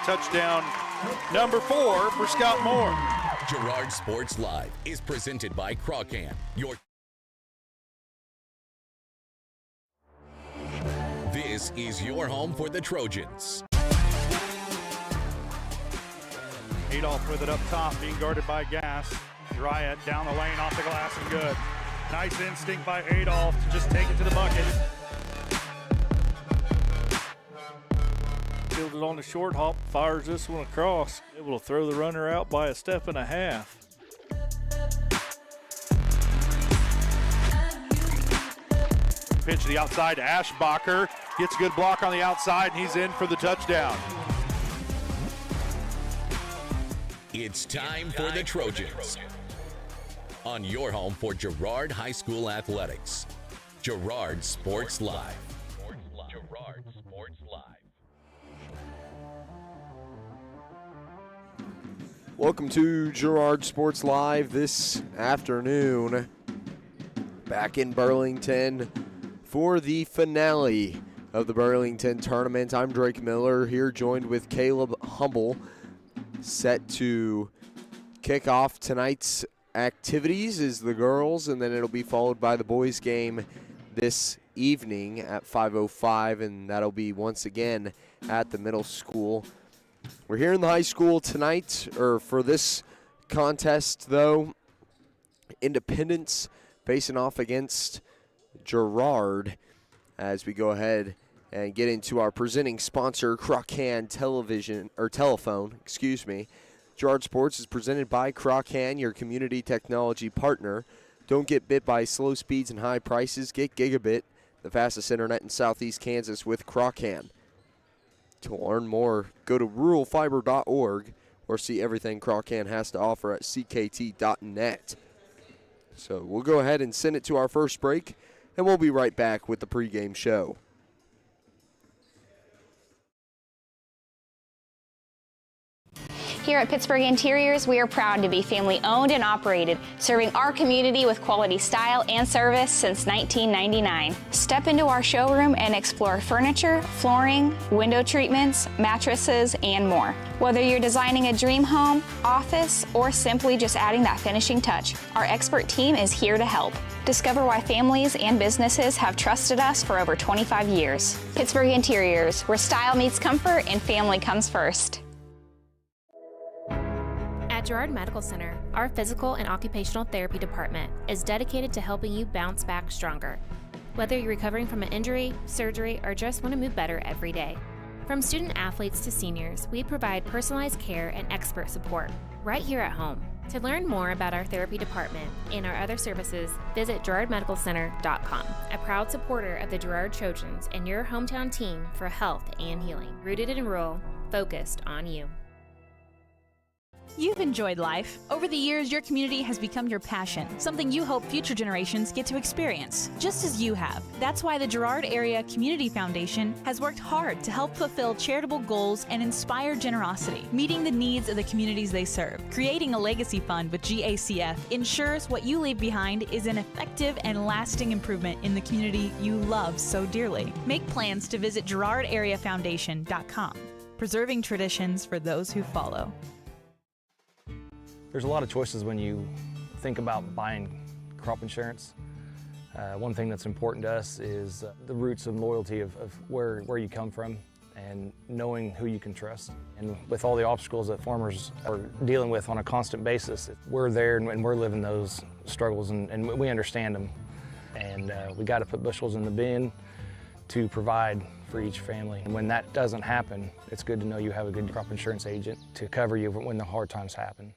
touchdown number 4 for Scott Moore. Girard Sports Live is presented by Pregame. This is your home for the Trojans. Adolph with it up top, being guarded by Gass. Girard down the lane, off the glass, and good. Nice instinct by Adolph to just take it to the bucket. Fielded on the short hop, fires this one across. Able to throw the runner out by a step and a half. Pitch to the outside to Ashbacher. Gets a good block on the outside, and he's in for the touchdown. It's time for the Trojans. On your home for Girard High School Athletics. Girard Sports Live. Girard Sports Live. Welcome to Girard Sports Live this afternoon. Back in Burlington for the finale of the Burlington tournament. I'm Drake Miller here, joined with Caleb Humble, set to kick off tonight's activities is the girls, and then it'll be followed by the boys game this evening at 5:05, and that'll be once again at the middle school. We're here in the high school tonight, or for this contest though. Independence facing off against Girard as we go ahead and get into our presenting sponsor, Crocan Telephone. Girard Sports is presented by Crocan, your community technology partner. Don't get bit by slow speeds and high prices. Get gigabit, the fastest internet in Southeast Kansas with Crocan. To learn more, go to ruralfiber.org or see everything Crocan has to offer at ckt.net. So we'll go ahead and send it to our first break, and we'll be right back with the pregame show. Here at Pittsburgh Interiors, we are proud to be family-owned and operated, serving our community with quality style and service since 1999. Step into our showroom and explore furniture, flooring, window treatments, mattresses, and more. Whether you're designing a dream home, office, or simply just adding that finishing touch, our expert team is here to help. Discover why families and businesses have trusted us for over 25 years. Pittsburgh Interiors, where style meets comfort and family comes first. At Girard Medical Center, our physical and occupational therapy department is dedicated to helping you bounce back stronger. Whether you're recovering from an injury, surgery, or just want to move better every day. From student athletes to seniors, we provide personalized care and expert support right here at home. To learn more about our therapy department and our other services, visit GirardMedicalCenter.com, a proud supporter of the Girard Trojans and your hometown team for health and healing. Rooted in rural, focused on you. You've enjoyed life. Over the years, your community has become your passion, something you hope future generations get to experience, just as you have. That's why the Girard Area Community Foundation has worked hard to help fulfill charitable goals and inspire generosity, meeting the needs of the communities they serve. Creating a legacy fund with GACF ensures what you leave behind is an effective and lasting improvement in the community you love so dearly. Make plans to visit GirardAreaFoundation.com, preserving traditions for those who follow. There's a lot of choices when you think about buying crop insurance. One thing that's important to us is the roots and loyalty of where you come from and knowing who you can trust. And with all the obstacles that farmers are dealing with on a constant basis, we're there and we're living those struggles and we understand them. And we got to put bushels in the bin to provide for each family. And when that doesn't happen, it's good to know you have a good crop insurance agent to cover you when the hard times happen.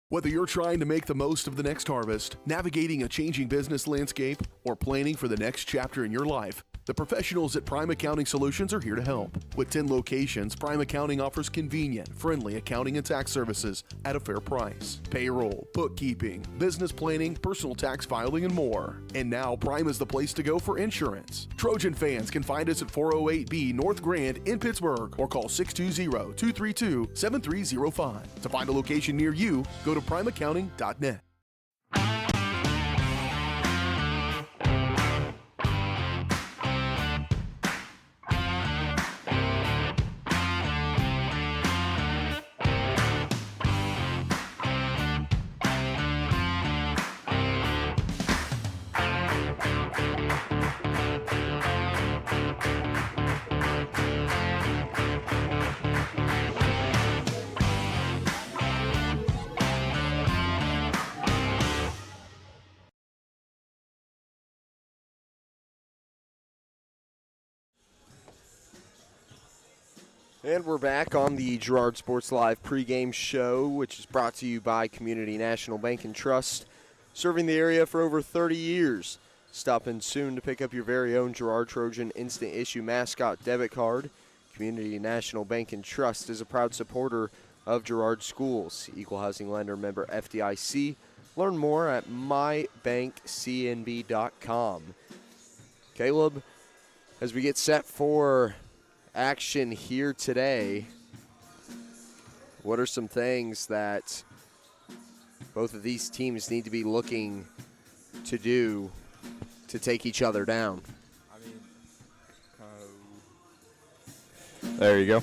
Whether you're trying to make the most of the next harvest, navigating a changing business landscape, or planning for the next chapter in your life, the professionals at Prime Accounting Solutions are here to help. With 10 locations, Prime Accounting offers convenient, friendly accounting and tax services at a fair price. Payroll, bookkeeping, business planning, personal tax filing, and more. And now Prime is the place to go for insurance. Trojan fans can find us at 408B North Grand in Pittsburgh or call 620-232-7305. To find a location near you, go to primeaccounting.net. And we're back on the Girard Sports Live pregame show, which is brought to you by Community National Bank and Trust, serving the area for over 30 years. Stop in soon to pick up your very own Girard Trojan Instant Issue Mascot Debit Card. Community National Bank and Trust is a proud supporter of Girard Schools. Equal housing lender, member FDIC. Learn more at mybankcnb.com. Caleb, as we get set for action here today, what are some things that both of these teams need to be looking to do to take each other down? There you go.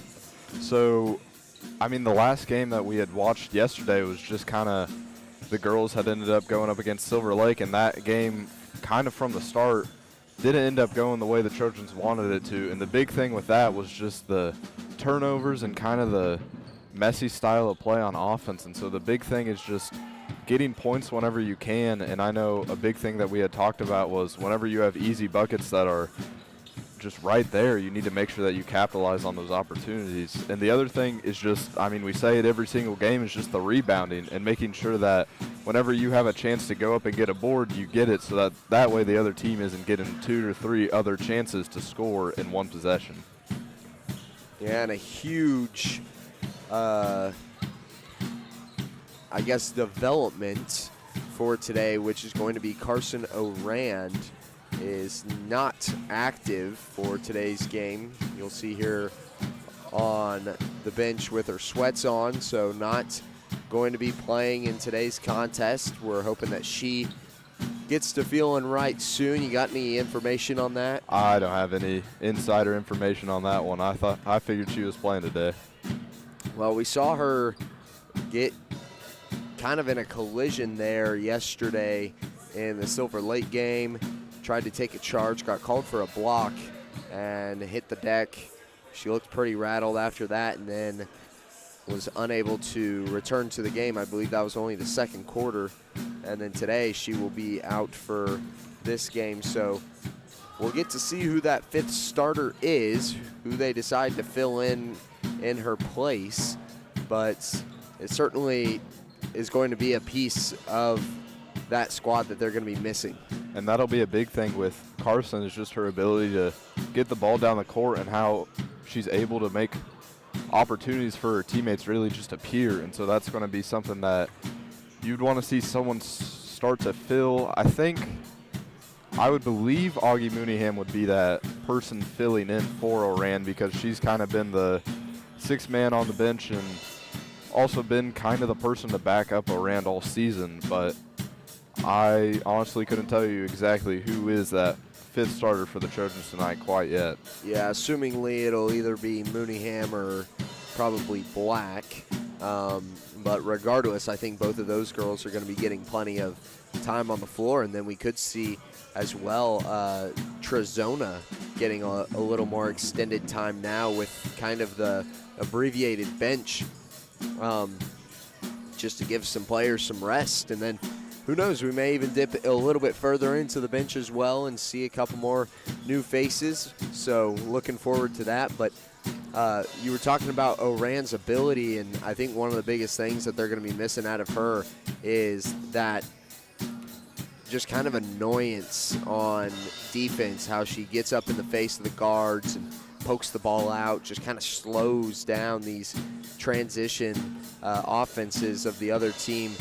So, the last game that we had watched yesterday was just kind of the girls had ended up going up against Silver Lake, and that game kind of from the start didn't end up going the way the Trojans wanted it to. And the big thing with that was just the turnovers and kind of the messy style of play on offense. And so the big thing is just getting points whenever you can. And I know a big thing that we had talked about was whenever you have easy buckets that are just right there, you need to make sure that you capitalize on those opportunities. And the other thing is just, we say it every single game, is just the rebounding and making sure that whenever you have a chance to go up and get a board, you get it, so that way the other team isn't getting 2 or 3 other chances to score in one possession. Yeah, and a huge, development for today, which is going to be Carson Orand is not active for today's game. You'll see here on the bench with her sweats on, so not going to be playing in today's contest. We're hoping that she gets to feeling right soon. You got any information on that? I don't have any insider information on that one. I figured she was playing today. Well, we saw her get kind of in a collision there yesterday in the Silver Lake game. Tried to take a charge, got called for a block, and hit the deck. She looked pretty rattled after that, and then was unable to return to the game. I believe that was only the second quarter. And then today she will be out for this game. So we'll get to see who that fifth starter is, who they decide to fill in her place. But it certainly is going to be a piece of that squad that they're going to be missing. And that'll be a big thing with Carson, is just her ability to get the ball down the court and how she's able to make opportunities for her teammates really just appear. And so that's going to be something that you'd want to see someone start to fill. I would believe Augie Mooneyham would be that person filling in for Orand, because she's kind of been the sixth man on the bench and also been kind of the person to back up Orand all season. But I honestly couldn't tell you exactly who is that fifth starter for the Trojans tonight quite yet. Yeah, assumingly it'll either be Mooneyham or probably Black. But regardless, I think both of those girls are going to be getting plenty of time on the floor. And then we could see as well Trezona getting a little more extended time now with kind of the abbreviated bench, just to give some players some rest. And then who knows, we may even dip a little bit further into the bench as well and see a couple more new faces. So looking forward to that. But you were talking about Orand's ability, and I think one of the biggest things that they're going to be missing out of her is that just kind of annoyance on defense, how she gets up in the face of the guards and pokes the ball out, just kind of slows down these transition offenses of the other team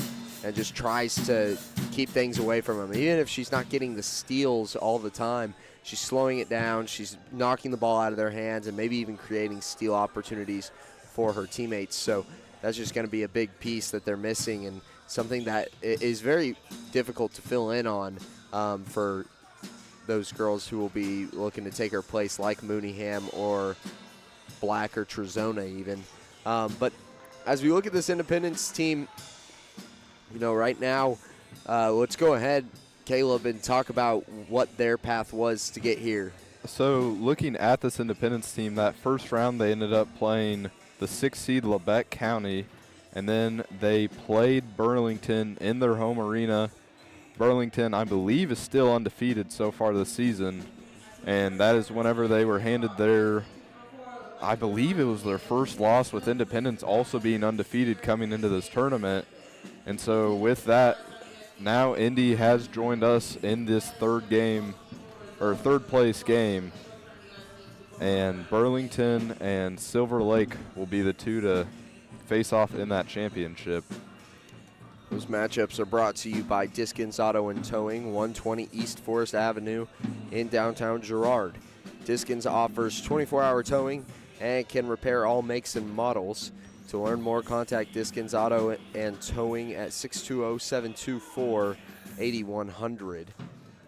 and just tries to keep things away from them. Even if she's not getting the steals all the time, she's slowing it down, she's knocking the ball out of their hands, and maybe even creating steal opportunities for her teammates. So that's just going to be a big piece that they're missing, and something that is very difficult to fill in on for those girls who will be looking to take her place, like Mooneyham or Black or Trezona even. But as we look at this Independence team, right now, let's go ahead, Caleb, and talk about what their path was to get here. So looking at this Independence team, that first round they ended up playing the 6th seed Lebec County, and then they played Burlington in their home arena. Burlington, I believe, is still undefeated so far this season, and that is whenever they were handed their I believe it was their first loss with Independence also being undefeated coming into this tournament. And so with that, now Indy has joined us in this third place game. And Burlington and Silver Lake will be the two to face off in that championship. Those matchups are brought to you by Diskins Auto and Towing, 120 East Forest Avenue in downtown Girard. Diskins offers 24-hour towing and can repair all makes and models. To learn more, contact Diskins Auto and Towing at 620-724-8100.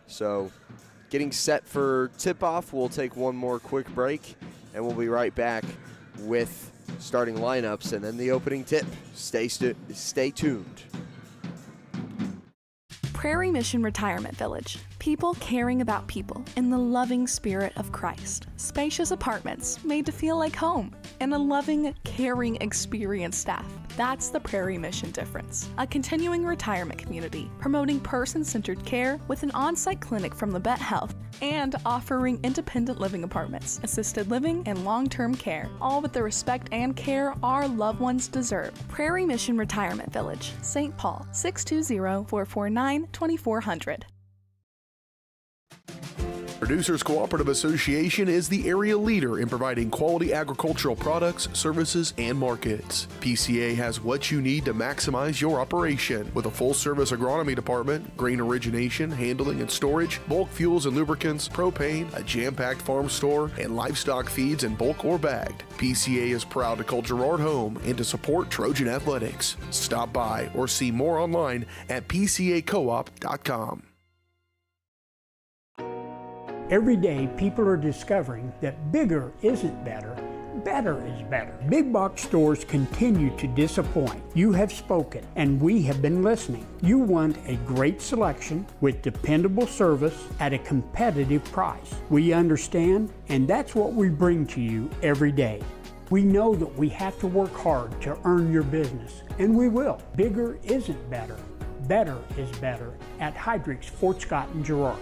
So, getting set for tip-off, we'll take one more quick break, and we'll be right back with starting lineups and then the opening tip. Stay tuned. Prairie Mission Retirement Village. People caring about people in the loving spirit of Christ. Spacious apartments made to feel like home and a loving, caring, experienced staff. That's the Prairie Mission difference. A continuing retirement community promoting person-centered care with an on-site clinic from the Vet Health and offering independent living apartments, assisted living, and long-term care, all with the respect and care our loved ones deserve. Prairie Mission Retirement Village, St. Paul, 620-449-2400. Producers Cooperative Association is the area leader in providing quality agricultural products, services, and markets. PCA has what you need to maximize your operation with a full-service agronomy department, grain origination, handling and storage, bulk fuels and lubricants, propane, a jam-packed farm store, and livestock feeds in bulk or bagged. PCA is proud to call Girard home and to support Trojan athletics. Stop by or see more online at pcacoop.com. Every day, people are discovering that bigger isn't better, better is better. Big box stores continue to disappoint. You have spoken, and we have been listening. You want a great selection with dependable service at a competitive price. We understand, and that's what we bring to you every day. We know that we have to work hard to earn your business, and we will. Bigger isn't better, better is better at Heidrick's, Fort Scott, and Girard.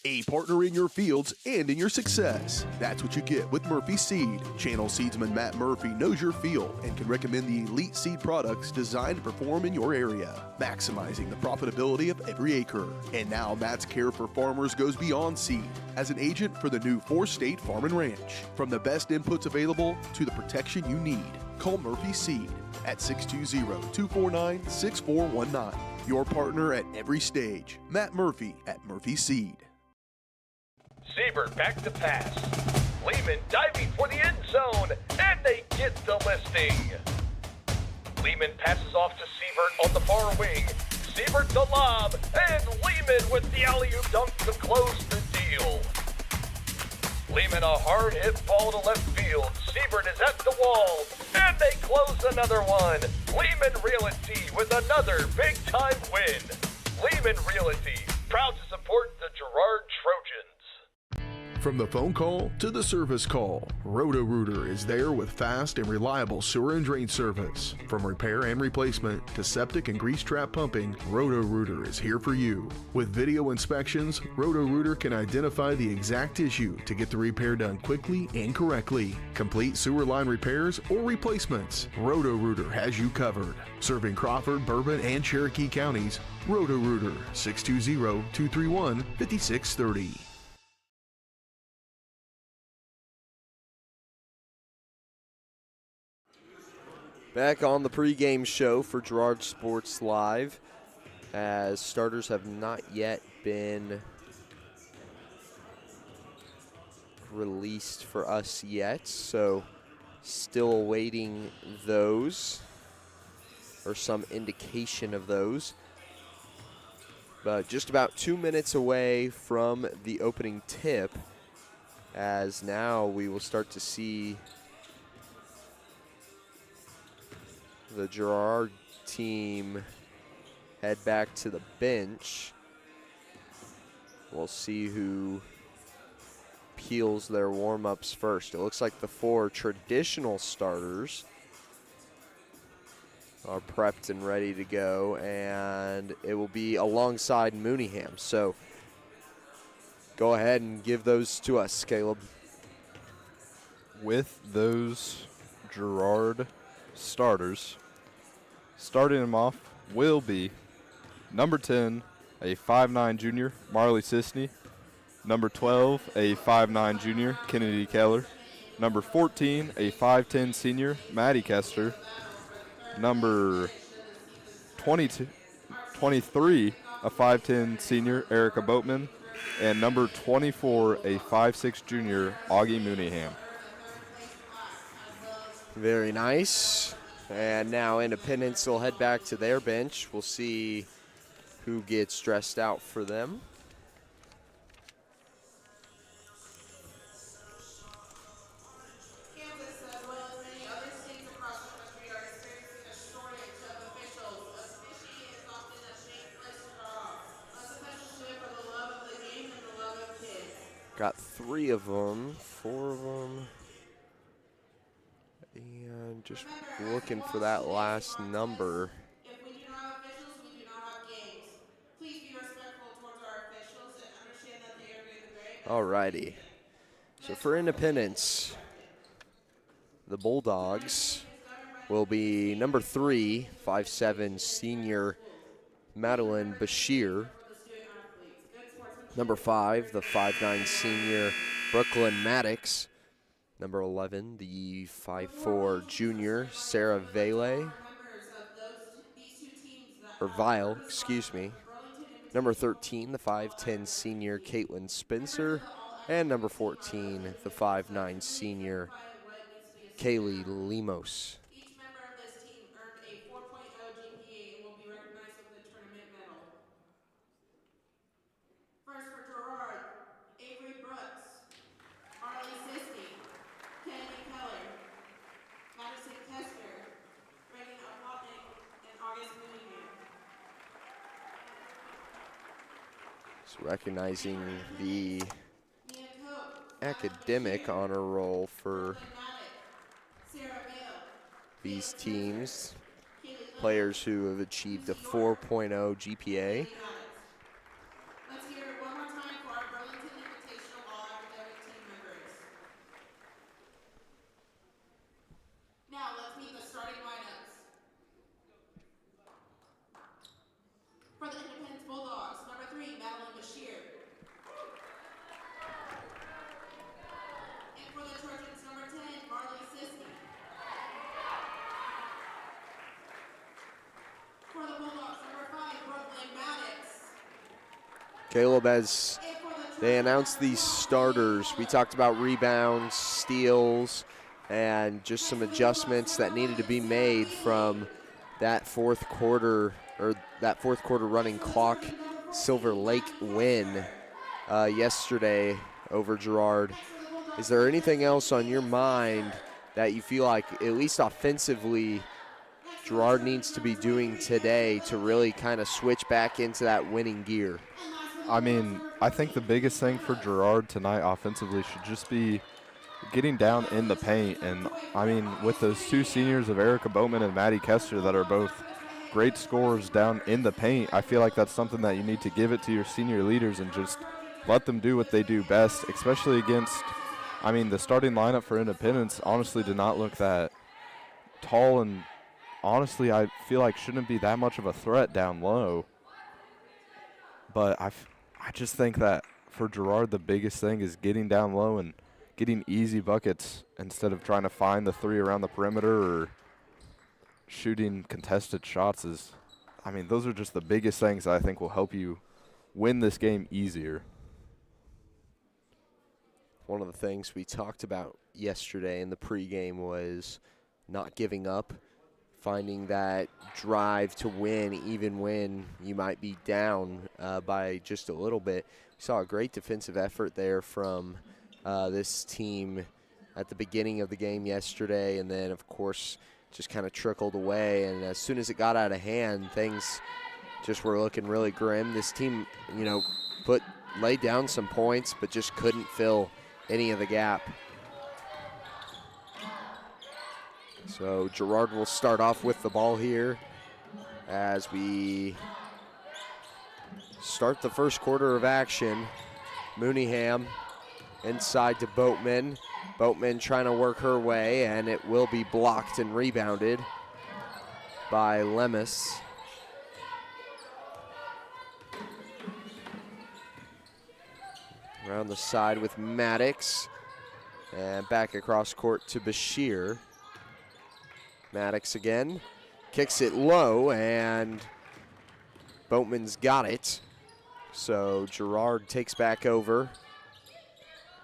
A partner in your fields and in your success. That's what you get with Murphy Seed. Channel seedsman Matt Murphy knows your field and can recommend the elite seed products designed to perform in your area, maximizing the profitability of every acre. And now Matt's care for farmers goes beyond seed as an agent for the new 4-state farm and ranch. From the best inputs available to the protection you need, call Murphy Seed at 620-249-6419. Your partner at every stage. Matt Murphy at Murphy Seed. Siebert back to pass. Lehman diving for the end zone, and they get the listing. Lehman passes off to Siebert on the far wing. Siebert the lob, and Lehman with the alley-oop dunk to close the deal. Lehman a hard hit ball to left field. Siebert is at the wall, and they close another one. Lehman Realty with another big-time win. Lehman Realty, proud to support the Girard Trojans. From the phone call to the service call, Roto-Rooter is there with fast and reliable sewer and drain service. From repair and replacement to septic and grease trap pumping, Roto-Rooter is here for you. With video inspections, Roto-Rooter can identify the exact issue to get the repair done quickly and correctly. Complete sewer line repairs or replacements, Roto-Rooter has you covered. Serving Crawford, Bourbon, and Cherokee counties, Roto-Rooter, 620-231-5630. Back on the pregame show for Girard Sports Live, as starters have not yet been released for us yet, so still awaiting those, or some indication of those. But just about 2 minutes away from the opening tip, as now we will start to see the Girard team head back to the bench. We'll see who peels their warm-ups first. It looks like the 4 traditional starters are prepped and ready to go, and it will be alongside Mooneyham. So go ahead and give those to us, Caleb. with those Girard starters, starting them off will be number 10, a 5'9 junior, Marley Sisney. Number 12, a 5'9 junior, Kennedy Keller. Number 14, a 5'10 senior, Maddie Kester. Number 23, a 5'10 senior, Erica Boatman. And number 24, a 5'6 junior, Augie Mooneyham. Very nice. And now Independence will head back to their bench. We'll see who gets dressed out for them. Got 3 of them, 4 of them. And just looking for that last number. If we do not have officials, we do not have games. Please be respectful towards our officials and understand that they are doing the very best. Alrighty. So for Independence, the Bulldogs will be number 3, 5'7 senior Madeline Bashir. Number 5, the 5'9 senior Brooklyn Maddox. Number 11, the 5'4 junior Sarah Vile. Or Vile, excuse me. Number 13, the 5'10 senior Caitlin Spencer. And number 14, the 5'9 senior Kaylee Lemos. Each member of this team earned a 4.0 GPA and will be recognized with a tournament medal. First for Girard, Avery Brooks, Marley Sisney, Kennedy Keller, Madison Kester, Reagan Aplotnik, and August Mooneyham. So recognizing the academic honor roll for these teams, players who have achieved a 4.0 GPA. Let's hear it one more time for our Burlington Invitational All-Academic team members. Now let's meet the starting lineups. For the Independence Bulldogs, number 3, Madeline Bashir. And for the Trojans, number 10, Marley Sisney. For the Bulldogs, number 5, Brooklyn Maddox. Caleb, as they announced these starters, we talked about rebounds, steals, and just some adjustments that needed to be made from that fourth quarter running clock Silver Lake win yesterday over Girard. Is there anything else on your mind that you feel like, at least offensively, Girard needs to be doing today to really kind of switch back into that winning gear? I mean, I think the biggest thing for Girard tonight offensively should just be getting down in the paint. And, I mean, with those 2 seniors of Erica Bowman and Maddie Kester that are both great scorers down in the paint, I feel like that's something that you need to give it to your senior leaders and just let them do what they do best, especially against, I mean, the starting lineup for Independence honestly did not look that tall, and honestly I feel like shouldn't be that much of a threat down low. But I just think that for Girard the biggest thing is getting down low and getting easy buckets instead of trying to find the 3 around the perimeter or shooting contested shots. I mean, those are just the biggest things that I think will help you win this game easier. One of the things we talked about yesterday in the pregame was not giving up, finding that drive to win even when you might be down by just a little bit. We saw a great defensive effort there from this team at the beginning of the game yesterday, and then, of course, just kind of trickled away. And as soon as it got out of hand, things just were looking really grim. This team, you know, laid down some points, but just couldn't fill any of the gap. So Girard will start off with the ball here as we start the first quarter of action. Mooneyham inside to Boatman. Boatman trying to work her way, and it will be blocked and rebounded by Lemus. Around the side with Maddox, and back across court to Bashir. Maddox again, kicks it low, and Boatman's got it. So Girard takes back over.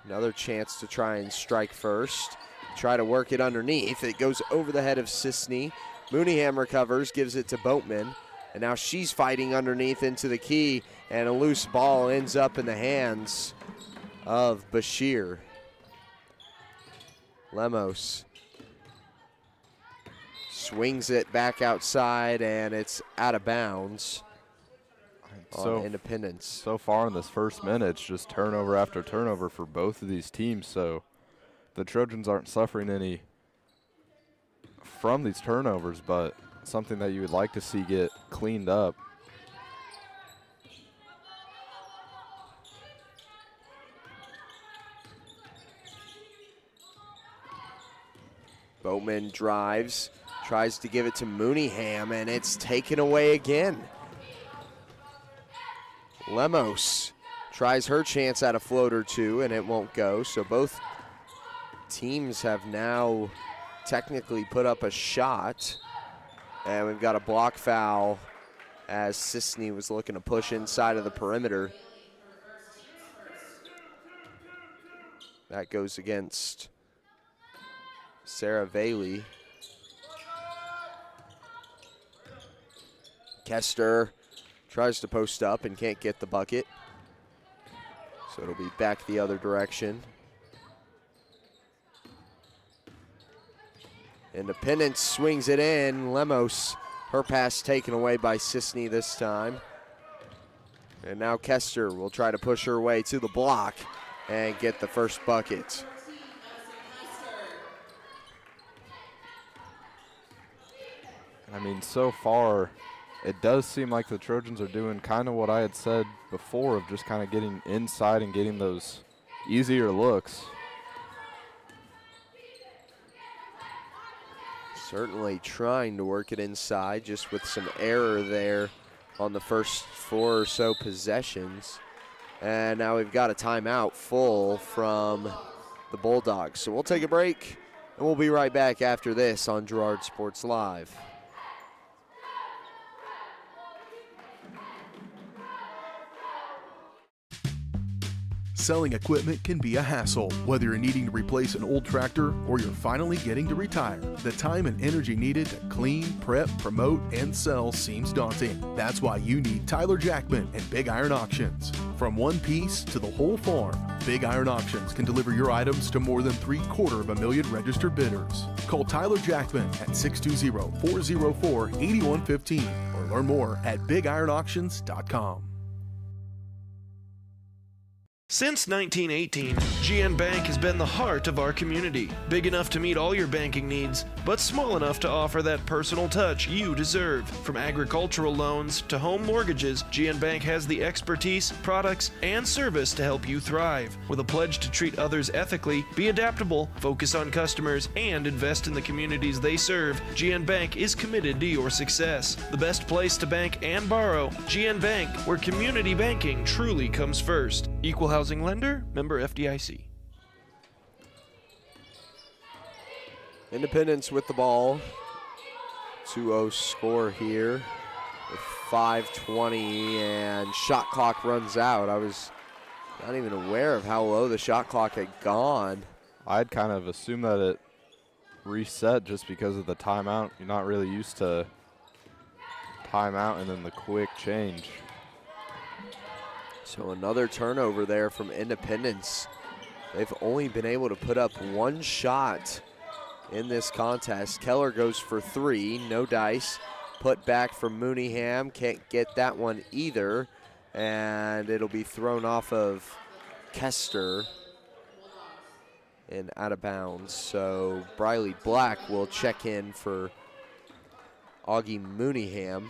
Another chance to try and strike first. Try to work it underneath. It goes over the head of Sisney. Mooneyham recovers, gives it to Boatman. And now she's fighting underneath into the key, and a loose ball ends up in the hands of Bashir. Lemos swings it back outside, and it's out of bounds. On Independence. So far in this first minute, it's just turnover after turnover for both of these teams. So the Trojans aren't suffering any from these turnovers, but something that you would like to see get cleaned up. Boatman drives, tries to give it to Mooneyham, and it's taken away again. Lemos tries her chance at a float or two, and it won't go. So both teams have now technically put up a shot. And we've got a block foul as Sisney was looking to push inside of the perimeter. That goes against Sarah Bailey. Kester tries to post up and can't get the bucket. So it'll be back the other direction. Independence swings it in. Lemos, her pass taken away by Sisney this time. And now Kester will try to push her way to the block and get the first bucket. I mean, so far, it does seem like the Trojans are doing kind of what I had said before of just kind of getting inside and getting those easier looks. Certainly trying to work it inside, just with some error there on the first 4 or so possessions. And now we've got a timeout full from the Bulldogs. So we'll take a break, and we'll be right back after this on Girard Sports Live. Selling equipment can be a hassle. Whether you're needing to replace an old tractor or you're finally getting to retire, the time and energy needed to clean, prep, promote, and sell seems daunting. That's why you need Tyler Jackman and Big Iron Auctions. From one piece to the whole farm, Big Iron Auctions can deliver your items to more than 750,000 registered bidders. Call Tyler Jackman at 620-404-8115 or learn more at bigironauctions.com. Since 1918, GN Bank has been the heart of our community. Big enough to meet all your banking needs, but small enough to offer that personal touch you deserve. From agricultural loans to home mortgages, GN Bank has the expertise, products, and service to help you thrive. With a pledge to treat others ethically, be adaptable, focus on customers, and invest in the communities they serve, GN Bank is committed to your success. The best place to bank and borrow, GN Bank, where community banking truly comes first. Equal housing lender, member FDIC. Independence with the ball. 2-0 score here with 5:20, and shot clock runs out. I was not even aware of how low the shot clock had gone. I'd kind of assume that it reset just because of the timeout. You're not really used to timeout and then the quick change. So another turnover there from Independence. They've only been able to put up one shot in this contest. Keller goes for 3, no dice. Put back from Mooneyham, can't get that one either. And it'll be thrown off of Kester and out of bounds. So Briley Black will check in for Augie Mooneyham.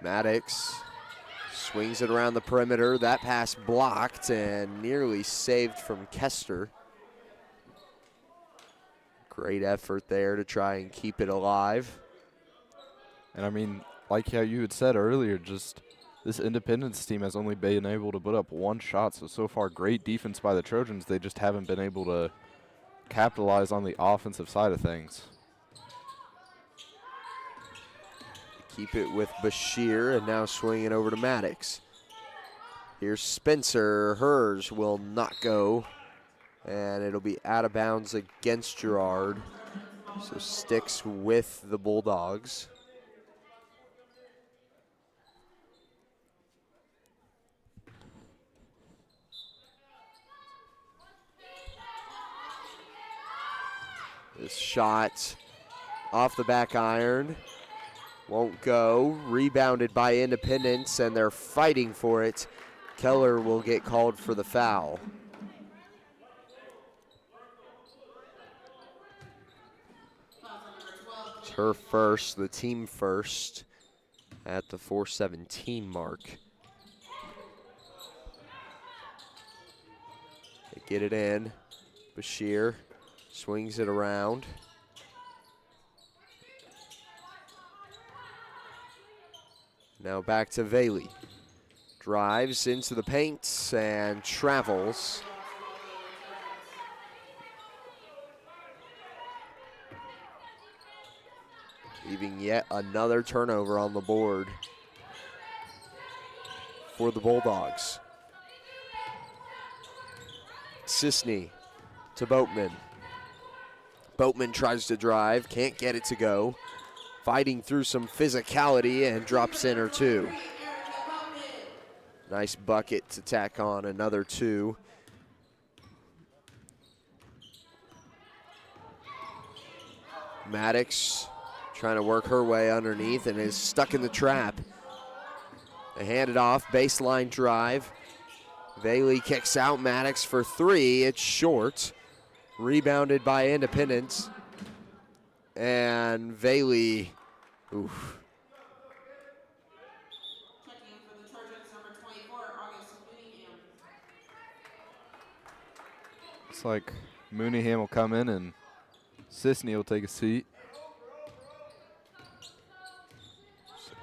Maddox swings it around the perimeter. That pass blocked and nearly saved from Kester. Great effort there to try and keep it alive. And I mean, like how you had said earlier, just this Independence team has only been able to put up one shot. So far, great defense by the Trojans. They just haven't been able to capitalize on the offensive side of things. Keep it with Bashir, and now swinging over to Maddox. Here's Spencer. Hers will not go, and it'll be out of bounds against Girard. So sticks with the Bulldogs. This shot off the back iron. Won't go. Rebounded by Independence, and they're fighting for it. Keller will get called for the foul. It's her first, the team first, at the 4:17 mark. They get it in. Bashir swings it around. Now back to Valey. Drives into the paint and travels. Leaving yet another turnover on the board for the Bulldogs. Sisney to Boatman. Boatman tries to drive, can't get it to go. Fighting through some physicality and drops in or two. Nice bucket to tack on another two. Maddox trying to work her way underneath and is stuck in the trap. They hand it off, baseline drive. Valey kicks out, Maddox for three, it's short. Rebounded by Independence. And Valey, oof. Checking in for the Trojans, number 24, August Mooneyham. It's like Mooneyham will come in and Sisney will take a seat.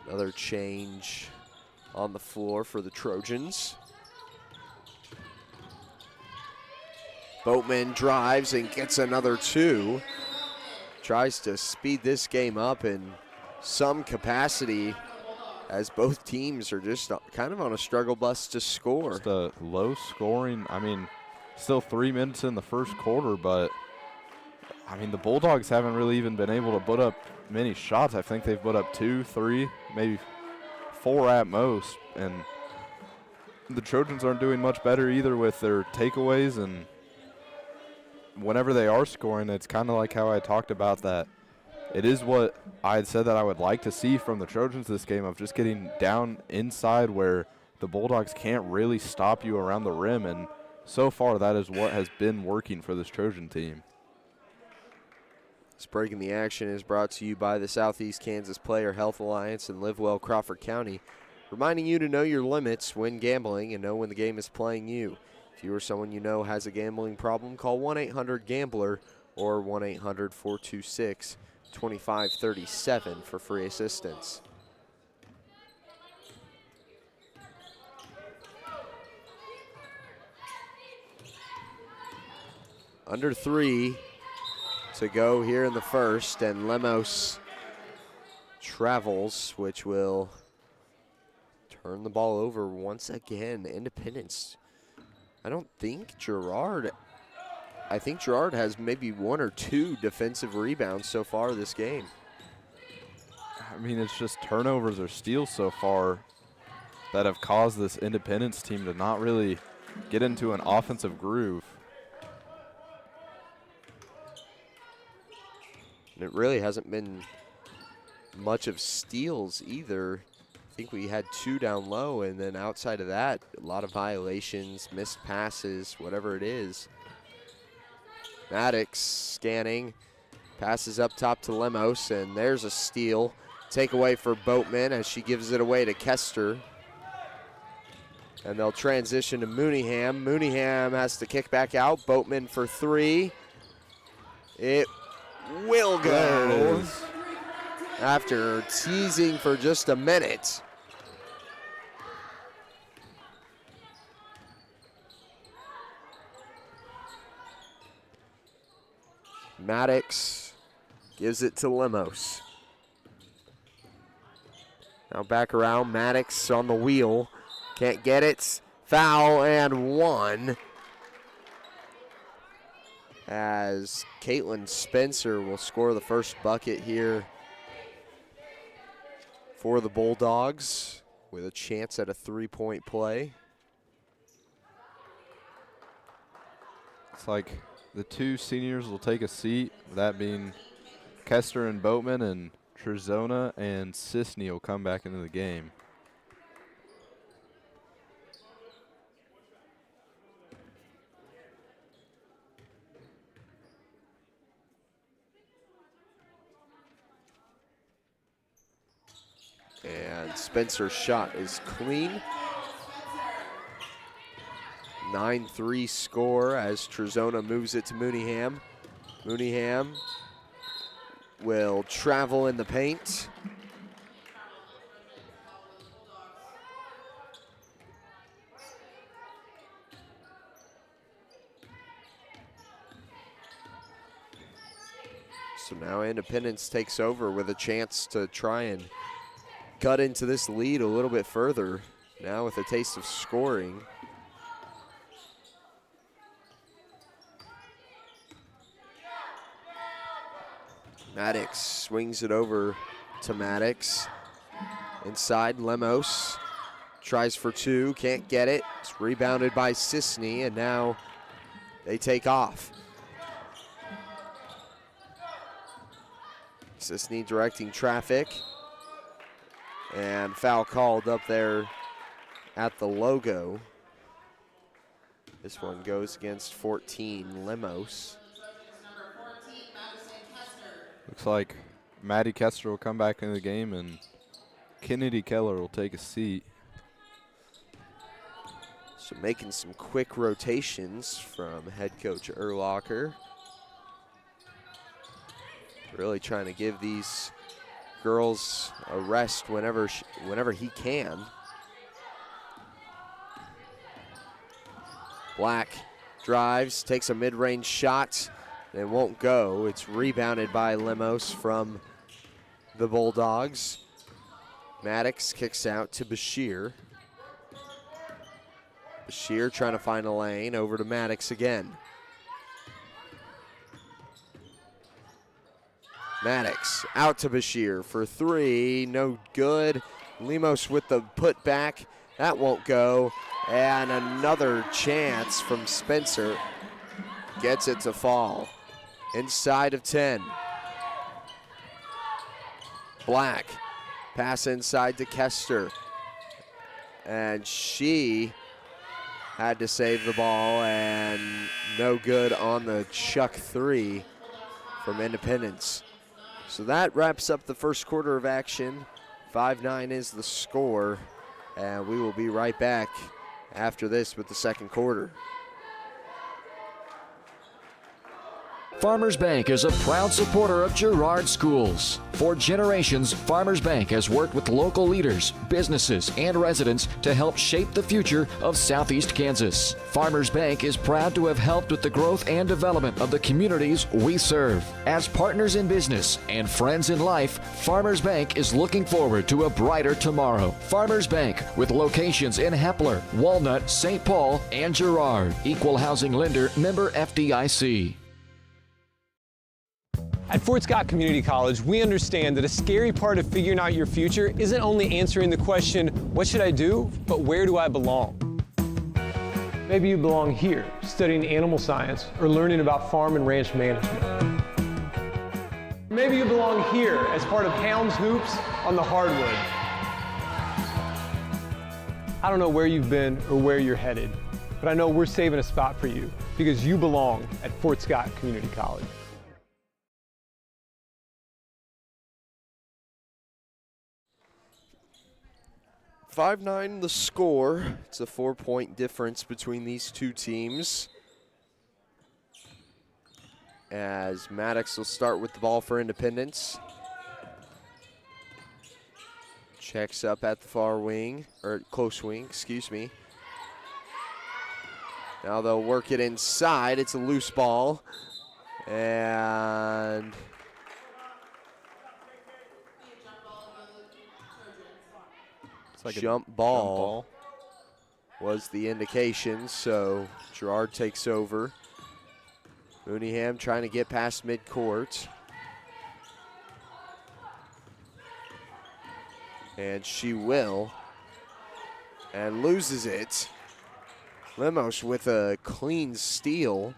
Another change on the floor for the Trojans. Boatman drives and gets another two. Tries to speed this game up in some capacity as both teams are just kind of on a struggle bus to score. Just a low scoring, I mean, still 3 minutes in the first quarter, but I mean, the Bulldogs haven't really even been able to put up many shots. I think they've put up 2, 3, maybe 4 at most, and the Trojans aren't doing much better either with their takeaways, and whenever they are scoring, it's kind of like how I talked about that. It is what I had said that I would like to see from the Trojans this game, of just getting down inside where the Bulldogs can't really stop you around the rim, and so far that is what has been working for this Trojan team. This Breaking the Action is brought to you by the Southeast Kansas Player Health Alliance and Live Well Crawford County, reminding you to know your limits when gambling and know when the game is playing you. If you or someone you know has a gambling problem, call 1-800-GAMBLER or 1-800-426-2537 for free assistance. Under 3 to go here in the first, and Lemos travels, which will turn the ball over once again. Independence. I don't think Girard, I think Girard has maybe 1 or 2 defensive rebounds so far this game. I mean, it's just turnovers or steals so far that have caused this Independence team to not really get into an offensive groove. And it really hasn't been much of steals either. I think we had 2 down low, and then outside of that, a lot of violations, missed passes, whatever it is. Maddox scanning, passes up top to Lemos, and there's a steal. takeaway for Boatman as she gives it away to Kester. And they'll transition to Mooneyham. Mooneyham has to kick back out. Boatman for three. It will go. There it is. After teasing for just a minute. Maddox gives it to Lemos. Now back around, Maddox on the wheel. Can't get it. Foul and one. As Caitlin Spencer will score the first bucket here for the Bulldogs with a chance at a three-point play. It's like the two seniors will take a seat, that being Kester and Boatman, and Trojans and Sisney will come back into the game. And Spencer's shot is clean. 9-3 score as Trojans moves it to Mooneyham. Mooneyham will travel in the paint. So now Independence takes over with a chance to try and cut into this lead a little bit further. Now with a taste of scoring. Maddox swings it over to Maddox. Inside, Lemos tries for two, can't get it. It's rebounded by Sisney, and now they take off. Sisney directing traffic. And foul called up there at the logo. This one goes against 14, Lemos. Looks like Maddie Kester will come back into the game and Kennedy Keller will take a seat. So making some quick rotations from head coach Urlacher. Really trying to give these girls a rest whenever he can. Black drives, takes a mid-range shot. It won't go. It's rebounded by Lemos from the Bulldogs. Maddox kicks out to Bashir. Bashir trying to find a lane. Over to Maddox again. Maddox out to Bashir for three. No good. Lemos with the putback. That won't go. And another chance from Spencer. Gets it to fall. Inside of 10. Black. Pass inside to Kester. And she had to save the ball, and no good on the chuck three from Independence. So that wraps up the first quarter of action. 5-9 is the score, and we will be right back after this with the second quarter. Farmers Bank is a proud supporter of Girard schools. For generations, Farmers Bank has worked with local leaders, businesses, and residents to help shape the future of Southeast Kansas. Farmers Bank is proud to have helped with the growth and development of the communities we serve. As partners in business and friends in life, Farmers Bank is looking forward to a brighter tomorrow. Farmers Bank, with locations in Hepler, Walnut, St. Paul, and Girard. Equal housing lender, member FDIC. At Fort Scott Community College, we understand that a scary part of figuring out your future isn't only answering the question, what should I do, but where do I belong? Maybe you belong here, studying animal science or learning about farm and ranch management. Maybe you belong here as part of Hounds Hoops on the hardwood. I don't know where you've been or where you're headed, but I know we're saving a spot for you because you belong at Fort Scott Community College. 5-9 the score. It's a 4-point difference between these two teams. As Maddox will start with the ball for Independence. Checks up at the far wing, or close wing, excuse me. Now they'll work it inside. It's a loose ball. And it's like jump ball was the indication, so Girard takes over. Mooneyham trying to get past midcourt. And she will. And loses it. Lemos with a clean steal.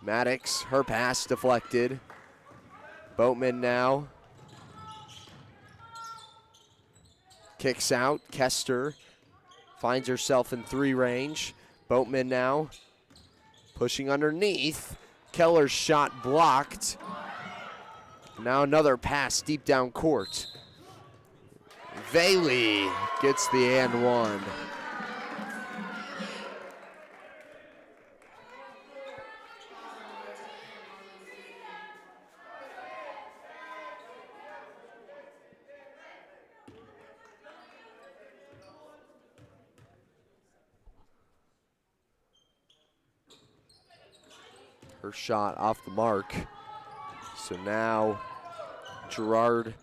Maddox, her pass deflected. Boatman now. Kicks out. Kester finds herself in 3 range. Boatman now pushing underneath. Keller's shot blocked. Now another pass deep down court. Bailey gets the and one. Her shot off the mark. So now Girard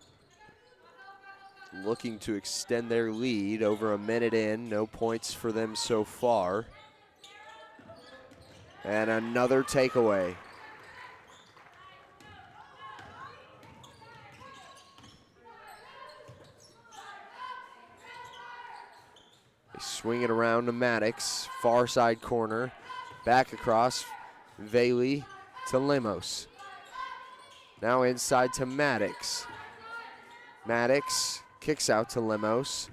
looking to extend their lead over a minute in. No points for them so far. And another takeaway. They swing it around to Maddox, far side corner. Back across, Bailey to Lemos. Now inside to Maddox. Maddox kicks out to Lemos.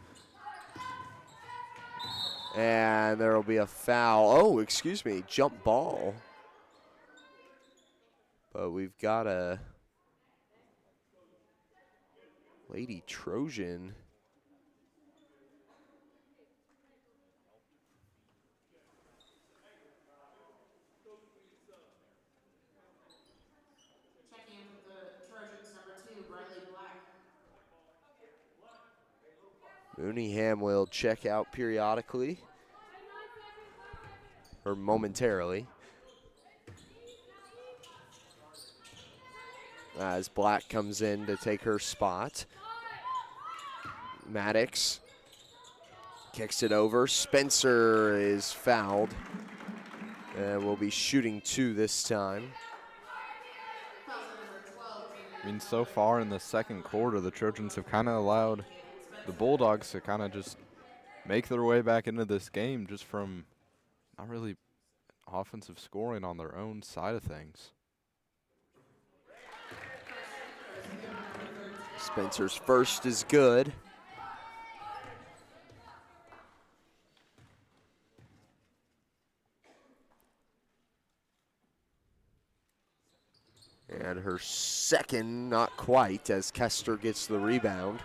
And there will be a foul. Oh, excuse me, jump ball. But we've got a Lady Trojan. Checking in with the Trojans, number 2, Riley Black. Mooneyham will check out periodically, or momentarily, as Black comes in to take her spot. Maddox kicks it over. Spencer is fouled and will be shooting 2 this time. I mean, so far in the second quarter, the Trojans have kind of allowed the Bulldogs to kind of just make their way back into this game just from not really offensive scoring on their own side of things. Spencer's first is good. And her second, not quite, as Kester gets the rebound.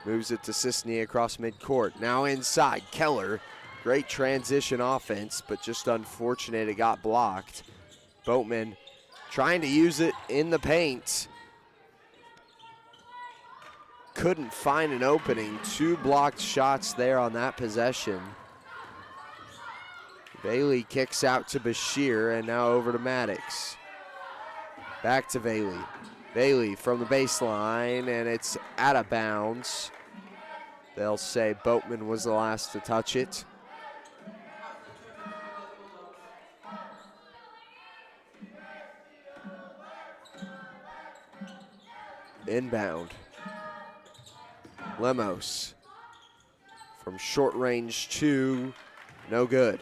Moves it to Sisney across midcourt. Now inside, Keller. Great transition offense, but just unfortunate it got blocked. Boatman trying to use it in the paint. Couldn't find an opening. 2 blocked shots there on that possession. Bailey kicks out to Bashir, and now over to Maddox. Back to Bailey. Bailey from the baseline, and it's out of bounds. They'll say Boatman was the last to touch it. Inbound. Lemos from short range 2, no good.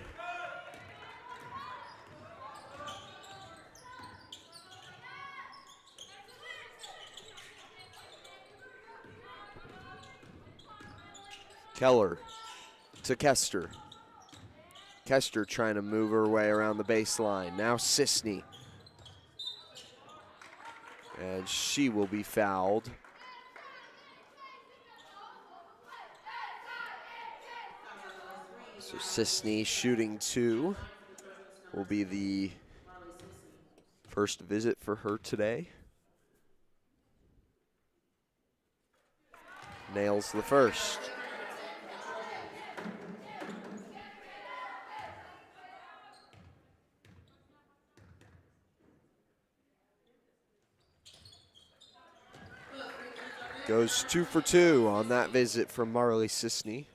Keller to Kester. Kester trying to move her way around the baseline. Now Sisney. And she will be fouled. So Sisney shooting 2 will be the first visit for her today. Nails the first. Goes 2 for 2 on that visit from Marley Sisney.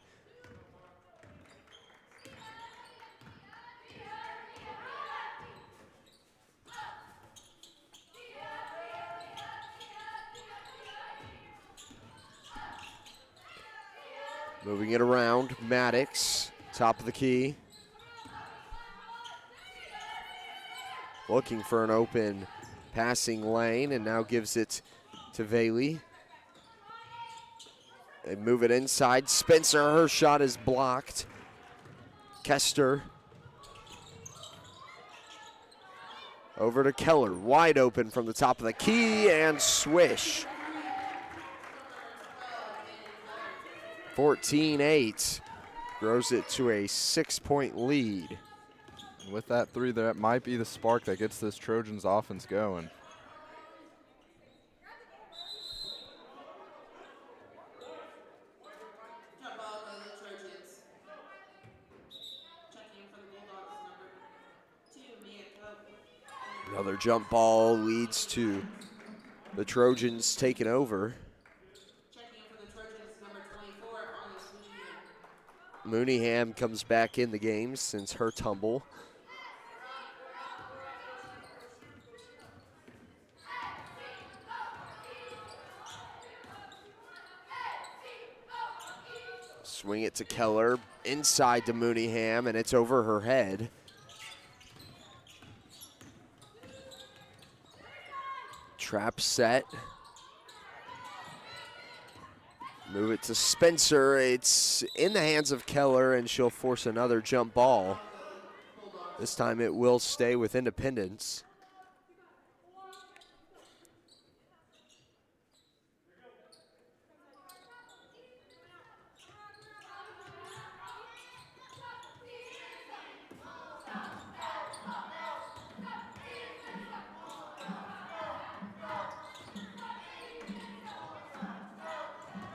Moving it around, Maddox, top of the key. Looking for an open passing lane and now gives it to Valey. They move it inside. Spencer, her shot is blocked. Kester. Over to Keller, wide open from the top of the key and swish. 14-8, grows it to a 6-point lead. With that 3, that might be the spark that gets this Trojans offense going. Another jump ball leads to the Trojans taking over. Mooneyham comes back in the game since her tumble. Swing it to Keller, inside to Mooneyham, and it's over her head. Trap set. Move it to Spencer. It's in the hands of Keller, and she'll force another jump ball. This time it will stay with Independence.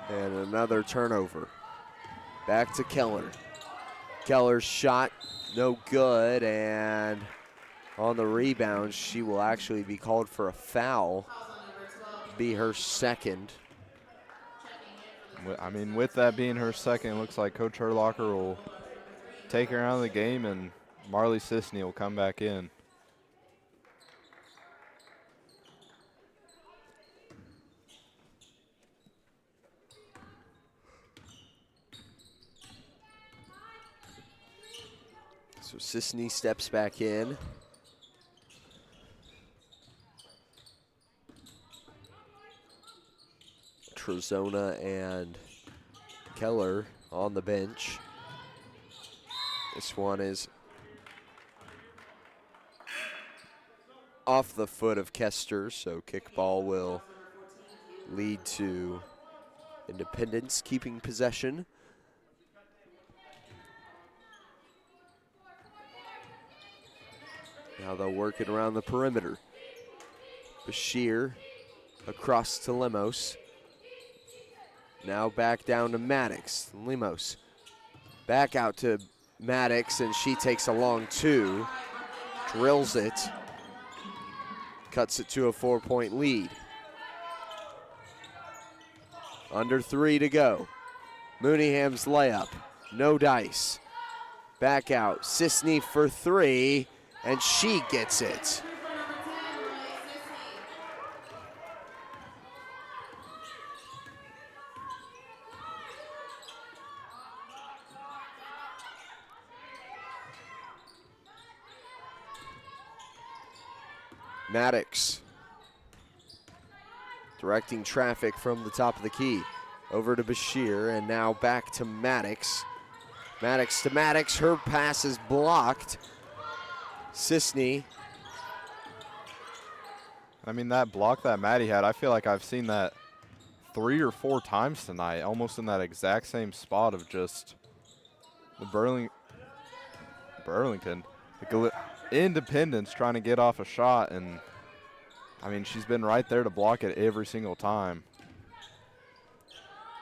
And another turnover. Back to Keller. Keller's shot, no good, and on the rebound, she will actually be called for a foul. Be her second. I mean, with that being her second, it looks like Coach Herlocker will take her out of the game, and Marley Sisney will come back in. So Sisney steps back in. Trozona and Keller on the bench. This one is off the foot of Kester, so kickball will lead to Independence keeping possession. Now they'll work it around the perimeter. Bashir across to Lemos. Now back down to Maddox. Lemos back out to Maddox, and she takes a long 2. Drills it. Cuts it to a 4-point lead. Under 3 to go. Mooneyham's layup. No dice. Back out. Sisney for 3. And she gets it. Maddox directing traffic from the top of the key. Over to Bashir, and now back to Maddox. Maddox to Maddox. Her pass is blocked. Sisney. I mean, that block that Maddie had, I feel like I've seen that 3 or 4 times tonight, almost in that exact same spot of just the Burlington. Independence trying to get off a shot, and I mean, she's been right there to block it every single time.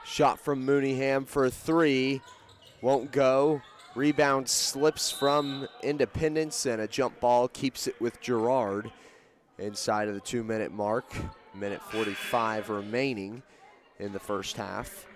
Shot from Mooneyham for 3. Won't go. Rebound slips from Independence, and a jump ball keeps it with Girard inside of the 2-minute mark. Minute 45 remaining in the first half.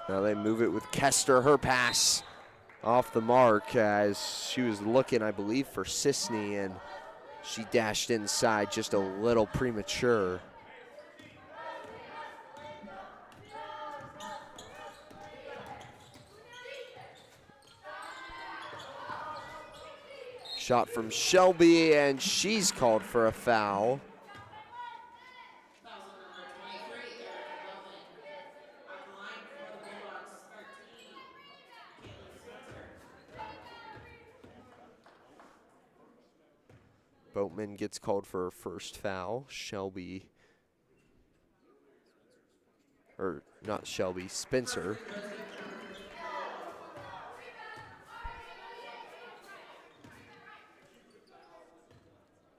Now they move it with Kester. Her pass off the mark as she was looking, I believe, for Sisney, and she dashed inside just a little premature. Shot from Shelby, and she's called for a foul. Boatman gets called for her first foul. Shelby, or not Shelby, Spencer.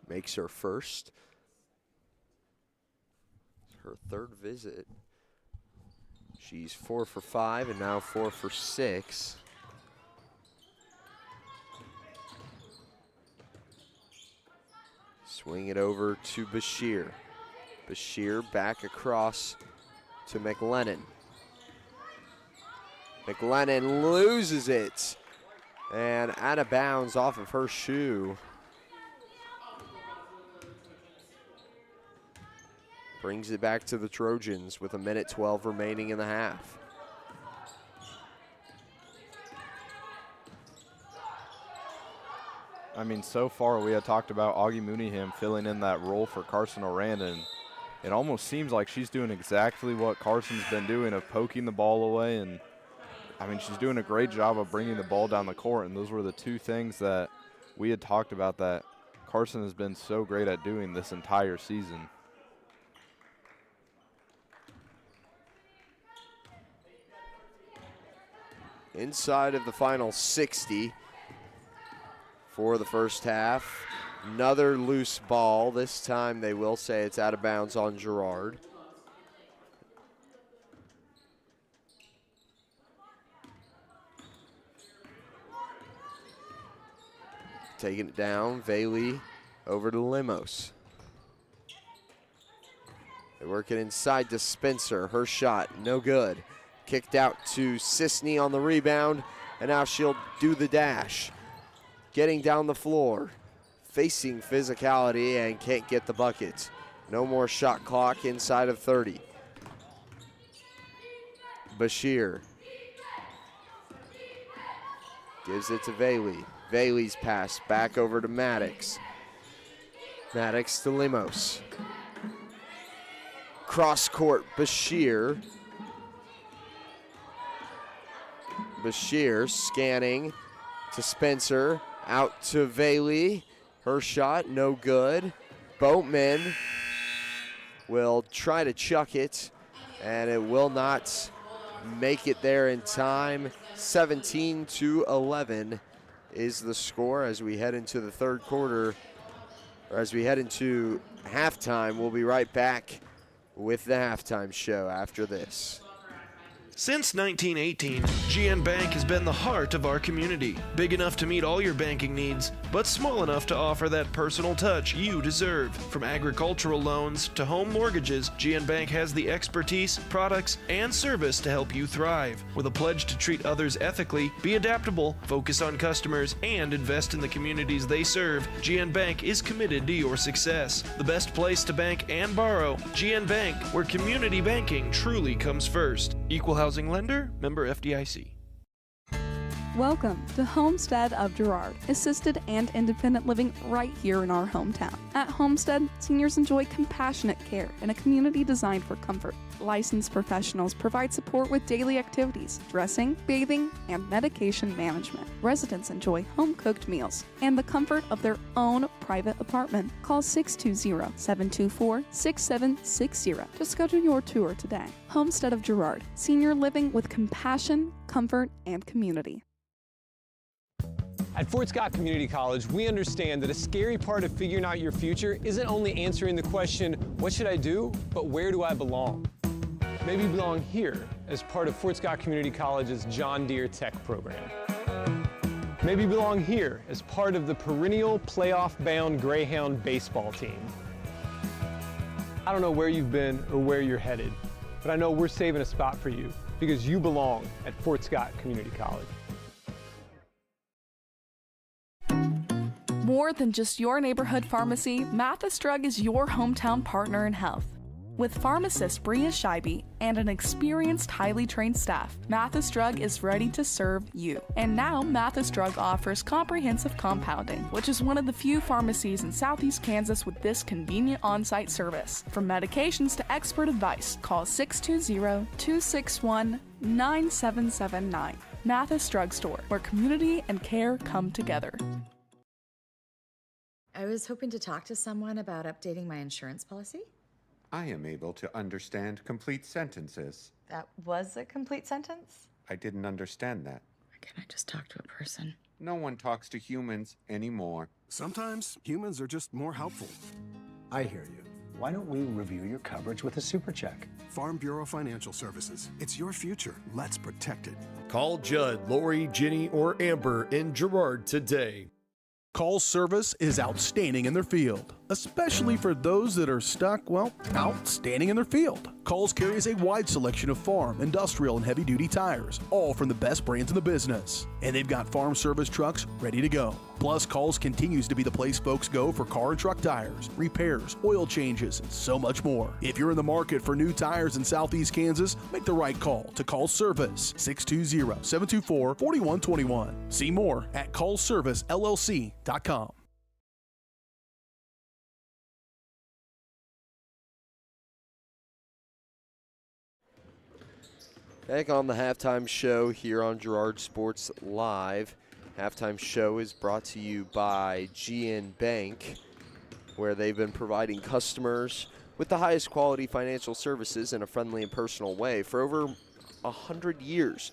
Makes her first. Her third visit. She's 4 for 5 and now 4 for 6. Swing it over to Bashir. Bashir back across to McLennan. McLennan loses it. And out of bounds off of her shoe. Brings it back to the Trojans with 1:12 remaining in the half. I mean, so far we had talked about Augie Mooneyham filling in that role for Carson Orandon. It almost seems like she's doing exactly what Carson's been doing, of poking the ball away. And, I mean, she's doing a great job of bringing the ball down the court, and those were the two things that we had talked about that Carson has been so great at doing this entire season. Inside of the final 60 for the first half. Another loose ball. This time they will say it's out of bounds on Girard. Taking it down, Bailey over to Limos. They work it inside to Spencer. Her shot, no good. Kicked out to Sisney on the rebound, and now she'll do the dash. Getting down the floor, facing physicality, and can't get the bucket. No more shot clock inside of 30. Bashir gives it to Bailey. Bailey's pass back over to Maddox. Maddox to Limos. Cross court, Bashir. Bashir scanning to Spencer. Out to Bailey. Her shot, no good. Boatman will try to chuck it, and it will not make it there in time. 17-11 is the score as we head into the third quarter, or as we head into halftime. We'll be right back with the halftime show after this. Since 1918, GN Bank has been the heart of our community. Big enough to meet all your banking needs, but small enough to offer that personal touch you deserve. From agricultural loans to home mortgages, GN Bank has the expertise, products, and service to help you thrive. With a pledge to treat others ethically, be adaptable, focus on customers, and invest in the communities they serve, GN Bank is committed to your success. The best place to bank and borrow, GN Bank, where community banking truly comes first. Equal housing lender, member FDIC. Welcome to Homestead of Girard, assisted and independent living right here in our hometown. At Homestead, seniors enjoy compassionate care in a community designed for comfort. licensed professionals provide support with daily activities, dressing, bathing, and medication management. Residents enjoy home-cooked meals and the comfort of their own private apartment. Call 620-724-6760 to schedule your tour today. Homestead of Girard, senior living with compassion, comfort, and community. At Fort Scott Community College, we understand that a scary part of figuring out your future isn't only answering the question, what should I do, but where do I belong? Maybe you belong here as part of Fort Scott Community College's John Deere Tech program. Maybe you belong here as part of the perennial playoff-bound Greyhound baseball team. I don't know where you've been or where you're headed, but I know we're saving a spot for you because you belong at Fort Scott Community College. More than just your neighborhood pharmacy, Mathis Drug is your hometown partner in health. With pharmacist Bria Scheibe and an experienced, highly trained staff, Mathis Drug is ready to serve you. And now, Mathis Drug offers comprehensive compounding, which is one of the few pharmacies in Southeast Kansas with this convenient on-site service. From medications to expert advice, call 620-261-9779. Mathis Drug Store, where community and care come together. I was hoping to talk to someone about updating my insurance policy. I am able to understand complete sentences. That was a complete sentence? I didn't understand that. Can I just talk to a person? No one talks to humans anymore. Sometimes humans are just more helpful. I hear you. Why don't we review your coverage with a super check? Farm Bureau Financial Services. It's your future. Let's protect it. Call Judd, Lori, Jenny, or Amber in Girard today. Call service is outstanding in their field, especially for those that are stuck, outstanding in their field. Calls carries a wide selection of farm, industrial, and heavy-duty tires, all from the best brands in the business. And they've got farm service trucks ready to go. Plus, Calls continues to be the place folks go for car and truck tires, repairs, oil changes, and so much more. If you're in the market for new tires in Southeast Kansas, make the right call to Call Service, 620-724-4121. See more at callservicellc.com. Back on the halftime show here on Girard Sports Live. Halftime show is brought to you by GN Bank, where they've been providing customers with the highest quality financial services in a friendly and personal way for over 100 years.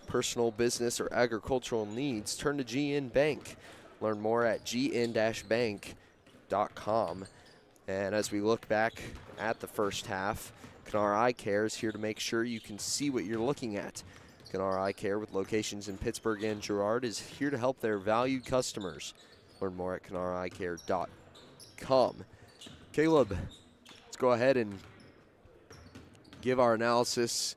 Personal, business, or agricultural needs, turn to GN Bank. Learn more at gn-bank.com. And as we look back at the first half, Kenara Eye Care is here to make sure you can see what you're looking at. Kenara Eye Care, with locations in Pittsburgh and Girard, is here to help their valued customers. Learn more at KenaraEyeCare.com. Caleb, let's go ahead and give our analysis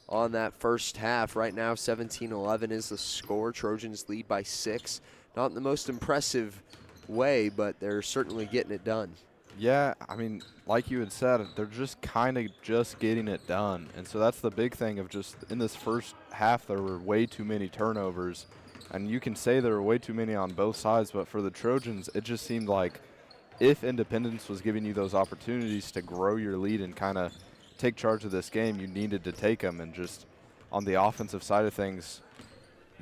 on that first half. Right now, 17-11 is the score. Trojans lead by 6. Not in the most impressive way, but they're certainly getting it done. Yeah, I mean, like you had said, they're just kind of just getting it done. And so that's the big thing of just in this first half, there were way too many turnovers. And you can say there were way too many on both sides, but for the Trojans, it just seemed like if Independence was giving you those opportunities to grow your lead and kind of take charge of this game, you needed to take them. And just on the offensive side of things,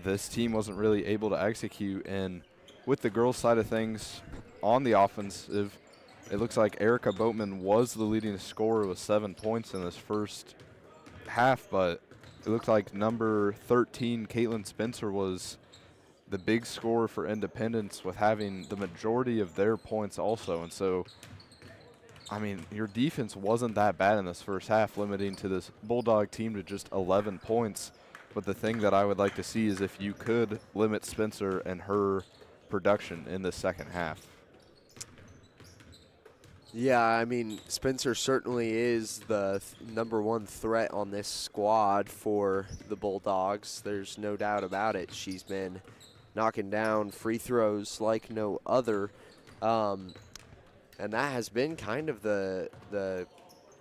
this team wasn't really able to execute. And with the girls' side of things, on the offensive, it looks like Erica Boatman was the leading scorer with 7 points in this first half, but it looked like number 13, Caitlin Spencer, was the big scorer for Independence with having the majority of their points also. And so, I mean, your defense wasn't that bad in this first half, limiting to this Bulldog team to just 11 points. But the thing that I would like to see is if you could limit Spencer and her production in the second half. Yeah, I mean, Spencer certainly is the number one threat on this squad for the Bulldogs. There's no doubt about it. She's been knocking down free throws like no other. And that has been kind of the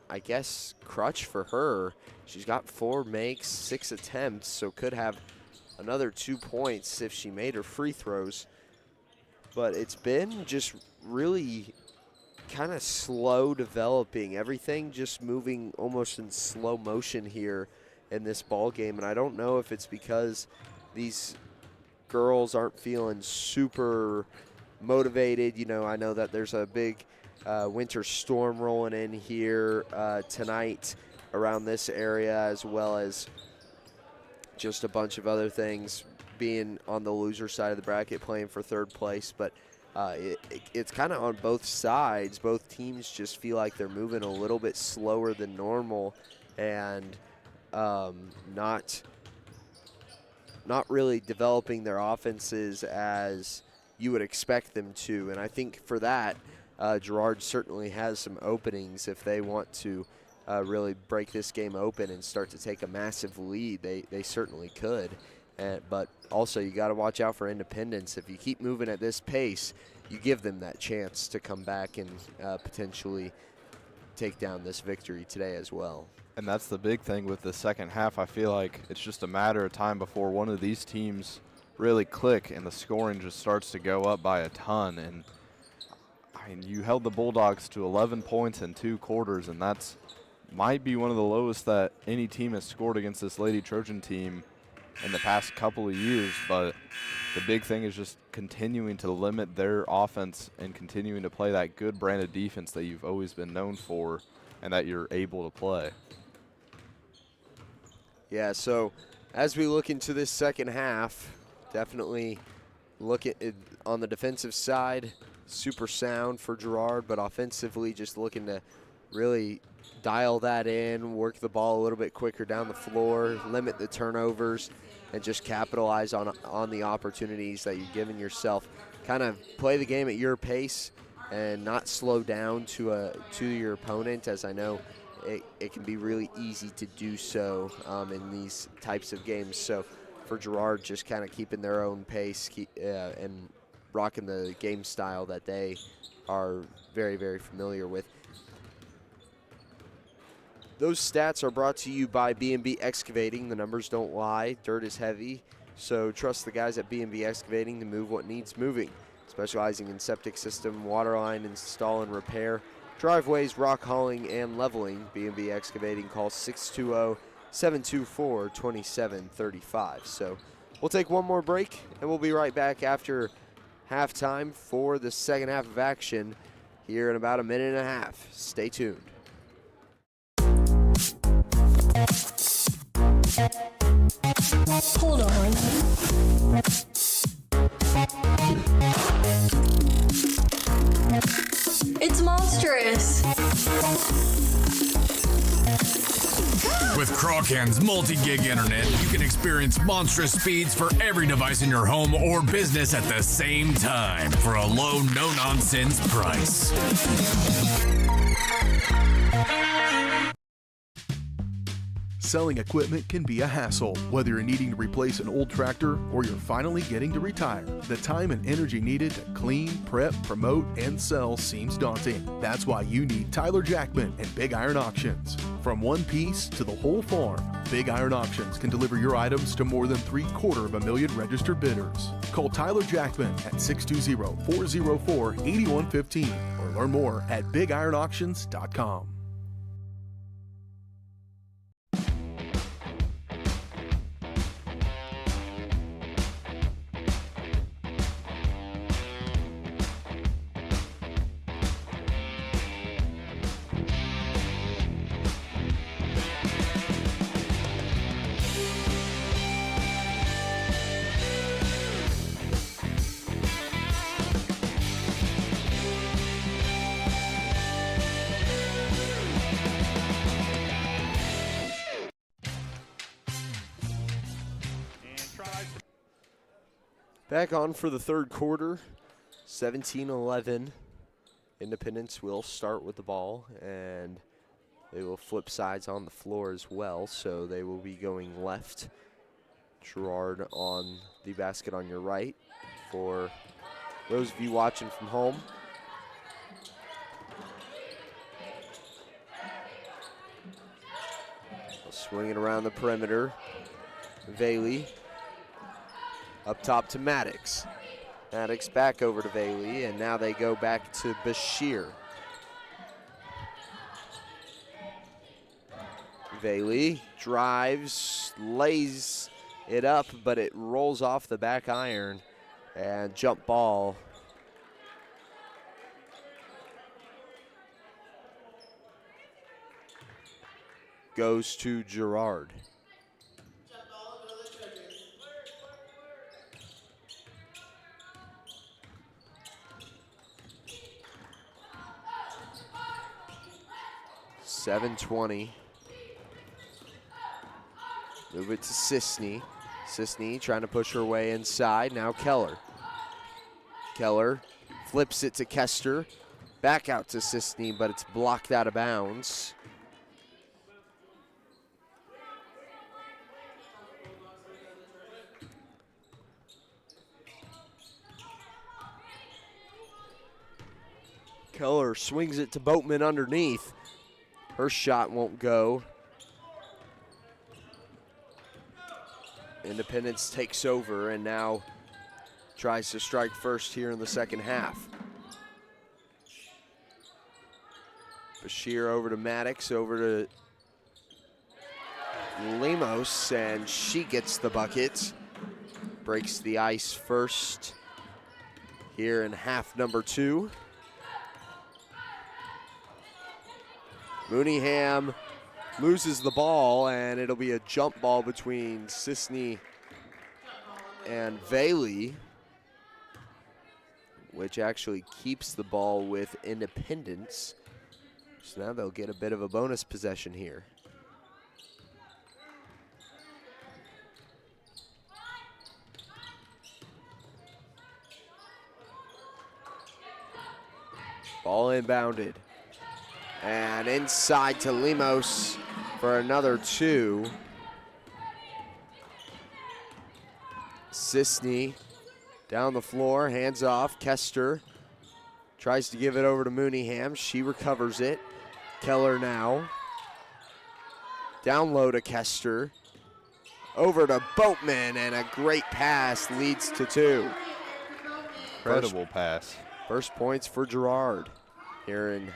I guess, crutch for her. She's got 4 makes, 6 attempts, so could have another 2 points if she made her free throws. But it's been just really kind of slow developing. Everything just moving almost in slow motion here in this ball game, and I don't know if it's because these girls aren't feeling super motivated. You know, I know that there's a big winter storm rolling in here tonight around this area, as well as just a bunch of other things, being on the loser side of the bracket, playing for third place. But it's kind of on both sides. Both teams just feel like they're moving a little bit slower than normal, and not really developing their offenses as you would expect them to. And I think for that, Girard certainly has some openings if they want to really break this game open and start to take a massive lead. They certainly could. But also you got to watch out for Independence. If you keep moving at this pace, you give them that chance to come back and potentially take down this victory today as well. And that's the big thing with the second half. I feel like it's just a matter of time before one of these teams really click and the scoring just starts to go up by a ton. And I mean, you held the Bulldogs to 11 points in 2 quarters, and that's might be one of the lowest that any team has scored against this Lady Trojan team in the past couple of years. But the big thing is just continuing to limit their offense and continuing to play that good brand of defense that you've always been known for and that you're able to play. Yeah, so as we look into this second half, definitely look at it on the defensive side, super sound for Girard, but offensively just looking to really dial that in, work the ball a little bit quicker down the floor, limit the turnovers, and just capitalize on the opportunities that you've given yourself. Kind of play the game at your pace and not slow down to your opponent, as I know it can be really easy to do so in these types of games. So for Girard, just kind of keeping their own pace and rocking the game style that they are very, very familiar with. Those stats are brought to you by B&B Excavating. The numbers don't lie. Dirt is heavy, so trust the guys at B&B Excavating to move what needs moving. Specializing in septic system, water line install and repair, driveways, rock hauling, and leveling. B&B Excavating. Call 620-724-2735. So we'll take one more break, and we'll be right back after halftime for the second half of action here in about a minute and a half. Stay tuned. Hold on. It's monstrous. With Crawcan's multi-gig internet, you can experience monstrous speeds for every device in your home or business at the same time for a low, no-nonsense price. Selling equipment can be a hassle, whether you're needing to replace an old tractor or you're finally getting to retire. The time and energy needed to clean, prep, promote, and sell seems daunting. That's why you need Tyler Jackman and Big Iron Auctions. From one piece to the whole farm, Big Iron Auctions can deliver your items to more than 750,000 registered bidders. Call Tyler Jackman at 620-404-8115 or learn more at BigIronAuctions.com. Back on for the third quarter, 17-11. Independence will start with the ball, and they will flip sides on the floor as well, so they will be going left. Girard on the basket on your right for those of you watching from home. Swinging around the perimeter, Bailey. Up top to Maddox. Maddox back over to Bailey, and now they go back to Bashir. Bailey drives, lays it up, but it rolls off the back iron, and jump ball. Goes to Girard. Jump ball go to the Trojans. 7:20. Move it to Sisney. Sisney trying to push her way inside. Now Keller. Keller flips it to Kester. Back out to Sisney, but it's blocked out of bounds. Keller swings it to Boatman underneath. Her shot won't go. Independence takes over and now tries to strike first here in the second half. Bashir over to Maddox, over to Lemos, and she gets the bucket. Breaks the ice first here in half number 2. Mooneyham loses the ball, and it'll be a jump ball between Sisney and Bailey, which actually keeps the ball with Independence. So now they'll get a bit of a bonus possession here. Ball inbounded. And inside to Lemos for another 2. Sisney down the floor, hands off. Kester tries to give it over to Mooneyham. She recovers it. Keller now. Down low to Kester. Over to Boatman, and a great pass leads to 2. Incredible pass. First points for Girard here in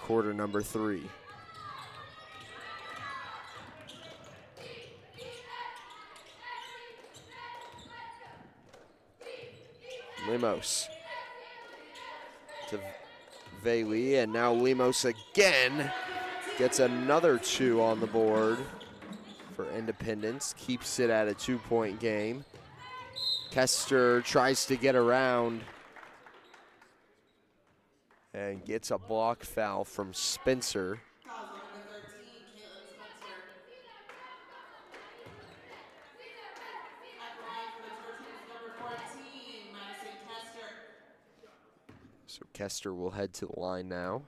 quarter number 3. Lemos to Bailey, and now Lemos again gets another 2 on the board for Independence. Keeps it at a 2-point game. Kester tries to get around and gets a block foul from Spencer. So Kester will head to the line now.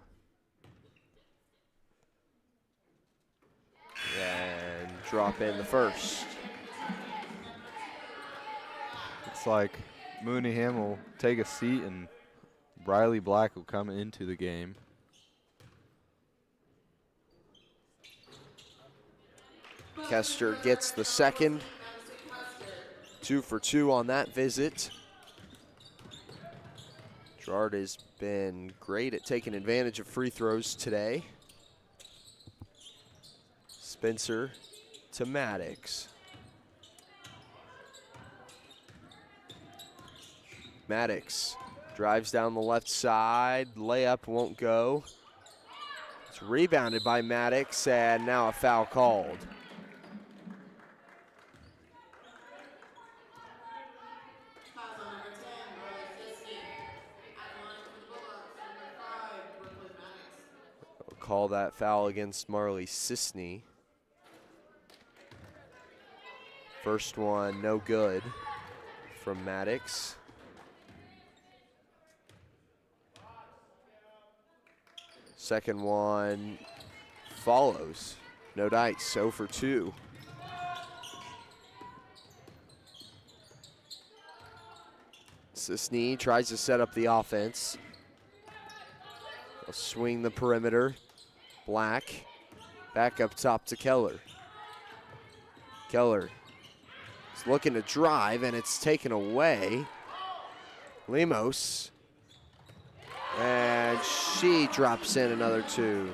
And drop in the first. Looks like Mooneyham will take a seat and Riley Black will come into the game. Kester gets the second. 2 for 2 on that visit. Girard has been great at taking advantage of free throws today. Spencer to Maddox. Maddox drives down the left side. Layup won't go. It's rebounded by Maddox, and now a foul called. We'll call that foul against Marley Sisney. First one, no good from Maddox. Second one follows. No dice, 0 for 2. Sisney tries to set up the offense. They'll swing the perimeter. Black back up top to Keller. Keller is looking to drive, and it's taken away. Lemos. And she drops in another 2.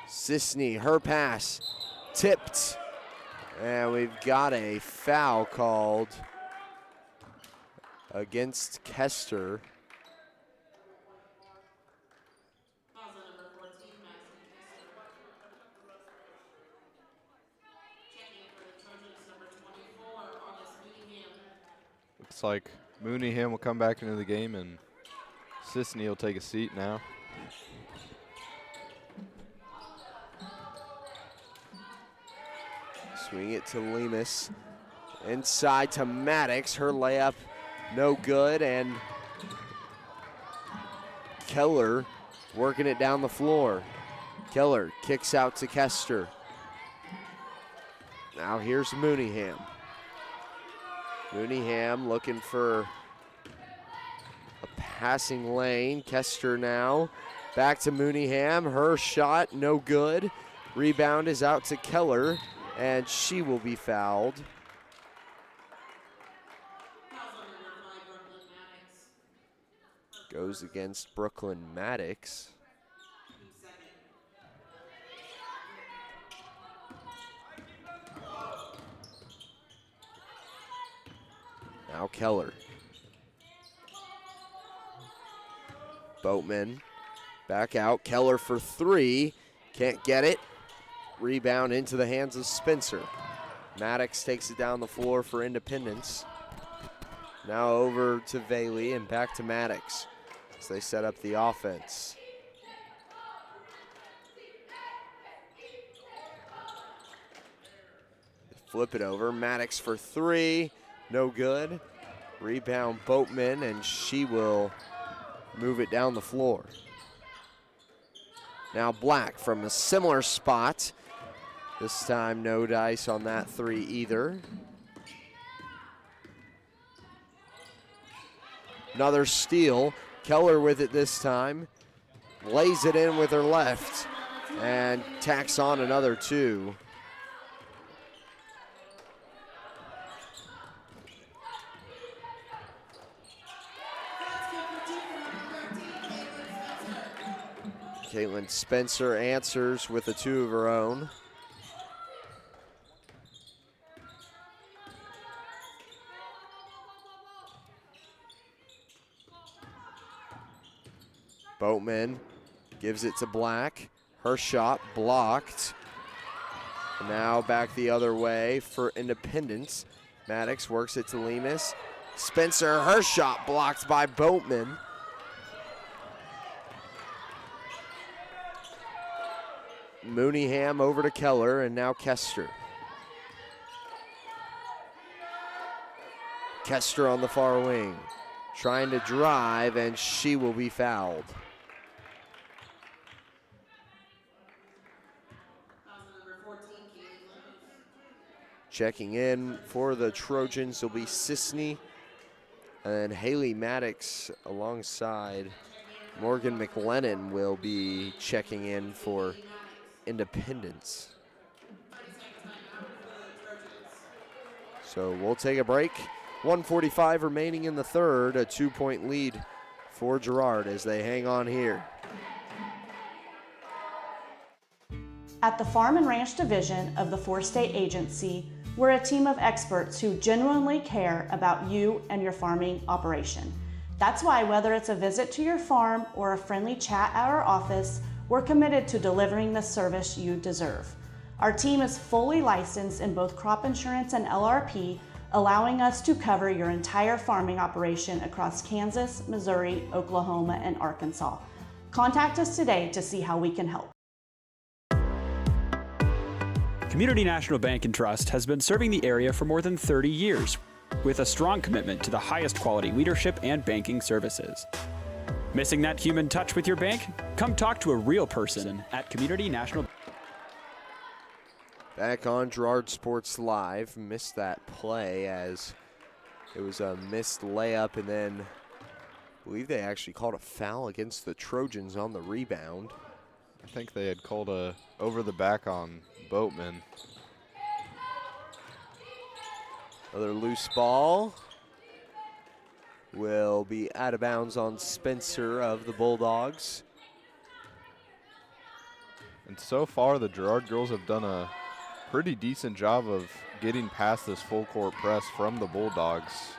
Sisney, her pass, tipped. And we've got a foul called against Kester. Looks like Mooneyham will come back into the game, and Sisney will take a seat now. Swing it to Lemus. Inside to Maddox. Her layup no good, and Keller working it down the floor. Keller kicks out to Kester. Now here's Mooneyham. Mooneyham looking for a passing lane. Kester now back to Mooneyham. Her shot no good. Rebound is out to Keller, and she will be fouled. Goes against Brooklyn Maddox. Now Keller. Boatman back out. Keller for three. Can't get it. Rebound into the hands of Spencer. Maddox takes it down the floor for Independence. Now over to Valey and back to Maddox as they set up the offense. Flip it over. Maddox for three. No good. Rebound Boatman, and she will move it down the floor. Now Black from a similar spot. This time no dice on that three either. Another steal. Keller with it this time. Lays it in with her left and tacks on another two. Caitlin Spencer answers with a two of her own. Boatman gives it to Black. Her shot blocked. Now back the other way for Independence. Maddox works it to Lemus. Spencer, her shot blocked by Boatman. Mooneyham over to Keller, and now Kester. Kester on the far wing, trying to drive, and she will be fouled. Checking in for the Trojans will be Sisney, and then Haley Maddox alongside Morgan McLennan will be checking in for Independence. So we'll take a break. 1:45 remaining in the third, a 2-point lead for Girard as they hang on here. At the Farm and Ranch Division of the Four-State Agency, we're a team of experts who genuinely care about you and your farming operation. That's why whether it's a visit to your farm or a friendly chat at our office, we're committed to delivering the service you deserve. Our team is fully licensed in both crop insurance and LRP, allowing us to cover your entire farming operation across Kansas, Missouri, Oklahoma, and Arkansas. Contact us today to see how we can help. Community National Bank and Trust has been serving the area for more than 30 years with a strong commitment to the highest quality leadership and banking services. Missing that human touch with your bank? Come talk to a real person at Community National. Back on Girard Sports Live. Missed that play as it was a missed layup, and then I believe they actually called a foul against the Trojans on the rebound. I think they had called a over the back on Boatman. Another loose ball will be out of bounds on Spencer of the Bulldogs. And so far, the Girard girls have done a pretty decent job of getting past this full court press from the Bulldogs.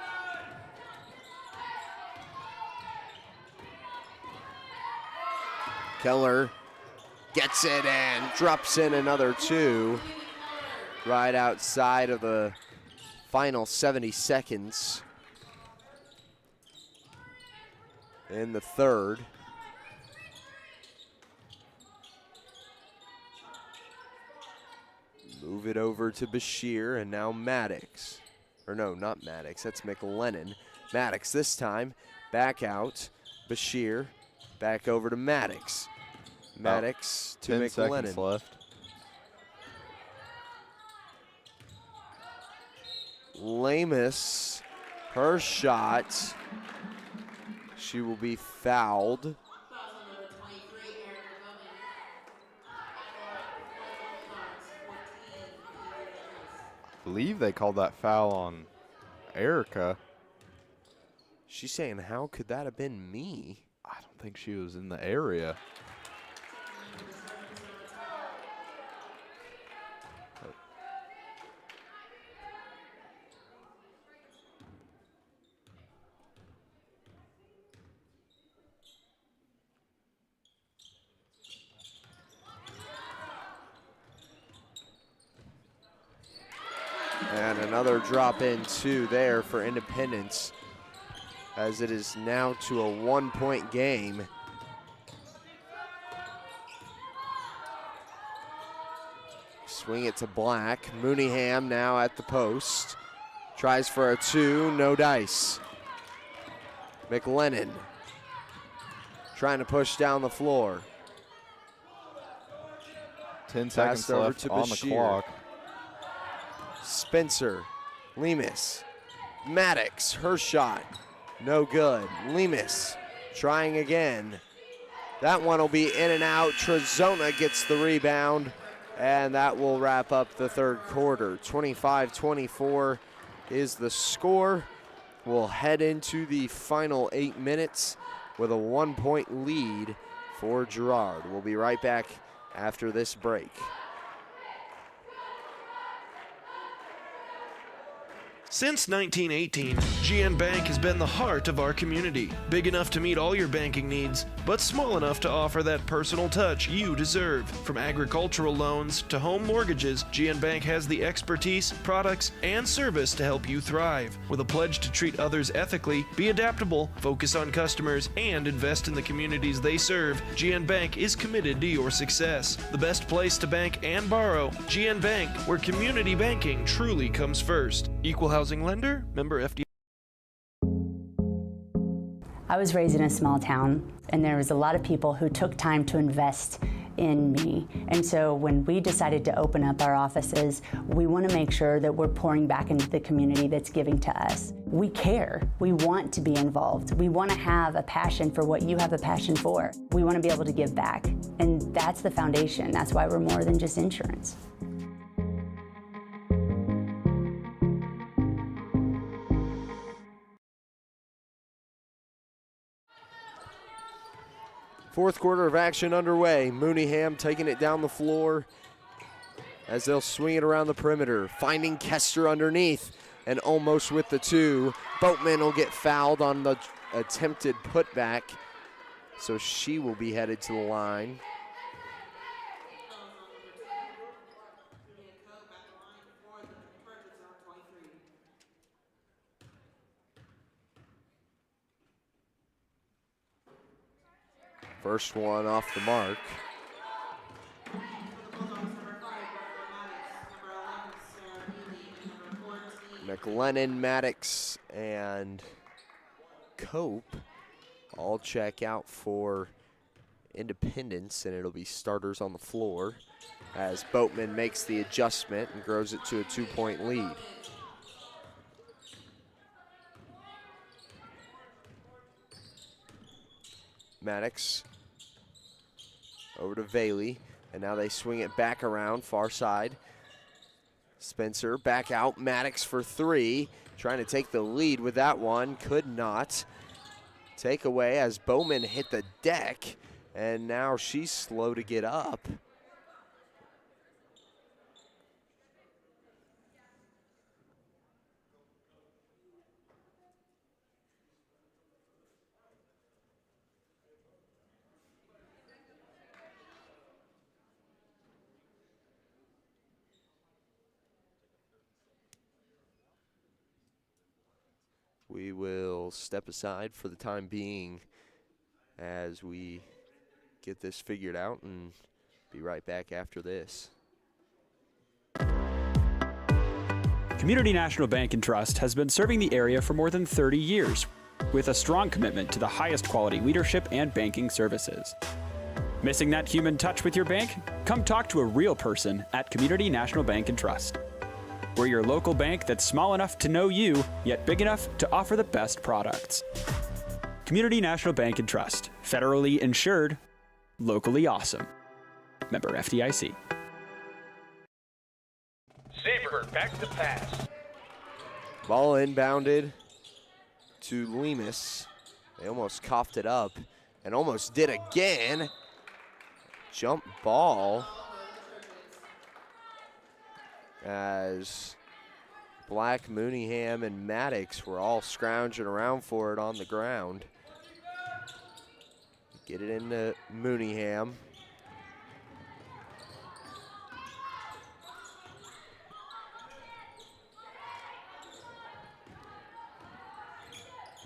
Keller gets it and drops in another two right outside of the final 70 seconds in the third. Move it over to Bashir, and now Maddox. Or no, not Maddox, that's McLennan. Maddox this time, back out. Bashir, back over to Maddox. Maddox to 10 McLennan. seconds left. Lamus, her shot. She will be fouled. I believe they called that foul on Erica. She's saying, how could that have been me? I don't think she was in the area. And another drop in two there for Independence, as it is now to a 1-point game. Swing it to Black. Mooneyham now at the post. Tries for a two, no dice. McLennan trying to push down the floor. 10 seconds left on the clock. Spencer, Lemus, Maddox, her shot, no good. Lemus trying again. That one will be in and out. Trojans gets the rebound, and that will wrap up the third quarter. 25-24 is the score. We'll head into the final 8 minutes with a 1-point lead for Girard. We'll be right back after this break. Since 1918, GN Bank has been the heart of our community. Big enough to meet all your banking needs, but small enough to offer that personal touch you deserve. From agricultural loans to home mortgages, GN Bank has the expertise, products, and service to help you thrive. With a pledge to treat others ethically, be adaptable, focus on customers, and invest in the communities they serve, GN Bank is committed to your success. The best place to bank and borrow, GN Bank, where community banking truly comes first. Equal housing lender, member FDIC. I was raised in a small town, and there was a lot of people who took time to invest in me. And so when we decided to open up our offices, we want to make sure that we're pouring back into the community that's giving to us. We care. We want to be involved. We want to have a passion for what you have a passion for. We want to be able to give back. And that's the foundation. That's why we're more than just insurance. Fourth quarter of action underway. Mooneyham taking it down the floor as they'll swing it around the perimeter. Finding Kester underneath and almost with the two. Boatman will get fouled on the attempted putback, so she will be headed to the line. First one off the mark. McLennan, Maddox, and Cope all check out for Independence, and it'll be starters on the floor as Boatman makes the adjustment and grows it to a 2-point lead. Maddox over to Bailey, and now they swing it back around, far side. Spencer back out, Maddox for three, trying to take the lead with that one, could not. Takeaway as Bowman hit the deck, and now she's slow to get up. we will step aside for the time being as we get this figured out and be right back after this. Community National Bank and Trust has been serving the area for more than 30 years with a strong commitment to the highest quality leadership and banking services. Missing that human touch with your bank? Come talk to a real person at Community National Bank and Trust. We're your local bank that's small enough to know you, yet big enough to offer the best products. Community National Bank and Trust, federally insured, locally awesome. Member FDIC. Siebert back to pass. Ball inbounded to Lemus. They almost coughed it up and almost did again. Jump ball as Black, Mooneyham, and Maddox were all scrounging around for it on the ground. Get it into Mooneyham.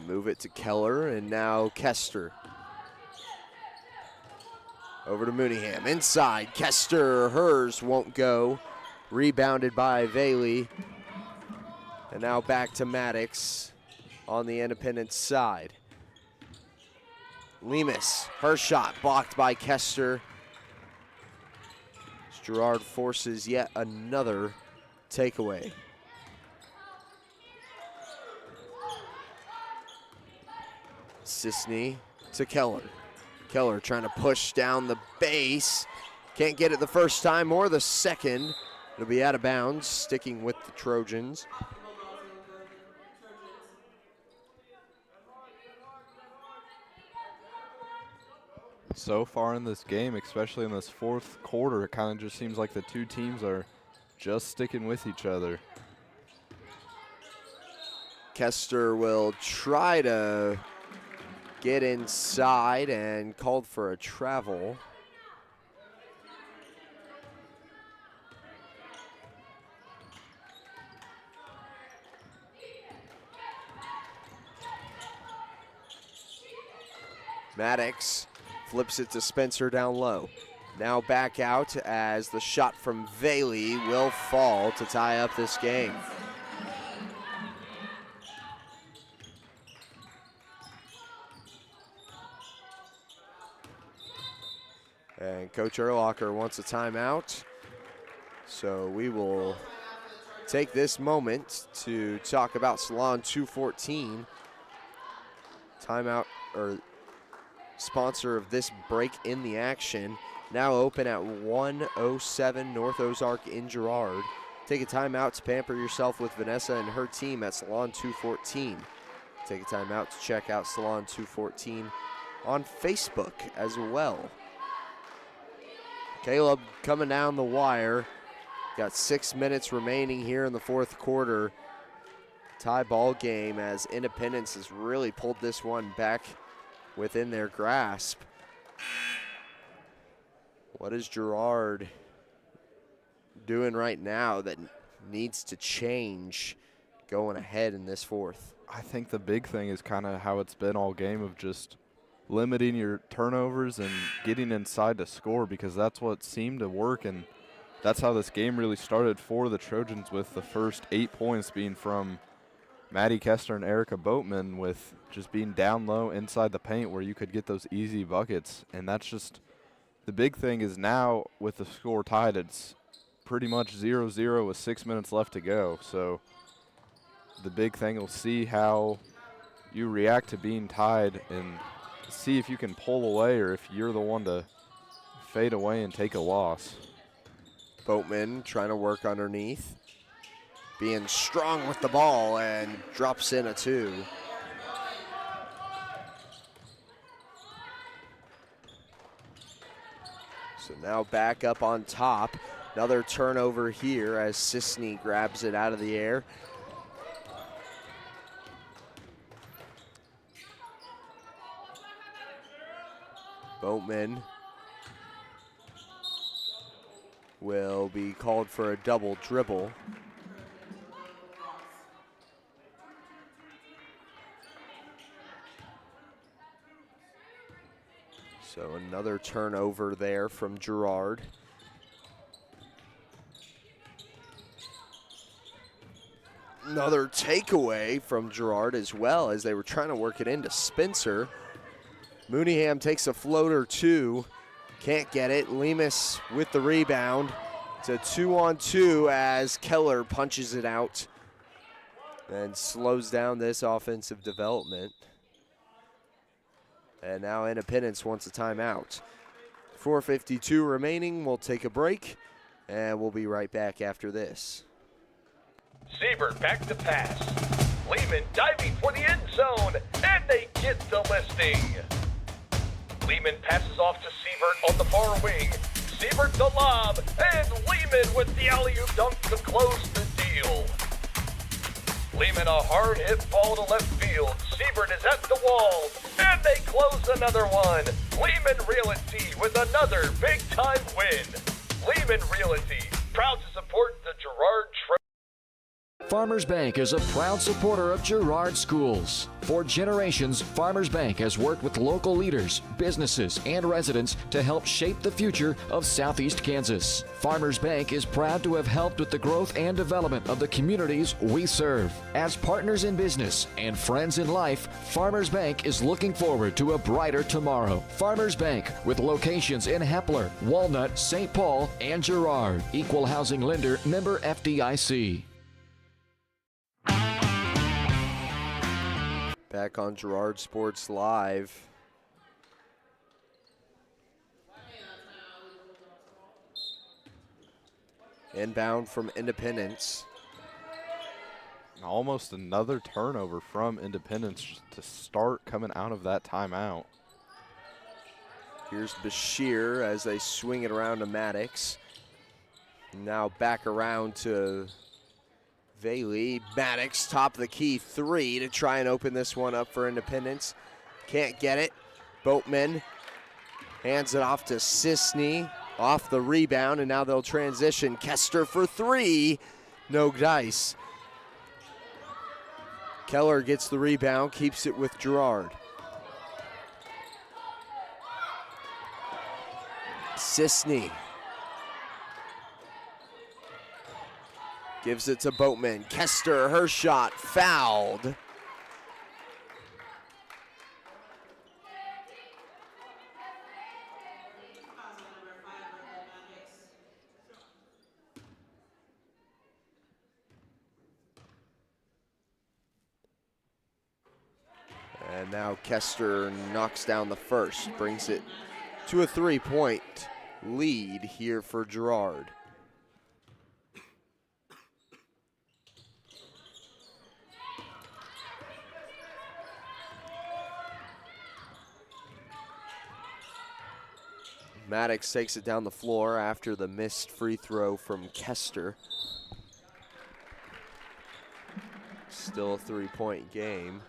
Move it to Keller, and now Kester. Over to Mooneyham, inside, Kester, hers won't go. Rebounded by Valey. And now back to Maddox on the Independence side. Lemus, her shot blocked by Kester. Girard forces yet another takeaway. Sisney to Keller. Keller trying to push down the base. Can't get it the first time or the second. It'll be out of bounds, sticking with the Trojans. So far in this game, especially in this fourth quarter, it kind of just seems like the two teams are just sticking with each other. Kester will try to get inside and called for a travel. Maddox flips it to Spencer down low. Now back out as the shot from Valey will fall to tie up this game. And Coach Erlocker wants a timeout. So we will take this moment to talk about Salon 214. Timeout, or sponsor of this break in the action. Now open at 107 North Ozark in Girard. Take a timeout to pamper yourself with Vanessa and her team at Salon 214. Take a timeout to check out Salon 214 on Facebook as well. Caleb coming down the wire. Got 6 minutes remaining here in the fourth quarter. Tie ball game as Independence has really pulled this one back within their grasp. What is Girard doing right now that needs to change going ahead in this fourth? I think the big thing is kind of how it's been all game of just limiting your turnovers and getting inside to score, because that's what seemed to work, and that's how this game really started for the Trojans, with the first 8 points being from Maddie Kester and Erica Boatman, with just being down low inside the paint where you could get those easy buckets. And that's just the big thing is now with the score tied, it's pretty much 0-0 with 6 minutes left to go. So the big thing, we'll see how you react to being tied and see if you can pull away or if you're the one to fade away and take a loss. Boatman trying to work underneath, being strong with the ball, and drops in a 2. So now back up on top. Another turnover here as Sisney grabs it out of the air. Boatman will be called for a double dribble. So another turnover there from Girard. Another takeaway from Girard as well as they were trying to work it into Spencer. Mooneyham takes a floater two. Can't get it. Lemus with the rebound. It's a 2-on-2 as Keller punches it out and slows down this offensive development. And now Independence wants a timeout. 4:52 remaining. We'll take a break, and we'll be right back after this. Siebert back to pass. Lehman diving for the end zone, and they get the listing. Lehman passes off to Siebert on the far wing. Siebert the lob, and Lehman with the alley-oop dunk to close the deal. Lehman a hard hit ball to left field. Siebert is at the wall, and they close another one. Lehman Realty with another big-time win. Lehman Realty, proud to support the Girard Trojans. Farmers Bank is a proud supporter of Girard schools. For generations, Farmers Bank has worked with local leaders, businesses, and residents to help shape the future of Southeast Kansas. Farmers Bank is proud to have helped with the growth and development of the communities we serve. As partners in business and friends in life, Farmers Bank is looking forward to a brighter tomorrow. Farmers Bank, with locations in Hepler, Walnut, St. Paul, and Girard. Equal housing lender, member FDIC. Back on Girard Sports Live. Inbound from Independence. Almost another turnover from Independence to start coming out of that timeout. Here's Bashir as they swing it around to Maddox. Now back around to Bailey. Maddox, top of the key three to try and open this one up for Independence. Can't get it. Boatman hands it off to Sisney. Off the rebound, and now they'll transition. Kester for three. No dice. Keller gets the rebound, keeps it with Girard. Sisney gives it to Boatman. Kester, her shot, fouled. And now Kester knocks down the first, brings it to a 3-point lead here for Girard. Maddox takes it down the floor after the missed free throw from Kester. Still a 3-point game.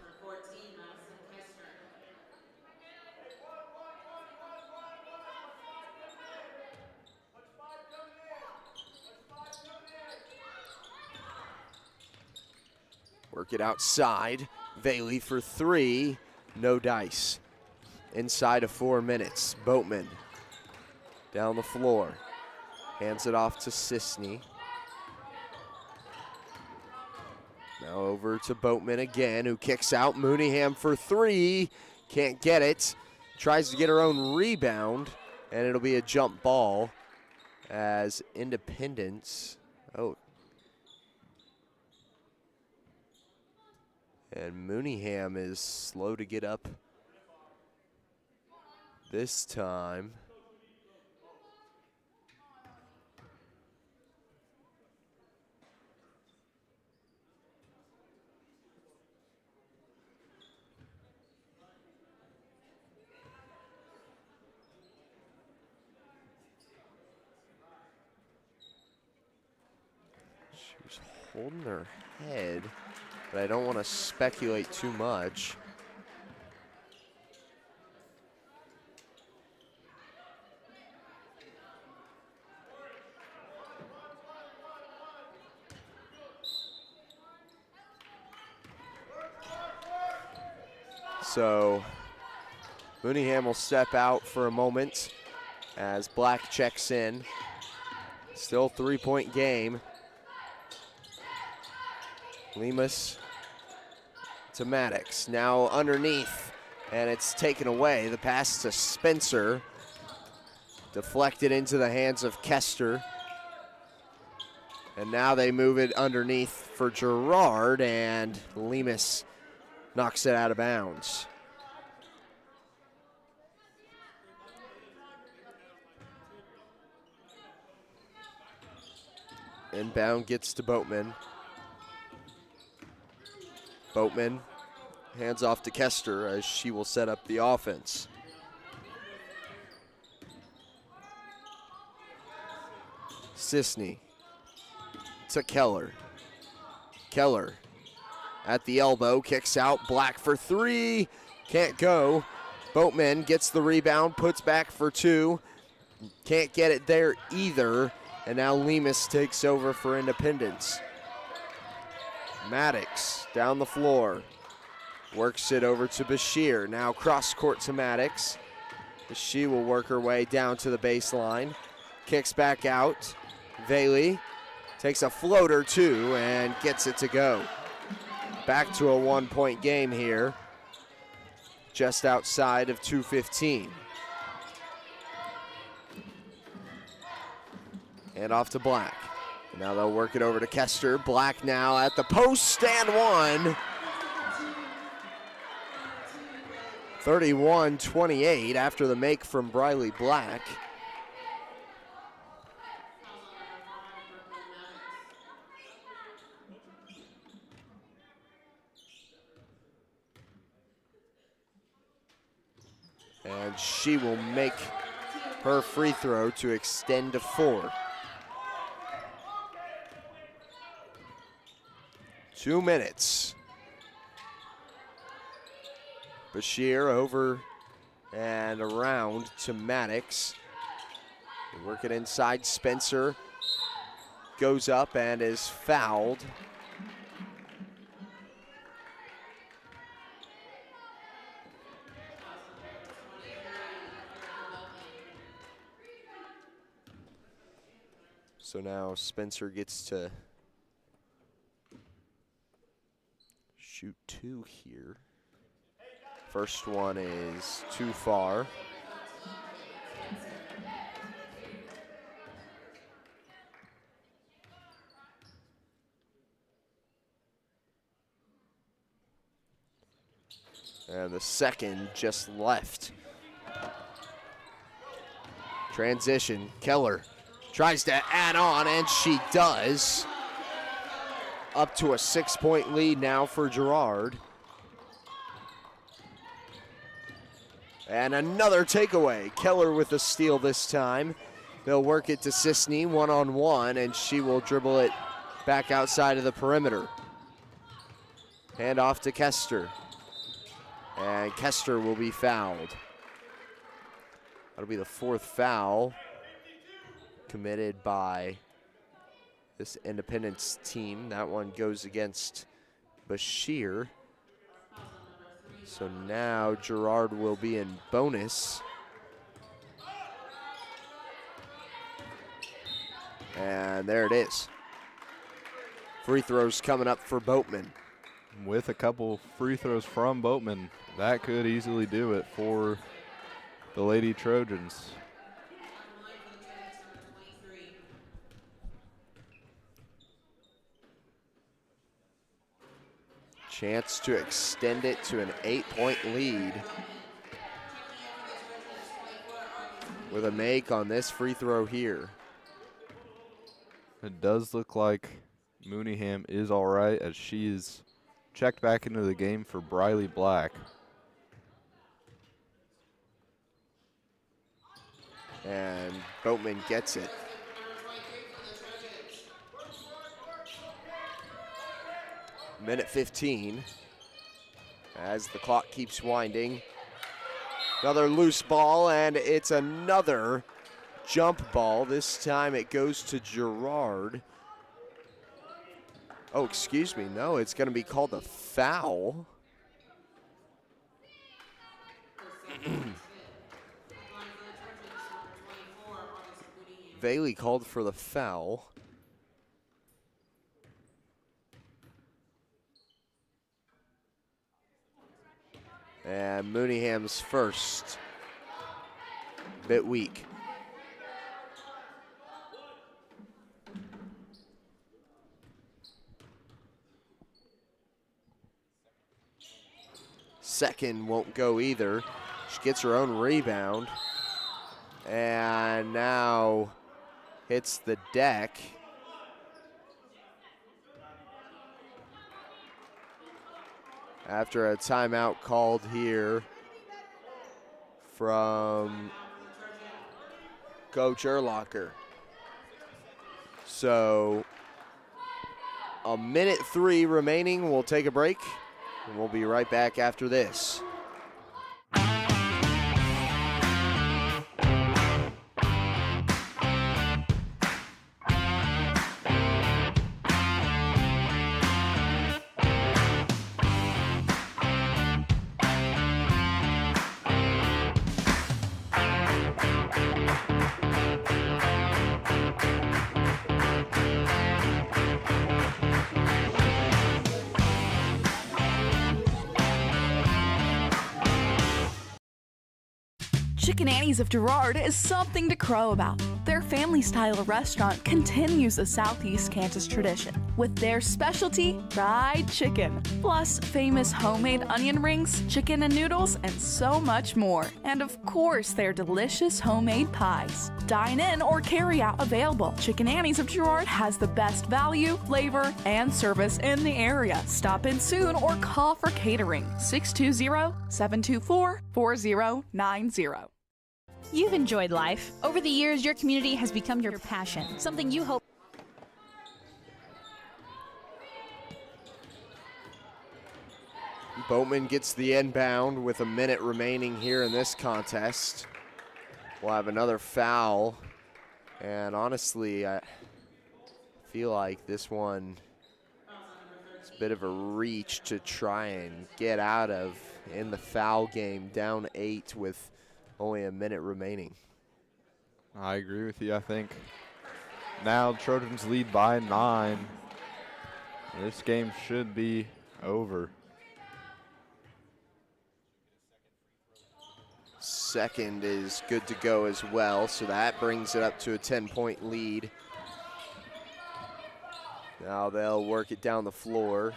Work it outside. Bailey for three. No dice. Inside of 4 minutes. Boatman down the floor. Hands it off to Sisney. Now over to Boatman again, who kicks out. Mooneyham for three. Can't get it. Tries to get her own rebound, and it'll be a jump ball as Independence. Oh. And Mooneyham is slow to get up this time. She was holding her head, but I don't want to speculate too much. So Mooneyham will step out for a moment as Black checks in. Still 3-point game. Lemus to Maddox. Now underneath, and it's taken away. The pass to Spencer. Deflected into the hands of Kester. And now they move it underneath for Girard, and Lemus knocks it out of bounds. Inbound gets to Boatman. Boatman hands off to Kester as she will set up the offense. Sisney to Keller. Keller at the elbow, kicks out. Black for three. Can't go. Boatman gets the rebound, puts back for two. Can't get it there either. And now Lemus takes over for Independence. Maddox down the floor. Works it over to Bashir. Now cross court to Maddox. She will work her way down to the baseline. Kicks back out. Bailey takes a floater too and gets it to go. Back to a 1-point game here. Just outside of 2:15. And off to Black. Now they'll work it over to Kester. Black now at the post and one. 31-28 after the make from Briley Black. And she will make her free throw to extend to 4. 2 minutes. Bashir over and around to Maddox. They work it inside. Spencer goes up and is fouled. So now Spencer gets to shoot 2 here. First one is too far. And the second just left. Transition, Keller tries to add on, and she does. Up to a 6-point lead now for Girard. And another takeaway. Keller with a steal this time. They'll work it to Sisney one-on-one, and she will dribble it back outside of the perimeter. Hand off to Kester. And Kester will be fouled. That'll be the 4th foul committed by this Independence team. That one goes against Bashir. So now Girard will be in bonus. And there it is. Free throws coming up for Boatman. With a couple free throws from Boatman, that could easily do it for the Lady Trojans. Chance to extend it to an 8-point lead. With a make on this free throw here. It does look like Mooneyham is all right as she is checked back into the game for Briley Black. And Boatman gets it. Minute 15 as the clock keeps winding. Another loose ball, and it's another jump ball. This time it goes to Girard. Oh, excuse me. No, it's going to be called a foul. Bailey called for the foul. And Mooneyham's first. Bit weak. Second won't go either. She gets her own rebound. And now hits the deck. After a timeout called here from Coach Urlacher. So a minute 3 remaining. We'll take a break, and we'll be right back after this. Chicken Annie's of Girard is something to crow about. Their family-style restaurant continues a Southeast Kansas tradition with their specialty, fried chicken, plus famous homemade onion rings, chicken and noodles, and so much more. And of course, their delicious homemade pies. Dine in or carry out available. Chicken Annie's of Girard has the best value, flavor, and service in the area. Stop in soon or call for catering. 620-724-4090. You've enjoyed life. Over the years, your community has become your passion, something you hope. Boatman gets the inbound with a minute remaining here in this contest. We'll have another foul. And honestly, I feel like this one is a bit of a reach to try and get out of in the foul game, down 8 with only a minute remaining. I agree with you. I think now Trojans lead by 9. This game should be over. Second is good to go as well, so that brings it up to a 10-point lead. Now they'll work it down the floor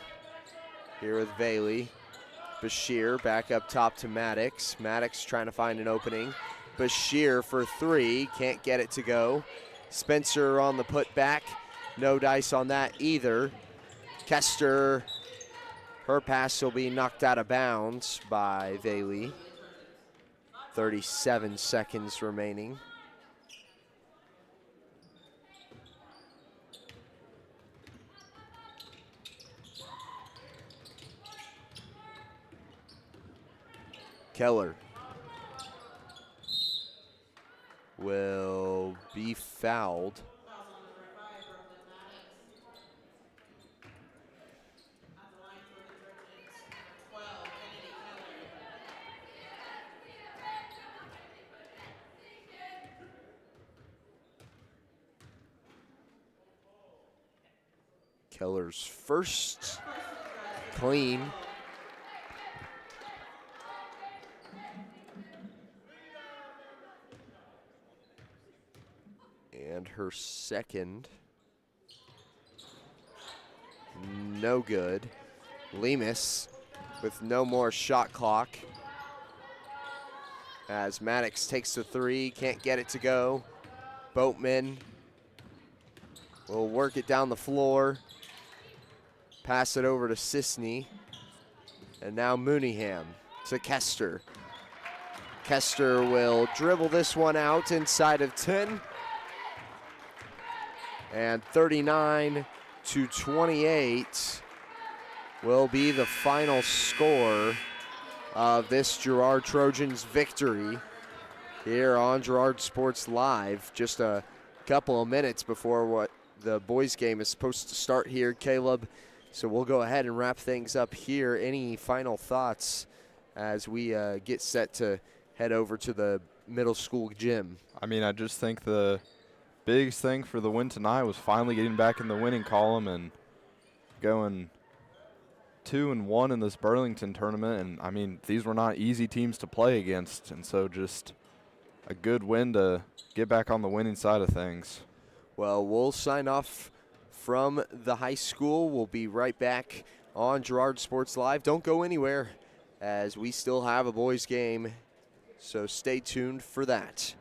here with Bailey. Bashir back up top to Maddox. Maddox trying to find an opening. Bashir for 3, can't get it to go. Spencer on the putback, no dice on that either. Kester, her pass will be knocked out of bounds by Bailey. 37 seconds remaining. Keller will be fouled. Keller's first clean. And her second, no good. Lemus with no more shot clock. As Maddox takes the 3, can't get it to go. Boatman will work it down the floor. Pass it over to Sisney. And now Mooneyham to Kester. Kester will dribble this one out inside of 10. And 39-28 will be the final score of this Girard Trojans victory here on Girard Sports Live. Just a couple of minutes before what the boys game is supposed to start here, Caleb. So we'll go ahead and wrap things up here. Any final thoughts as we get set to head over to the middle school gym. I mean, I just think the biggest thing for the win tonight was finally getting back in the winning column and going 2-1 in this Burlington tournament. And, I mean, these were not easy teams to play against, and so just a good win to get back on the winning side of things. Well, we'll sign off from the high school. We'll be right back on Girard Sports Live. Don't go anywhere, as we still have a boys game, so stay tuned for that.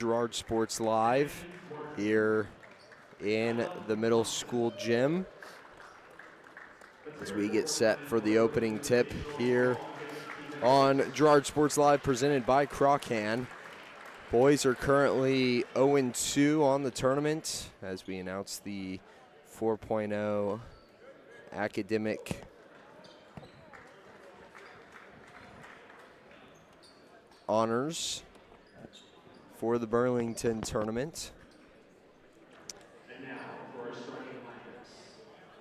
Girard Sports Live here in the middle school gym as we get set for the opening tip here on Girard Sports Live presented by Crocan. Boys are currently 0-2 on the tournament as we announce the 4.0 academic honors for the Burlington tournament. And now for our starting lineups.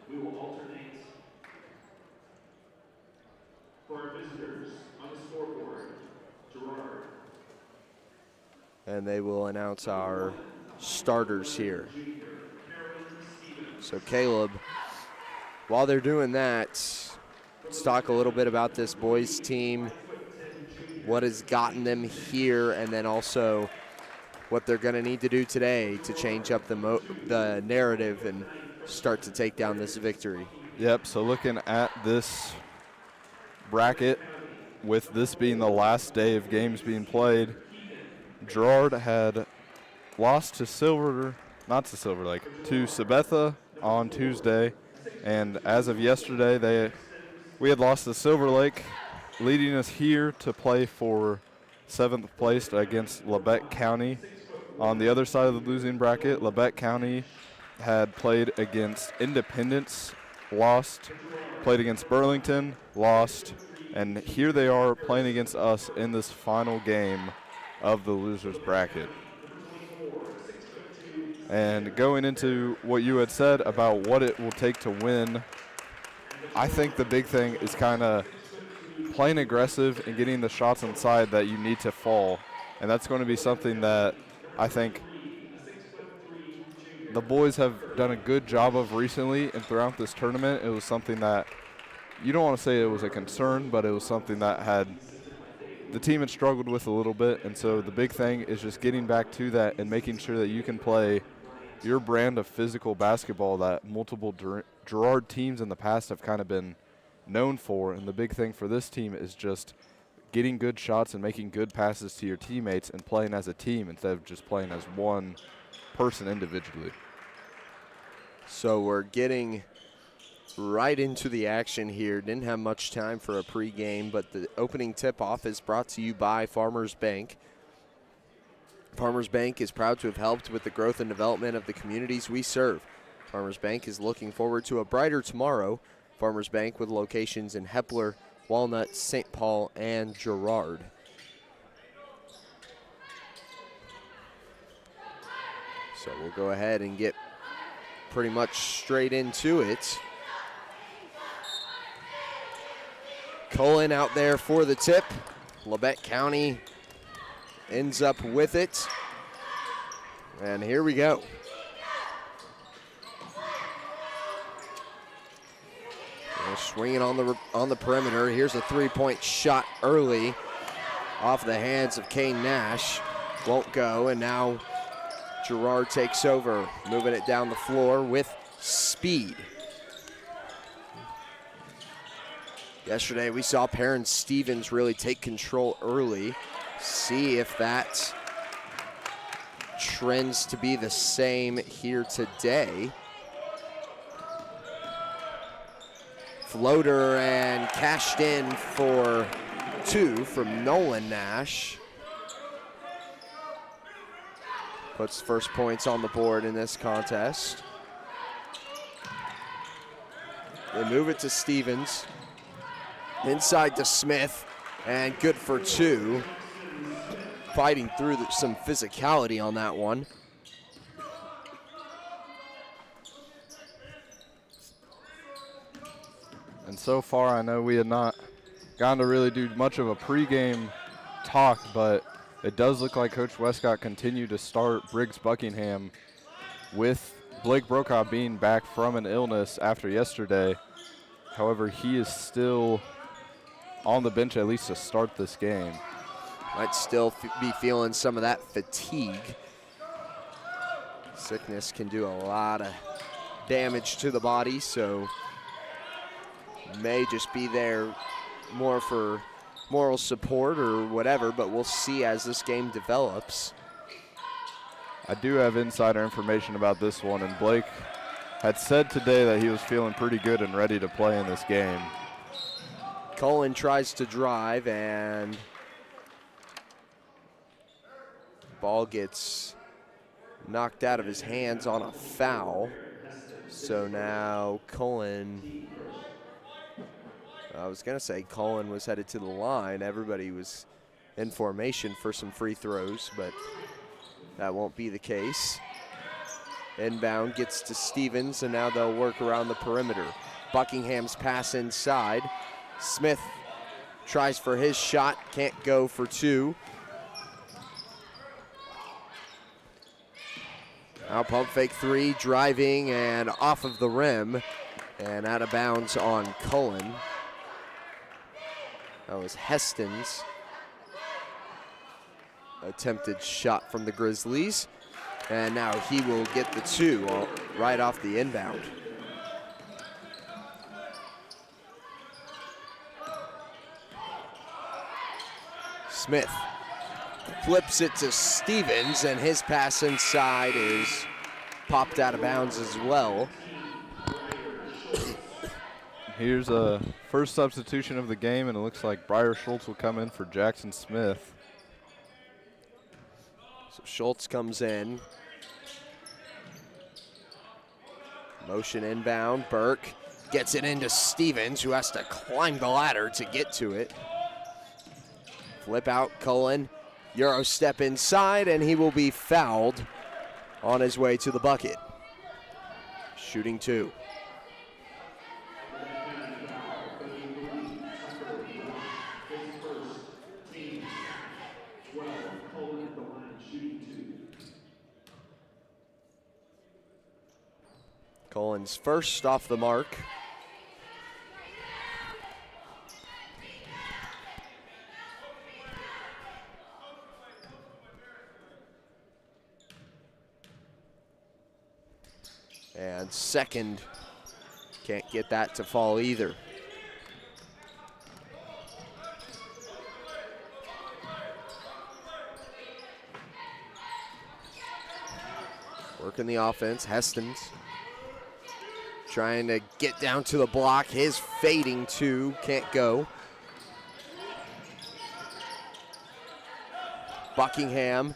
We will alternate. For our visitors on the scoreboard, Girard. And they will announce our starters here. So Caleb, while they're doing that, let's talk a little bit about this boys team, what has gotten them here, and then also what they're going to need to do today to change up the narrative and start to take down this victory. Yep, so looking at this bracket, with this being the last day of games being played, Girard had lost to to Sabetha on Tuesday, and as of yesterday, we had lost to Silver Lake, leading us here to play for 7th place against Labette County. On the other side of the losing bracket, Labette County had played against Independence, lost, played against Burlington, lost, and here they are playing against us in this final game of the losers bracket. And going into what you had said about what it will take to win, I think the big thing is kind of playing aggressive and getting the shots inside that you need to fall. And that's going to be something that I think the boys have done a good job of recently and throughout this tournament. It was something that you don't want to say it was a concern, but it was something that the team had struggled with a little bit. And so the big thing is just getting back to that and making sure that you can play your brand of physical basketball that multiple Girard teams in the past have kind of been known for. And the big thing for this team is just getting good shots and making good passes to your teammates and playing as a team instead of just playing as one person individually. So we're getting right into the action here. Didn't have much time for a pregame, but the opening tip-off is brought to you by Farmers Bank. Farmers Bank is proud to have helped with the growth and development of the communities we serve. Farmers Bank is looking forward to a brighter tomorrow. Farmers Bank with locations in Hepler, Walnut, St. Paul, and Girard. So we'll go ahead and get pretty much straight into it. Cullen out there for the tip. Labette County ends up with it. And here we go. They're swinging on the perimeter. Here's a three-point shot early off the hands of Kane Nash. Won't go, and now Girard takes over, moving it down the floor with speed. Yesterday we saw Perrin Stevens really take control early. See if that trends to be the same here today. Floater and cashed in for two from Nolan Nash. Puts first points on the board in this contest. They move it to Stevens. Inside to Smith, and good for two. Fighting through some physicality on that one. And so far, I know we had not gotten to really do much of a pregame talk, but it does look like Coach Westcott continued to start Briggs Buckingham with Blake Brokaw being back from an illness after yesterday. However, he is still on the bench at least to start this game. Might still be feeling some of that fatigue. Sickness can do a lot of damage to the body, so may just be there more for moral support or whatever, but we'll see as this game develops. I do have insider information about this one, and Blake had said today that he was feeling pretty good and ready to play in this game. Cullen tries to drive, and ball gets knocked out of his hands on a foul. So now Cullen, I was going to say Cullen was headed to the line. Everybody was in formation for some free throws, but that won't be the case. Inbound gets to Stevens, and now they'll work around the perimeter. Buckingham's pass inside. Smith tries for his shot, can't go for two. Now pump fake three, driving and off of the rim and out of bounds on Cullen. That was Heston's attempted shot from the Grizzlies. And now he will get the two right off the inbound. Smith flips it to Stevens, and his pass inside is popped out of bounds as well. Here's a first substitution of the game, and it looks like Briar Schultz will come in for Jackson Smith. So Schultz comes in. Motion inbound, Burke gets it into Stevens, who has to climb the ladder to get to it. Flip out, Cullen, Euro step inside, and he will be fouled on his way to the bucket. Shooting two. Cullen's first off the mark. And second, can't get that to fall either. Working the offense, Heston's trying to get down to the block. His fading two, can't go. Buckingham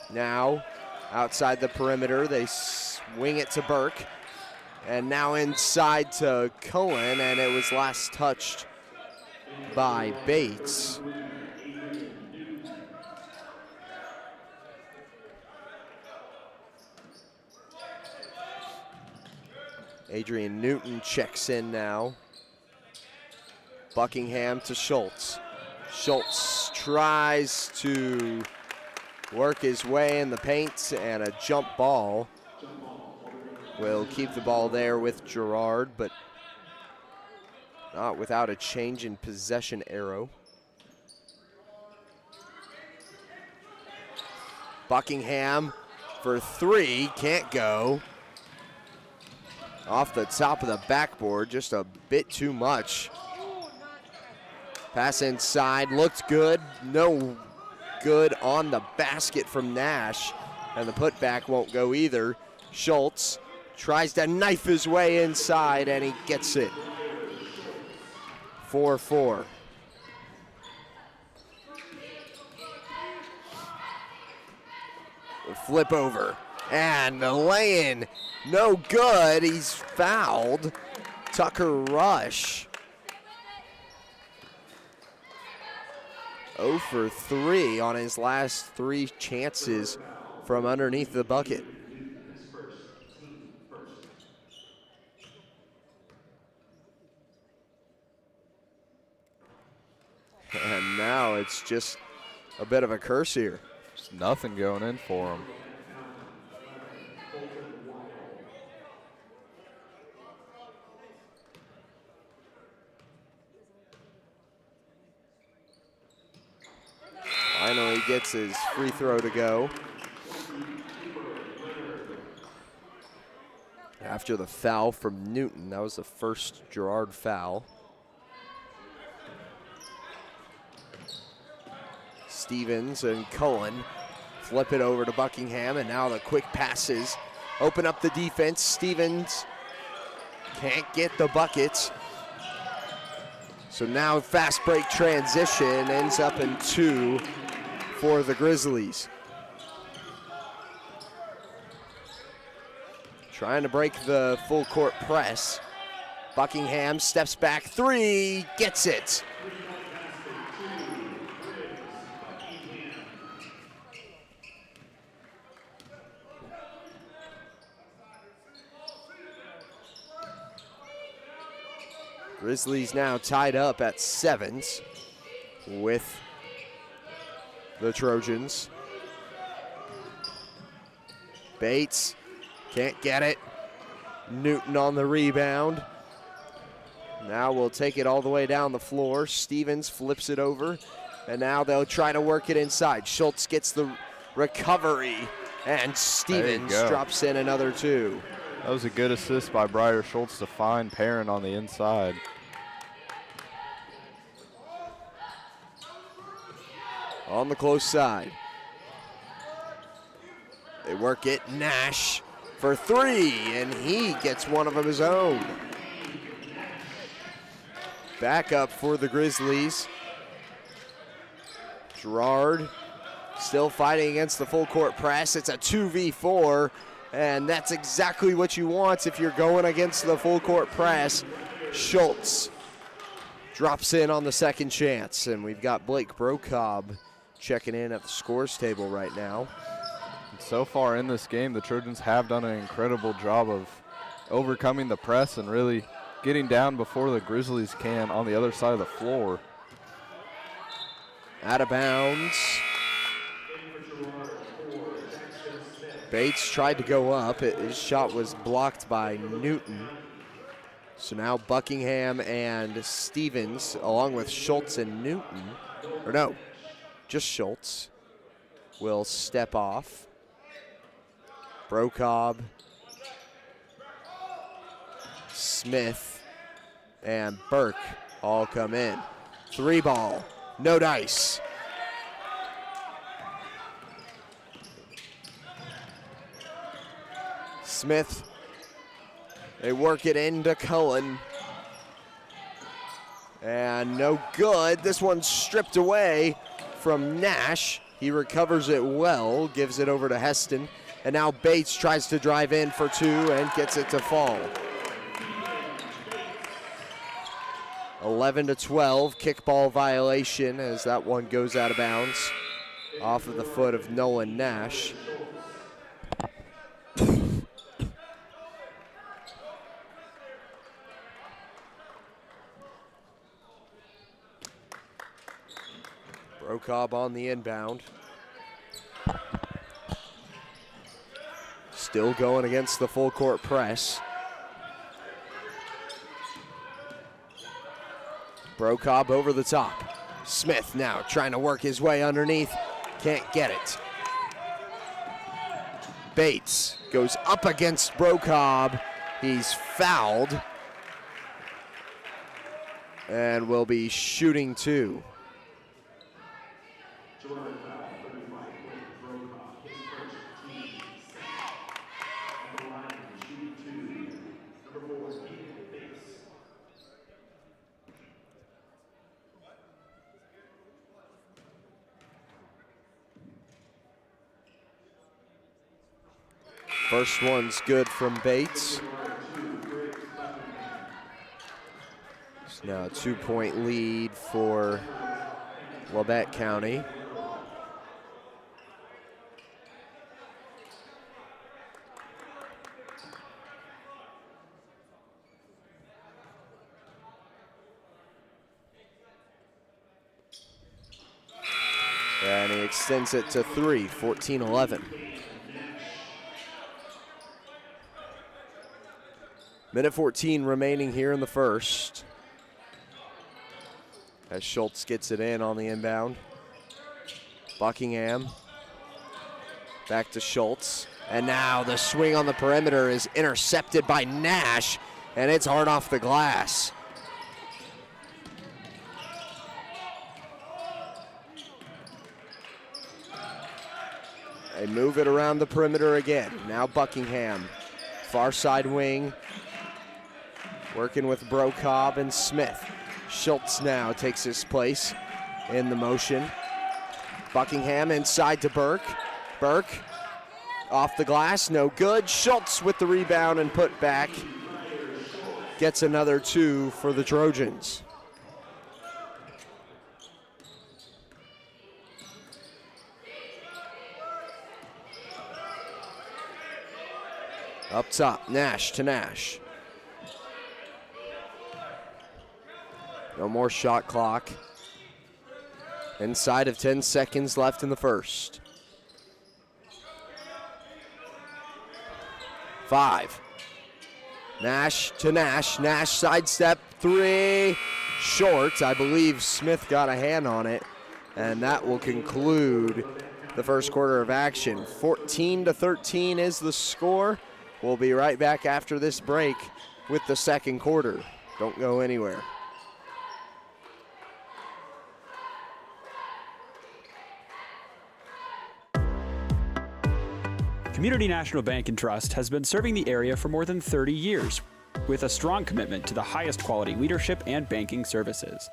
now outside the perimeter. They swing it to Burke. And now inside to Cullen, and it was last touched by Bates. Adrian Newton checks in now. Buckingham to Schultz. Schultz tries to work his way in the paint, and a jump ball will keep the ball there with Girard, but not without a change in possession arrow. Buckingham for three, can't go. Off the top of the backboard, just a bit too much. Pass inside, looked good. No good on the basket from Nash, and the putback won't go either. Schultz tries to knife his way inside, and he gets it. 4-4. The flip over, and the lay-in, no good. He's fouled. Tucker Rush. 0 for 3 on his last three chances from underneath the bucket. And now it's just a bit of a curse here. Just nothing going in for him. Finally gets his free throw to go. After the foul from Newton, that was the first Girard foul. Stevens and Cullen flip it over to Buckingham, and now the quick passes open up the defense. Stevens can't get the buckets. So now fast break transition ends up in 2 for the Grizzlies. Trying to break the full court press. Buckingham steps back 3, gets it. Grizzlies now tied up at 7s with the Trojans. Bates can't get it. Newton on the rebound. Now we'll take it all the way down the floor. Stevens flips it over, and now they'll try to work it inside. Schultz gets the recovery, and Stevens drops in another 2. That was a good assist by Briar Schultz to find Perrin on the inside. On the close side. They work it. Nash for 3, and he gets one of his own. Back up for the Grizzlies. Girard still fighting against the full court press. It's a 2v4, and that's exactly what you want if you're going against the full court press. Schultz drops in on the second chance, and we've got Blake Brocob checking in at the scores table right now. So far in this game, the Trojans have done an incredible job of overcoming the press and really getting down before the Grizzlies can on the other side of the floor. Out of bounds. Bates tried to go up. His shot was blocked by Newton. So now Buckingham and Stevens, along with Schultz and Newton, or no, just Schultz, will step off. Brocob, Smith, and Burke all come in. 3-ball, no dice. Smith, they work it into Cullen. And no good. This one's stripped away from Nash. He recovers it well, gives it over to Heston. And now Bates tries to drive in for 2 and gets it to fall. 11-12, kickball violation as that one goes out of bounds off of the foot of Nolan Nash. Brocob on the inbound. Still going against the full court press. Brocob over the top. Smith now trying to work his way underneath. Can't get it. Bates goes up against Brocob. He's fouled. And will be shooting 2. First one's good from Bates. It's now a 2-point lead for Labette County. And he extends it to 3, 14-11. Minute 14 remaining here in the first. As Schultz gets it in on the inbound. Buckingham. Back to Schultz. And now the swing on the perimeter is intercepted by Nash, and it's hard off the glass. They move it around the perimeter again. Now Buckingham, far side wing, working with Brocobb and Smith. Schultz now takes his place in the motion. Buckingham inside to Burke. Burke off the glass, no good. Schultz with the rebound and put back. Gets another 2 for the Trojans. Up top, Nash to Nash. No more shot clock. Inside of 10 seconds left in the first. 5. Nash to Nash. Nash sidestep 3. Short. I believe Smith got a hand on it. And that will conclude the first quarter of action. 14-13 is the score. We'll be right back after this break with the second quarter. Don't go anywhere. Community National Bank and Trust has been serving the area for more than 30 years with a strong commitment to the highest quality leadership and banking services.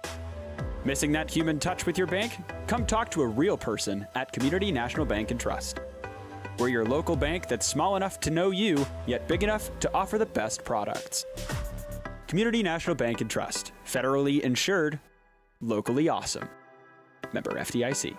Missing that human touch with your bank? Come talk to a real person at Community National Bank and Trust. We're your local bank that's small enough to know you, yet big enough to offer the best products. Community National Bank and Trust. Federally insured, locally awesome. Member FDIC.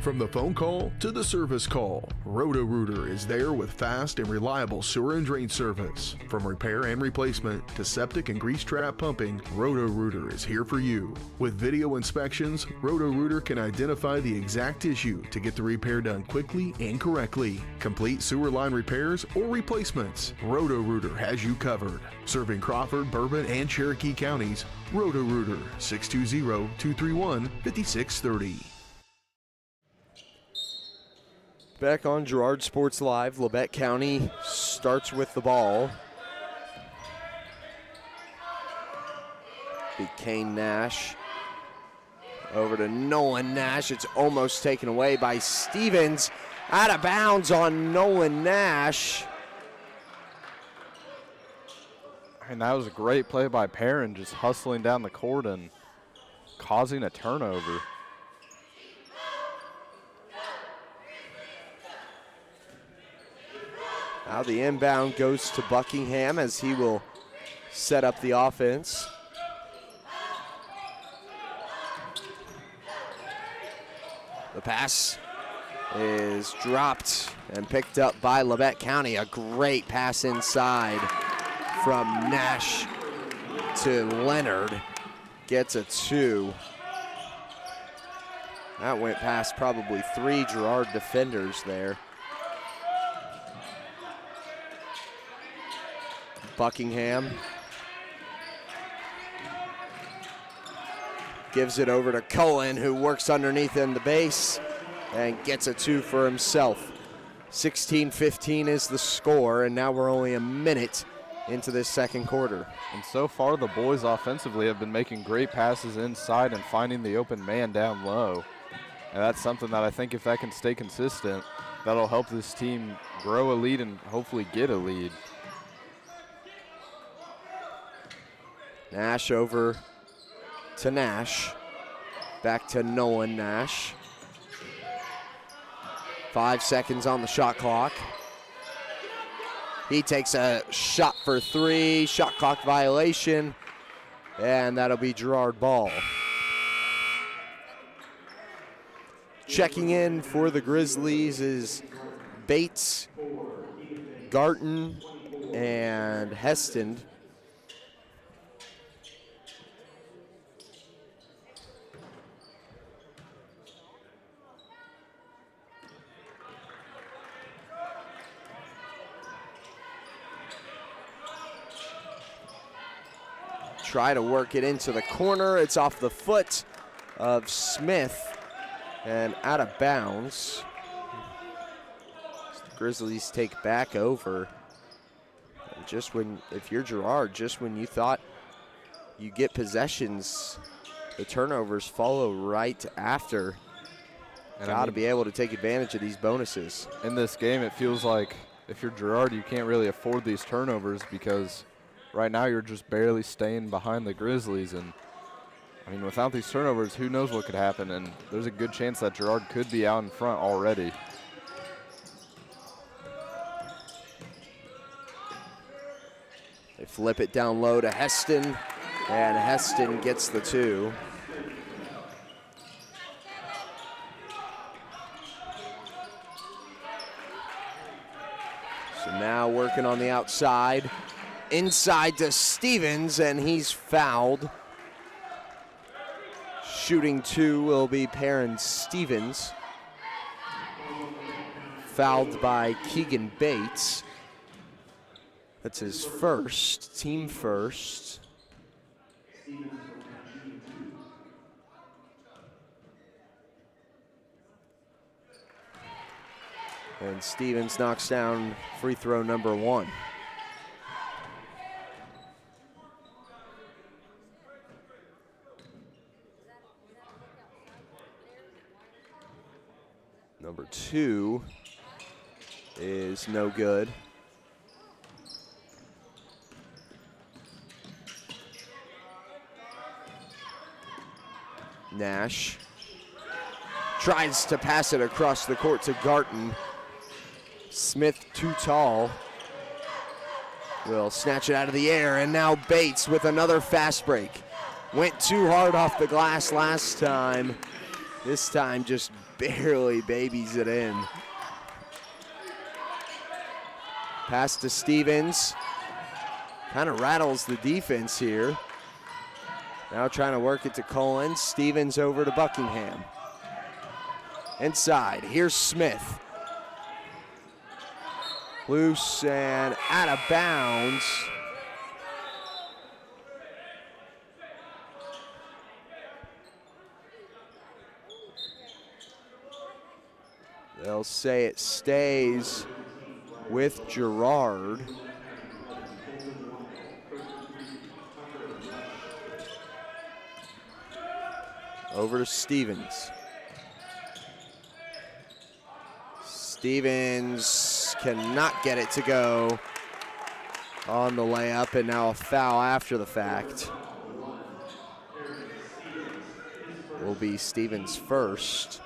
From the phone call to the service call, Roto-Rooter is there with fast and reliable sewer and drain service. From repair and replacement to septic and grease trap pumping, Roto-Rooter is here for you. With video inspections, Roto-Rooter can identify the exact issue to get the repair done quickly and correctly. Complete sewer line repairs or replacements, Roto-Rooter has you covered. Serving Crawford, Bourbon, and Cherokee counties, Roto-Rooter, 620-231-5630. Back on Girard Sports Live, Labette County starts with the ball. Be Kane Nash. Over to Nolan Nash. It's almost taken away by Stevens. Out of bounds on Nolan Nash. And that was a great play by Perrin, just hustling down the court and causing a turnover. Now the inbound goes to Buckingham as he will set up the offense. The pass is dropped and picked up by Labette County. A great pass inside from Nash to Leonard. Gets a 2. That went past probably 3 Girard defenders there. Buckingham gives it over to Cullen, who works underneath in the base and gets a 2 for himself. 16-15 is the score, and now we're only a minute into this second quarter. And so far, the boys offensively have been making great passes inside and finding the open man down low. And that's something that I think if that can stay consistent, that'll help this team grow a lead and hopefully get a lead. Nash over to Nash. Back to Nolan Nash. 5 seconds on the shot clock. He takes a shot for 3, shot clock violation, and that'll be Girard ball. Checking in for the Grizzlies is Bates, Garton, and Heston. Try to work it into the corner. It's off the foot of Smith and out of bounds. The Grizzlies take back over. And just when, if you're Girard, just when you thought you get possessions, the turnovers follow right after. Got to be able to take advantage of these bonuses. In this game, it feels like if you're Girard, you can't really afford these turnovers because right now you're just barely staying behind the Grizzlies. And, I mean, without these turnovers, who knows what could happen. And there's a good chance that Girard could be out in front already. They flip it down low to Heston, and Heston gets the 2. So now working on the outside, inside to Stevens, and he's fouled. Shooting 2 will be Perrin Stevens. Fouled by Keegan Bates. That's his first, team first. And Stevens knocks down free throw number 1. Number 2 is no good. Nash tries to pass it across the court to Garton. Smith too tall. Will snatch it out of the air, and now Bates with another fast break. Went too hard off the glass last time. This time just barely babies it in. Pass to Stevens. Kind of rattles the defense here. Now trying to work it to Cullen. Stevens over to Buckingham. Inside, here's Smith. Loose and out of bounds. They'll say it stays with Girard. Over to Stevens. Stevens cannot get it to go on the layup, and now a foul after the fact. Will be Stevens' first.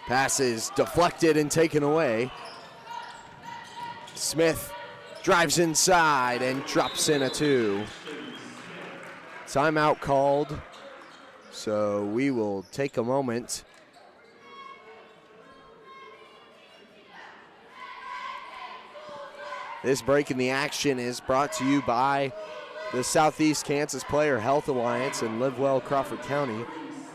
Pass is deflected and taken away. Smith drives inside and drops in a 2. Timeout called, so we will take a moment. This break in the action is brought to you by the Southeast Kansas Player Health Alliance and Live Well Crawford County,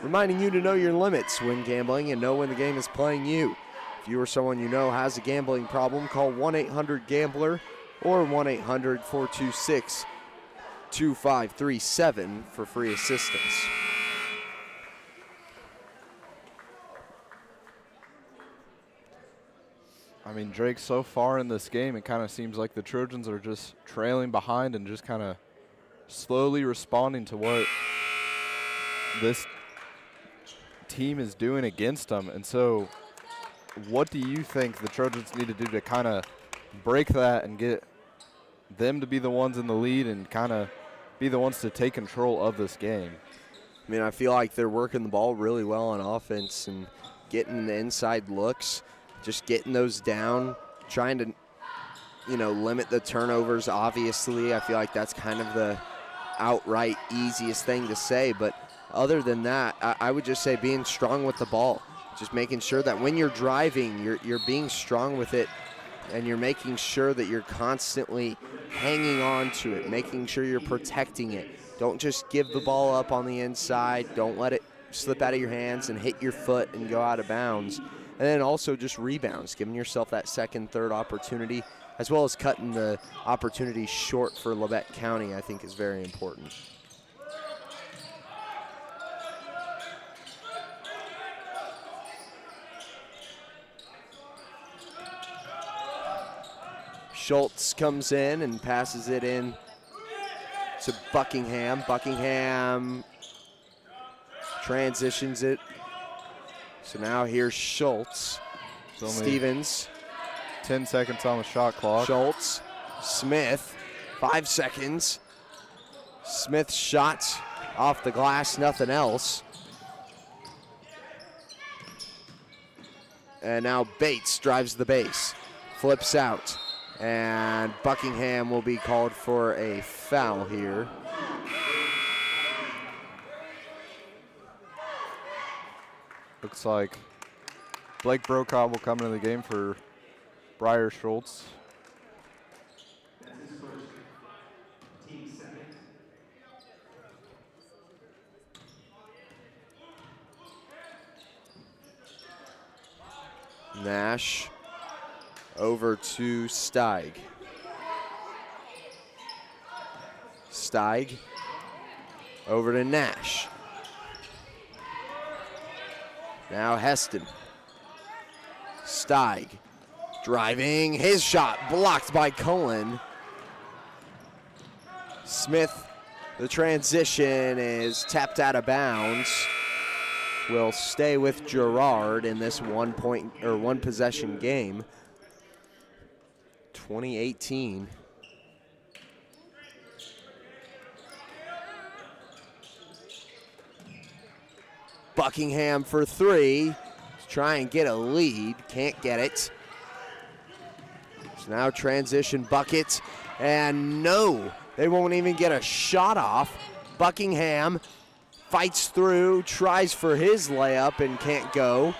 reminding you to know your limits when gambling and know when the game is playing you. If you or someone you know has a gambling problem, call 1-800-GAMBLER or 1-800-426-2537 for free assistance. I mean, Drake, so far in this game, it kind of seems like the Trojans are just trailing behind and just kind of slowly responding to what this team is doing against them. And so what do you think the Trojans need to do to kind of break that and get them to be the ones in the lead and kind of be the ones to take control of this game? I mean, I feel like they're working the ball really well on offense and getting the inside looks, just getting those down, trying to, limit the turnovers. Obviously, I feel like that's kind of the outright easiest thing to say, but other than that, I would just say being strong with the ball, just making sure that when you're driving, you're being strong with it, and you're making sure that you're constantly hanging on to it, making sure you're protecting it. Don't just give the ball up on the inside. Don't let it slip out of your hands and hit your foot and go out of bounds. And then also just rebounds, giving yourself that second, third opportunity, as well as cutting the opportunity short for Labette County, I think is very important. Schultz comes in and passes it in to Buckingham. Buckingham transitions it. So now here's Schultz. Stevens. 10 seconds on the shot clock. Schultz. Smith. 5 seconds. Smith's shot off the glass, nothing else. And now Bates drives the base. Flips out. And Buckingham will be called for a foul here. Looks like Blake Brokaw will come into the game for Briar Schultz. Nash over to Steig. Steig over to Nash. Now Heston. Steig driving, his shot blocked by Cullen. Smith, the transition is tapped out of bounds. Will stay with Girard in this one possession game. 2018. Buckingham for three. Try and get a lead, can't get it. So now transition bucket, and no, they won't even get a shot off. Buckingham fights through, tries for his layup and can't go.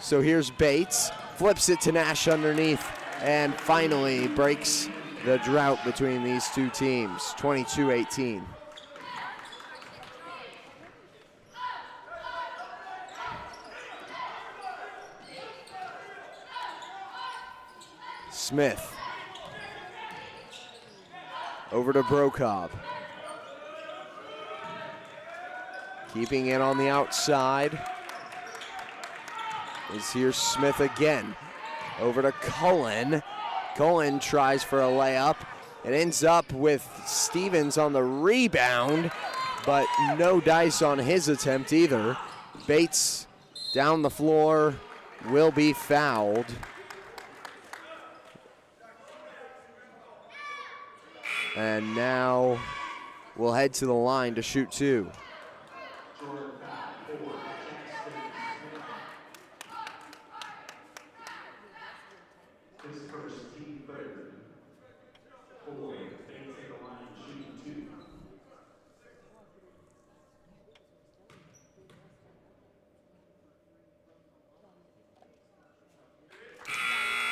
So here's Bates, flips it to Nash underneath, and finally breaks the drought between these two teams, 22-18. Smith over to Brokaw. Keeping it on the outside is here Smith again. Over to Cullen. Cullen tries for a layup. It ends up with Stevens on the rebound, but no dice on his attempt either. Bates down the floor, will be fouled. And now we'll head to the line to shoot two.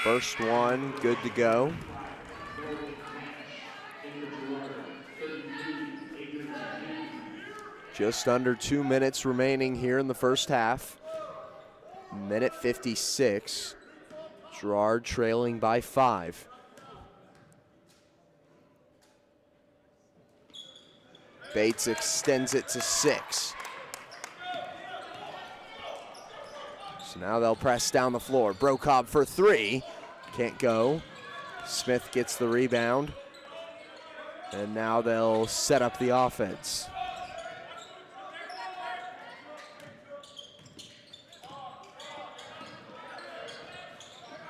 First one, good to go. Just under 2 minutes remaining here in the first half. Minute 56. Girard trailing by 5. Bates extends it to 6. So now they'll press down the floor. Brokaw for 3. Can't go. Smith gets the rebound. And now they'll set up the offense.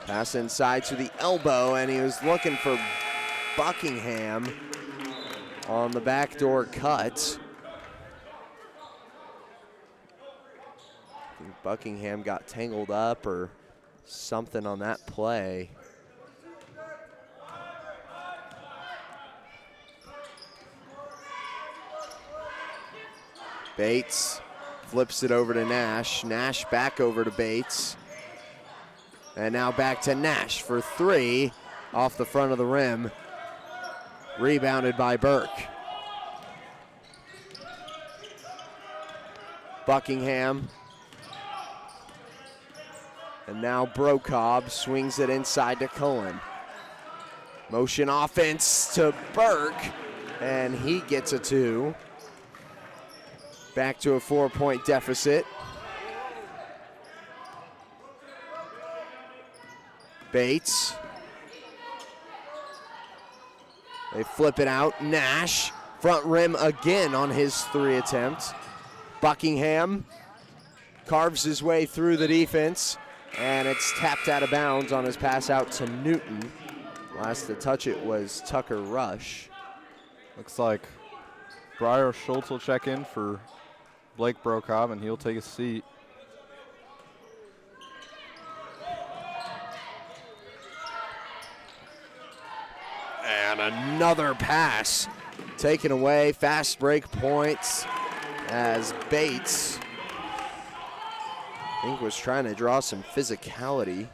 Pass inside to the elbow, and he was looking for Buckingham on the backdoor cut. I think Buckingham got tangled up or something on that play. Bates flips it over to Nash. Nash back over to Bates. And now back to Nash for 3 off the front of the rim. Rebounded by Burke. Buckingham. And now Brokaw swings it inside to Cullen. Motion offense to Burke, and he gets a 2. Back to a 4-point deficit. Bates They flip it out. Nash, front rim again on his 3 attempt. Buckingham carves his way through the defense, and it's tapped out of bounds on his pass out to Newton. Last to touch it was Tucker Rush. Looks like Briar Schultz will check in for Blake Brokob, and he'll take a seat. And another pass taken away. Fast break points as Bates, I think, was trying to draw some physicality.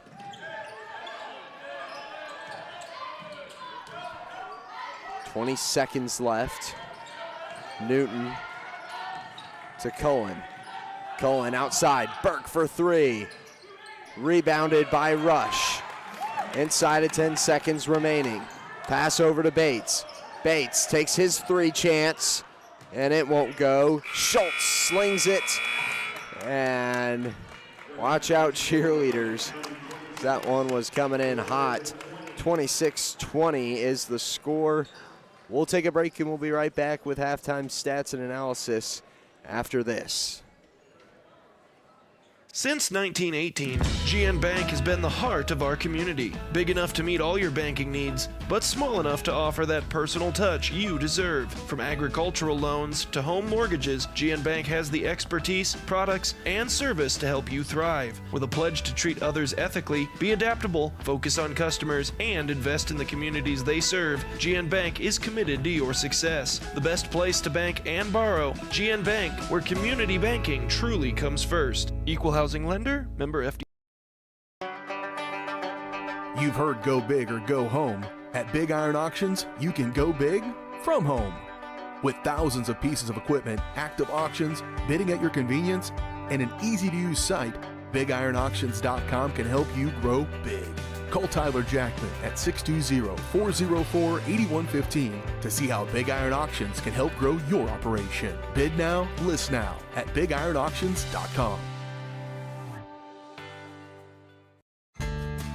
.20 seconds left. Newton to Cullen. Cullen outside. Burke for 3. Rebounded by Rush. Inside of 10 seconds remaining. Pass over to Bates. Bates takes his 3 chance, and it won't go. Schultz slings it, and watch out, cheerleaders. That one was coming in hot. 26-20 is the score. We'll take a break, and we'll be right back with halftime stats and analysis after this. Since 1918, GN Bank has been the heart of our community. Big enough to meet all your banking needs, but small enough to offer that personal touch you deserve. From agricultural loans to home mortgages, GN Bank has the expertise, products, and service to help you thrive. With a pledge to treat others ethically, be adaptable, focus on customers, and invest in the communities they serve, GN Bank is committed to your success. The best place to bank and borrow, GN Bank, where community banking truly comes first. Equal housing lender, member FD. You've heard go big or go home. At Big Iron Auctions, you can go big from home. With thousands of pieces of equipment, active auctions, bidding at your convenience, and an easy-to-use site, BigIronAuctions.com can help you grow big. Call Tyler Jackman at 620-404-8115 to see how Big Iron Auctions can help grow your operation. Bid now, list now at BigIronAuctions.com.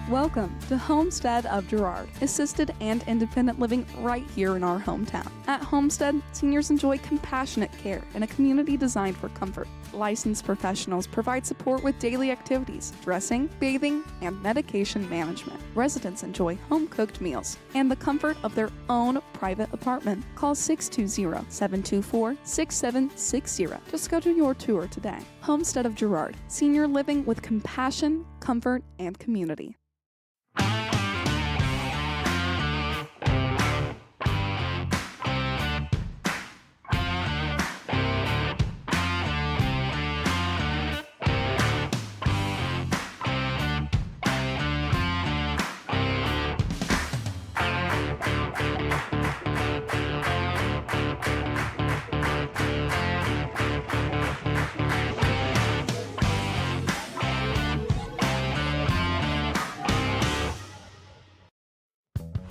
Welcome to Homestead of Girard, assisted and independent living right here in our hometown. At Homestead, seniors enjoy compassionate care in a community designed for comfort. Licensed professionals provide support with daily activities, dressing, bathing, and medication management. Residents enjoy home-cooked meals and the comfort of their own private apartment. Call 620-724-6760 to schedule your tour today. Homestead of Girard, senior living with compassion, comfort, and community.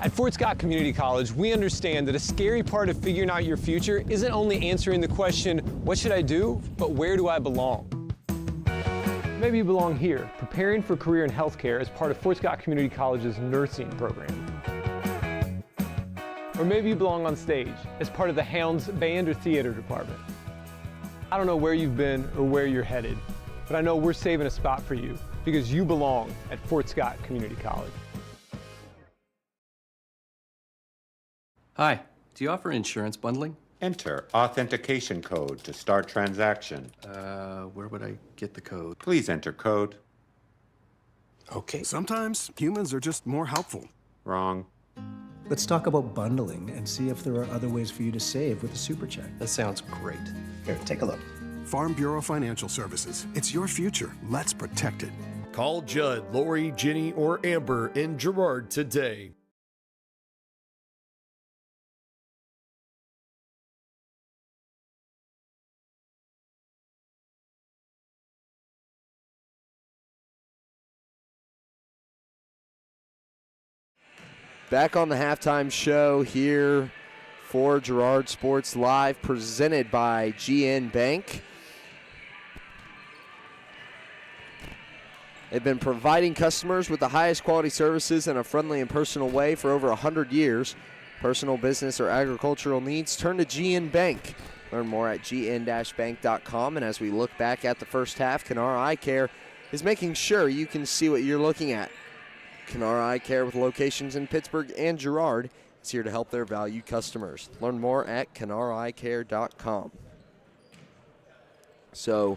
At Fort Scott Community College, we understand that a scary part of figuring out your future isn't only answering the question, what should I do, but where do I belong? Maybe you belong here, preparing for a career in healthcare as part of Fort Scott Community College's nursing program. Or maybe you belong on stage as part of the Hounds band or theater department. I don't know where you've been or where you're headed, but I know we're saving a spot for you because you belong at Fort Scott Community College. Hi, do you offer insurance bundling? Enter authentication code to start transaction. Where would I get the code? Please enter code. Okay. Sometimes humans are just more helpful. Wrong. Let's talk about bundling and see if there are other ways for you to save with a super check. That sounds great. Here, take a look. Farm Bureau Financial Services. It's your future. Let's protect it. Call Judd, Lori, Ginny, or Amber in Girard today. Back on the halftime show here for Girard Sports Live, presented by GN Bank. They've been providing customers with the highest quality services in a friendly and personal way for over 100 years. Personal, business, or agricultural needs, turn to GN Bank. Learn more at gn-bank.com. And as we look back at the first half, Kenara Eye Care is making sure you can see what you're looking at. Kenara Eye Care, with locations in Pittsburgh and Girard, is here to help their valued customers. Learn more at kenaraeyecare.com. So,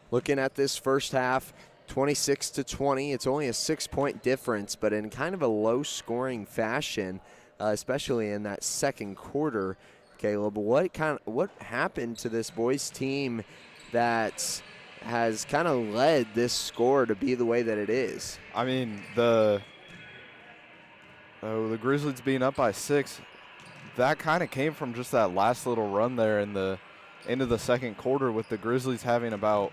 looking at this first half, 26-20. It's only a 6-point difference, but in kind of a low-scoring fashion, especially in that second quarter. Caleb, what happened to this boys team that has kind of led this score to be the way that it is? I mean, the Grizzlies being up by 6, that kind of came from just that last little run there in the end of the second quarter, with the Grizzlies having about,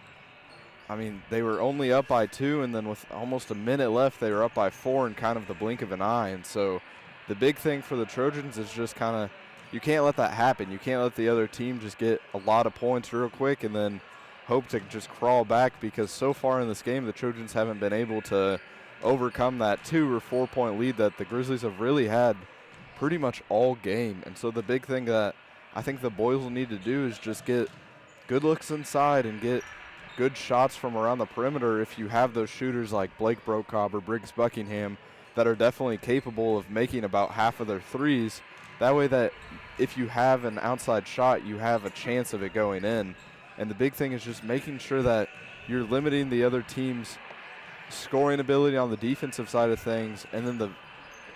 I mean, they were only up by 2, and then with almost a minute left, they were up by 4 in kind of the blink of an eye. And so the big thing for the Trojans is just kind of, you can't let that happen. You can't let the other team just get a lot of points real quick and then hope to just crawl back, because so far in this game, the Trojans haven't been able to overcome that 2 or 4 point lead that the Grizzlies have really had pretty much all game. And so the big thing that I think the boys will need to do is just get good looks inside and get good shots from around the perimeter if you have those shooters like Blake Brokob or Briggs Buckingham that are definitely capable of making about half of their threes. That way that if you have an outside shot, you have a chance of it going in. And the big thing is just making sure that you're limiting the other team's scoring ability on the defensive side of things. And then the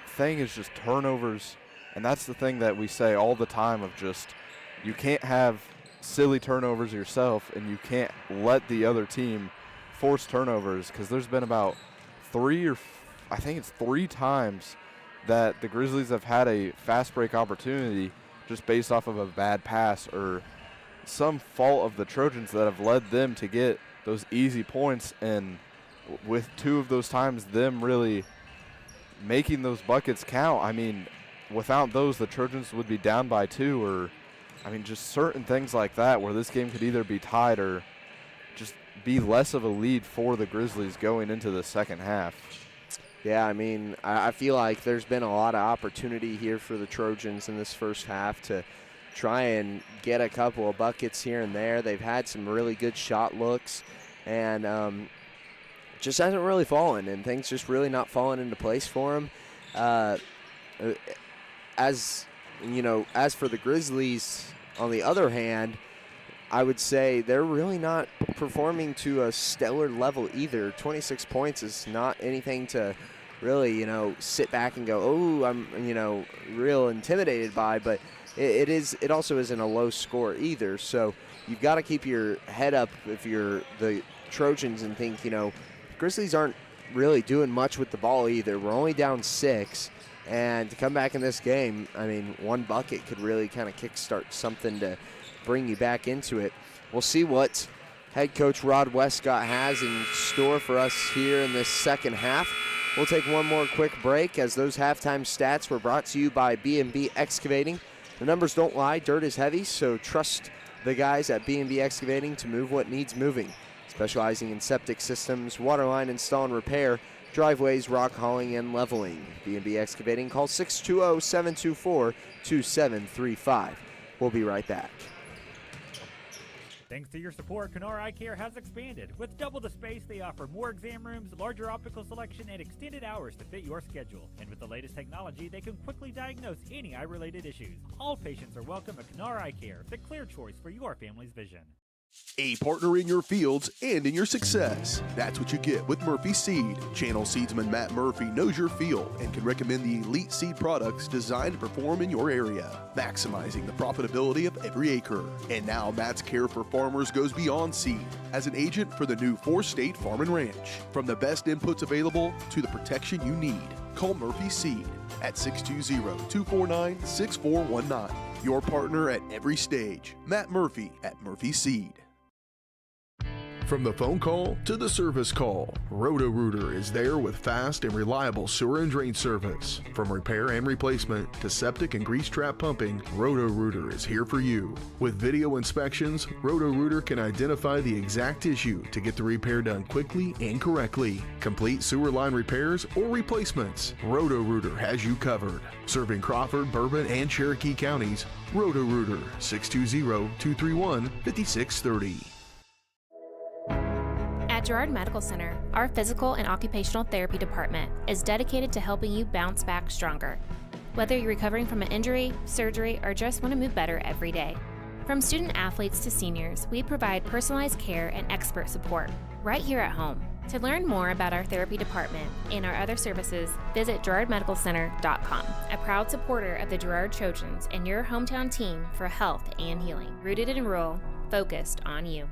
thing is just turnovers. And that's the thing that we say all the time, of just, you can't have silly turnovers yourself, and you can't let the other team force turnovers, because there's been about 3 times that the Grizzlies have had a fast break opportunity just based off of a bad pass or some fault of the Trojans that have led them to get those easy points. And with 2 of those times, them really making those buckets count, I mean, without those, the Trojans would be down by 2, or, I mean, just certain things like that where this game could either be tied or just be less of a lead for the Grizzlies going into the second half. Yeah, I mean, I feel like there's been a lot of opportunity here for the Trojans in this first half to try and get a couple of buckets here and there. They've had some really good shot looks, and just hasn't really fallen, and things just really not falling into place for them. As you know, as for the Grizzlies, on the other hand, I would say they're really not performing to a stellar level either. 26 points is not anything to really, you know, sit back and go, oh, I'm, you know, real intimidated by, but it also isn't a low score either. So you've got to keep your head up if you're the Trojans and think, you know, Grizzlies aren't really doing much with the ball either. We're only down 6. And to come back in this game, I mean, 1 bucket could really kind of kickstart something to bring you back into it. We'll see what head coach Rod Westcott has in store for us here in this second half. We'll take one more quick break, as those halftime stats were brought to you by B&B Excavating. The numbers don't lie, dirt is heavy, so trust the guys at B&B Excavating to move what needs moving. Specializing in septic systems, waterline install and repair, driveways, rock hauling, and leveling. B&B Excavating, call 620-724-2735. We'll be right back. Thanks to your support, Kenara Eye Care has expanded. With double the space, they offer more exam rooms, larger optical selection, and extended hours to fit your schedule. And with the latest technology, they can quickly diagnose any eye-related issues. All patients are welcome at Kenara Eye Care, the clear choice for your family's vision. A partner in your fields and in your success. That's what you get with Murphy Seed. Channel seedsman Matt Murphy knows your field and can recommend the elite seed products designed to perform in your area, maximizing the profitability of every acre. And now Matt's care for farmers goes beyond seed as an agent for the new 4-state Farm and Ranch. From the best inputs available to the protection you need, call Murphy Seed at 620-249-6419. Your partner at every stage. Matt Murphy at Murphy Seed. From the phone call to the service call, Roto-Rooter is there with fast and reliable sewer and drain service. From repair and replacement to septic and grease trap pumping, Roto-Rooter is here for you. With video inspections, Roto-Rooter can identify the exact issue to get the repair done quickly and correctly. Complete sewer line repairs or replacements, Roto-Rooter has you covered. Serving Crawford, Bourbon, and Cherokee counties, Roto-Rooter, 620-231-5630. At Girard Medical Center, our physical and occupational therapy department is dedicated to helping you bounce back stronger. Whether you're recovering from an injury, surgery, or just want to move better every day. From student athletes to seniors, we provide personalized care and expert support right here at home. To learn more about our therapy department and our other services, visit GirardMedicalCenter.com, a proud supporter of the Girard Trojans and your hometown team for health and healing. Rooted in rural, focused on you.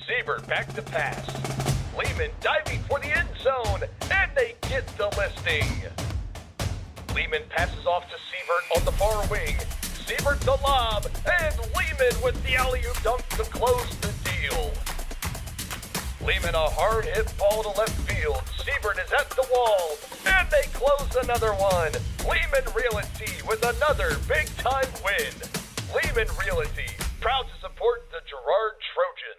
Siebert back to pass. Lehman diving for the end zone, and they get the listing. Lehman passes off to Siebert on the far wing. Siebert the lob, and Lehman with the alley-oop dunk to close the deal. Lehman a hard hit ball to left field. Siebert is at the wall, and they close another one. Lehman Realty with another big-time win. Lehman Realty, proud to support the Girard Trojans.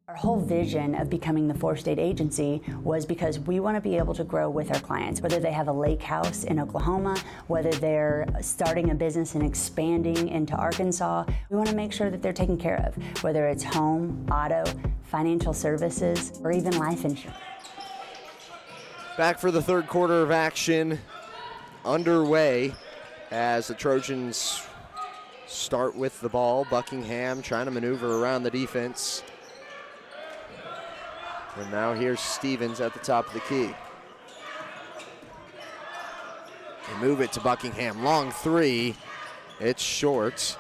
Our whole vision of becoming the four-state agency was because we want to be able to grow with our clients, whether they have a lake house in Oklahoma, whether they're starting a business and expanding into Arkansas. We want to make sure that they're taken care of, whether it's home, auto, financial services, or even life insurance. Back for the third quarter of action underway as the Trojans start with the ball. Buckingham trying to maneuver around the defense. And now here's Stevens at the top of the key. They move it to Buckingham. Long three. It's short.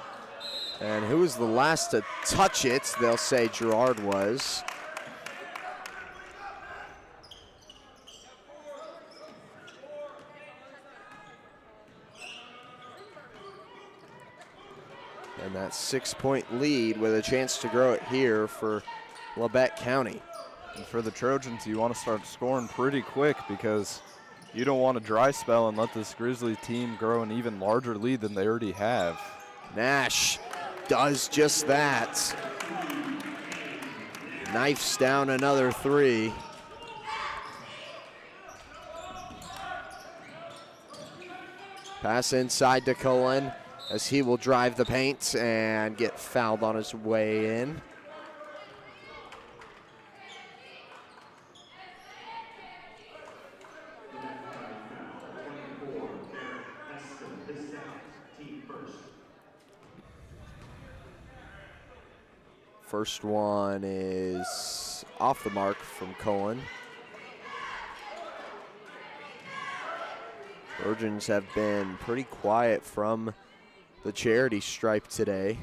And who was the last to touch it? They'll say Girard was. And that 6-point lead with a chance to grow it here for Labette County. And for the Trojans, you want to start scoring pretty quick because you don't want a dry spell and let this Grizzly team grow an even larger lead than they already have. Nash does just that. Knifes down another three. Pass inside to Cullen as he will drive the paint and get fouled on his way in. First one is off the mark from Cullen. Trojans have been pretty quiet from the charity stripe today.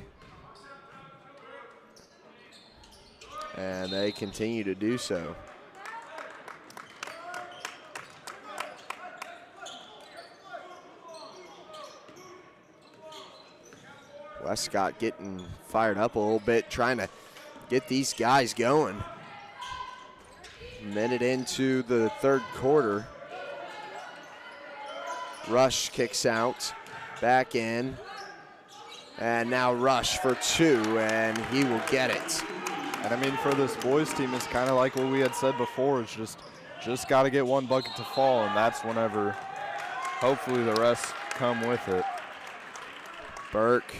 And they continue to do so. Westcott getting fired up a little bit, trying to get these guys going. Minute into the third quarter. Rush kicks out, back in, and now Rush for two, and he will get it. And I mean, for this boys team, it's kind of like what we had said before. It's just got to get one bucket to fall, and that's whenever hopefully the rest come with it. Burke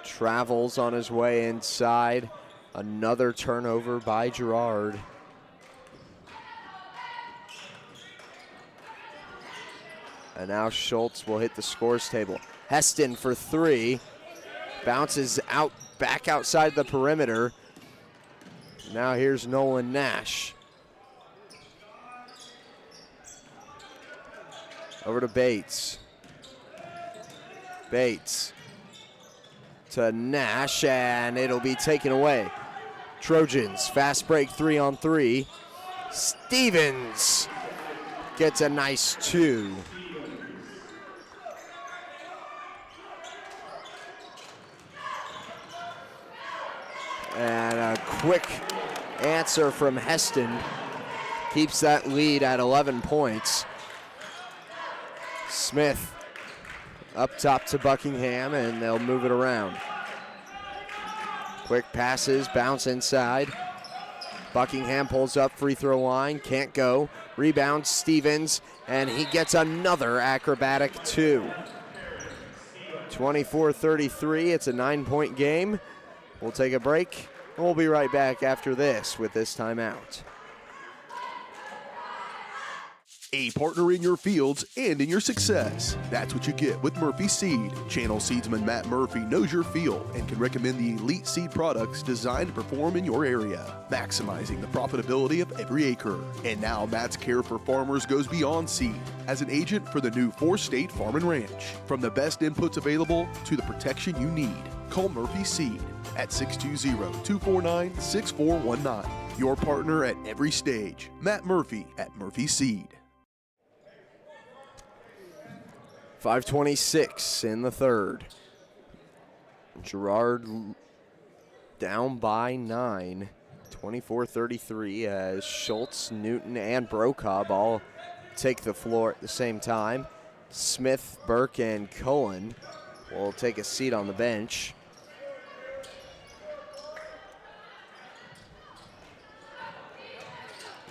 travels on his way inside. Another turnover by Girard. And now Schultz will hit the scores table. Heston for three. Bounces out, back outside the perimeter. Now here's Nolan Nash. Over to Bates. Bates to Nash, and it'll be taken away. Trojans, fast break 3-on-3. Stevens gets a nice two. And a quick answer from Heston keeps that lead at 11 points. Smith up top to Buckingham, and they'll move it around. Quick passes, bounce inside. Buckingham pulls up free throw line, can't go. Rebound Stevens, and he gets another acrobatic 2. 24-33, it's a 9-point game. We'll take a break, and we'll be right back after this with this timeout. A partner in your fields and in your success. That's what you get with Murphy Seed. Channel seedsman Matt Murphy knows your field and can recommend the elite seed products designed to perform in your area, maximizing the profitability of every acre. And now Matt's care for farmers goes beyond seed as an agent for the new 4-state Farm and Ranch. From the best inputs available to the protection you need, call Murphy Seed at 620-249-6419. Your partner at every stage. Matt Murphy at Murphy Seed. 5:26 in the third. Girard down by 9, 24-33, as Schultz, Newton, and Brokob all take the floor at the same time. Smith, Burke, and Cohen will take a seat on the bench.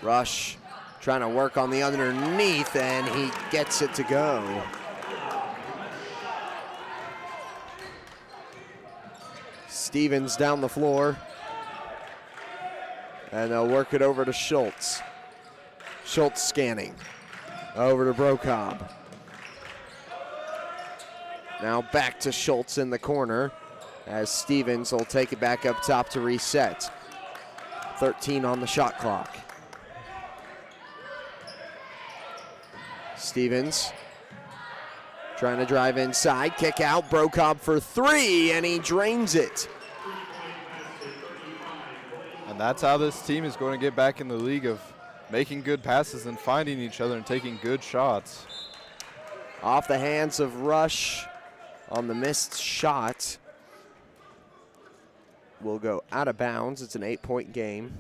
Rush trying to work on the underneath, and he gets it to go. Stevens down the floor, and they'll work it over to Schultz. Schultz scanning over to Brokob. Now back to Schultz in the corner, as Stevens will take it back up top to reset. 13 on the shot clock. Stevens trying to drive inside, kick out, Brokob for 3, and he drains it. And that's how this team is going to get back in the league, of making good passes and finding each other and taking good shots. Off the hands of Rush on the missed shot. Will go out of bounds. It's an 8-point game.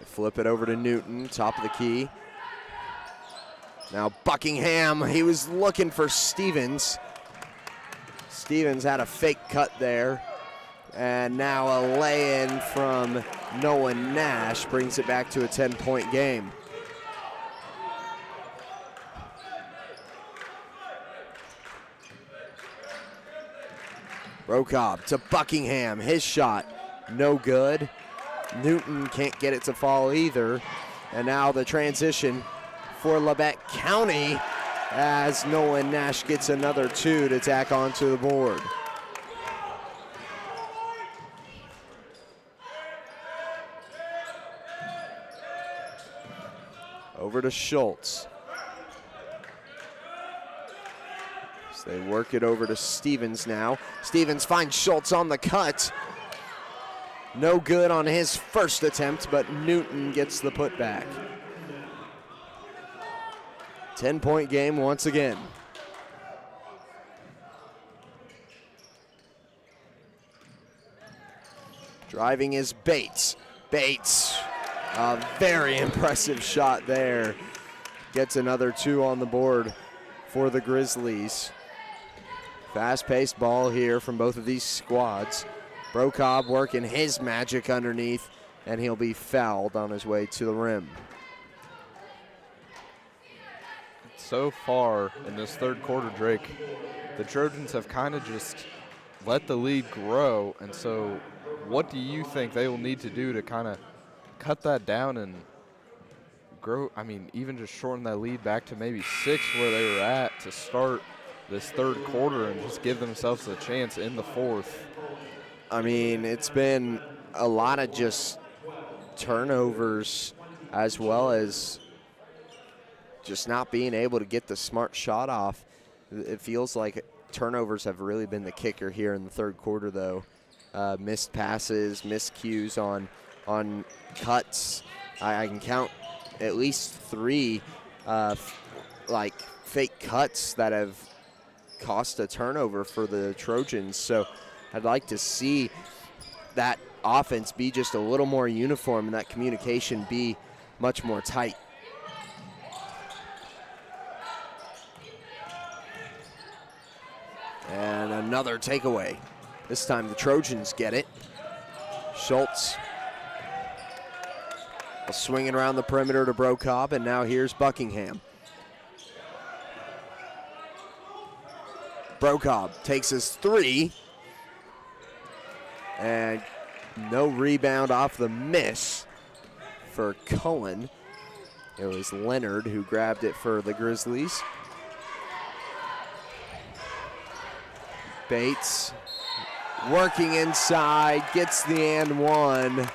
Flip it over to Newton, top of the key. Now Buckingham, he was looking for Stevens. Stevens had a fake cut there. And now a lay-in from Nolan Nash brings it back to a 10-point game. Brokob to Buckingham, his shot, no good. Newton can't get it to fall either. And now the transition for Labette County as Nolan Nash gets another 2 to tack onto the board. Over to Schultz. So they work it over to Stevens now. Stevens finds Schultz on the cut. No good on his first attempt, but Newton gets the putback. 10-point game once again. Driving is Bates. Bates, a very impressive shot there. Gets another 2 on the board for the Grizzlies. Fast-paced ball here from both of these squads. Brokob working his magic underneath, and he'll be fouled on his way to the rim. So far in this third quarter, Drake, the Trojans have kind of just let the lead grow, and so what do you think they will need to do to kind of cut that down and grow, even just shorten that lead back to maybe 6 where they were at to start this third quarter and just give themselves a chance in the fourth? It's been a lot of just turnovers, as well as just not being able to get the smart shot off. It feels like turnovers have really been the kicker here in the third quarter, though. Missed passes, miscues on cuts. I can count at least 3 like fake cuts that have cost a turnover for the Trojans. So I'd like to see that offense be just a little more uniform and that communication be much more tight. And another takeaway. This time the Trojans get it. Schultz swinging around the perimeter to Brocobb, and now here's Buckingham. Brocobb takes his three, and no rebound off the miss for Cullen. It was Leonard who grabbed it for the Grizzlies. Bates working inside, gets the and one.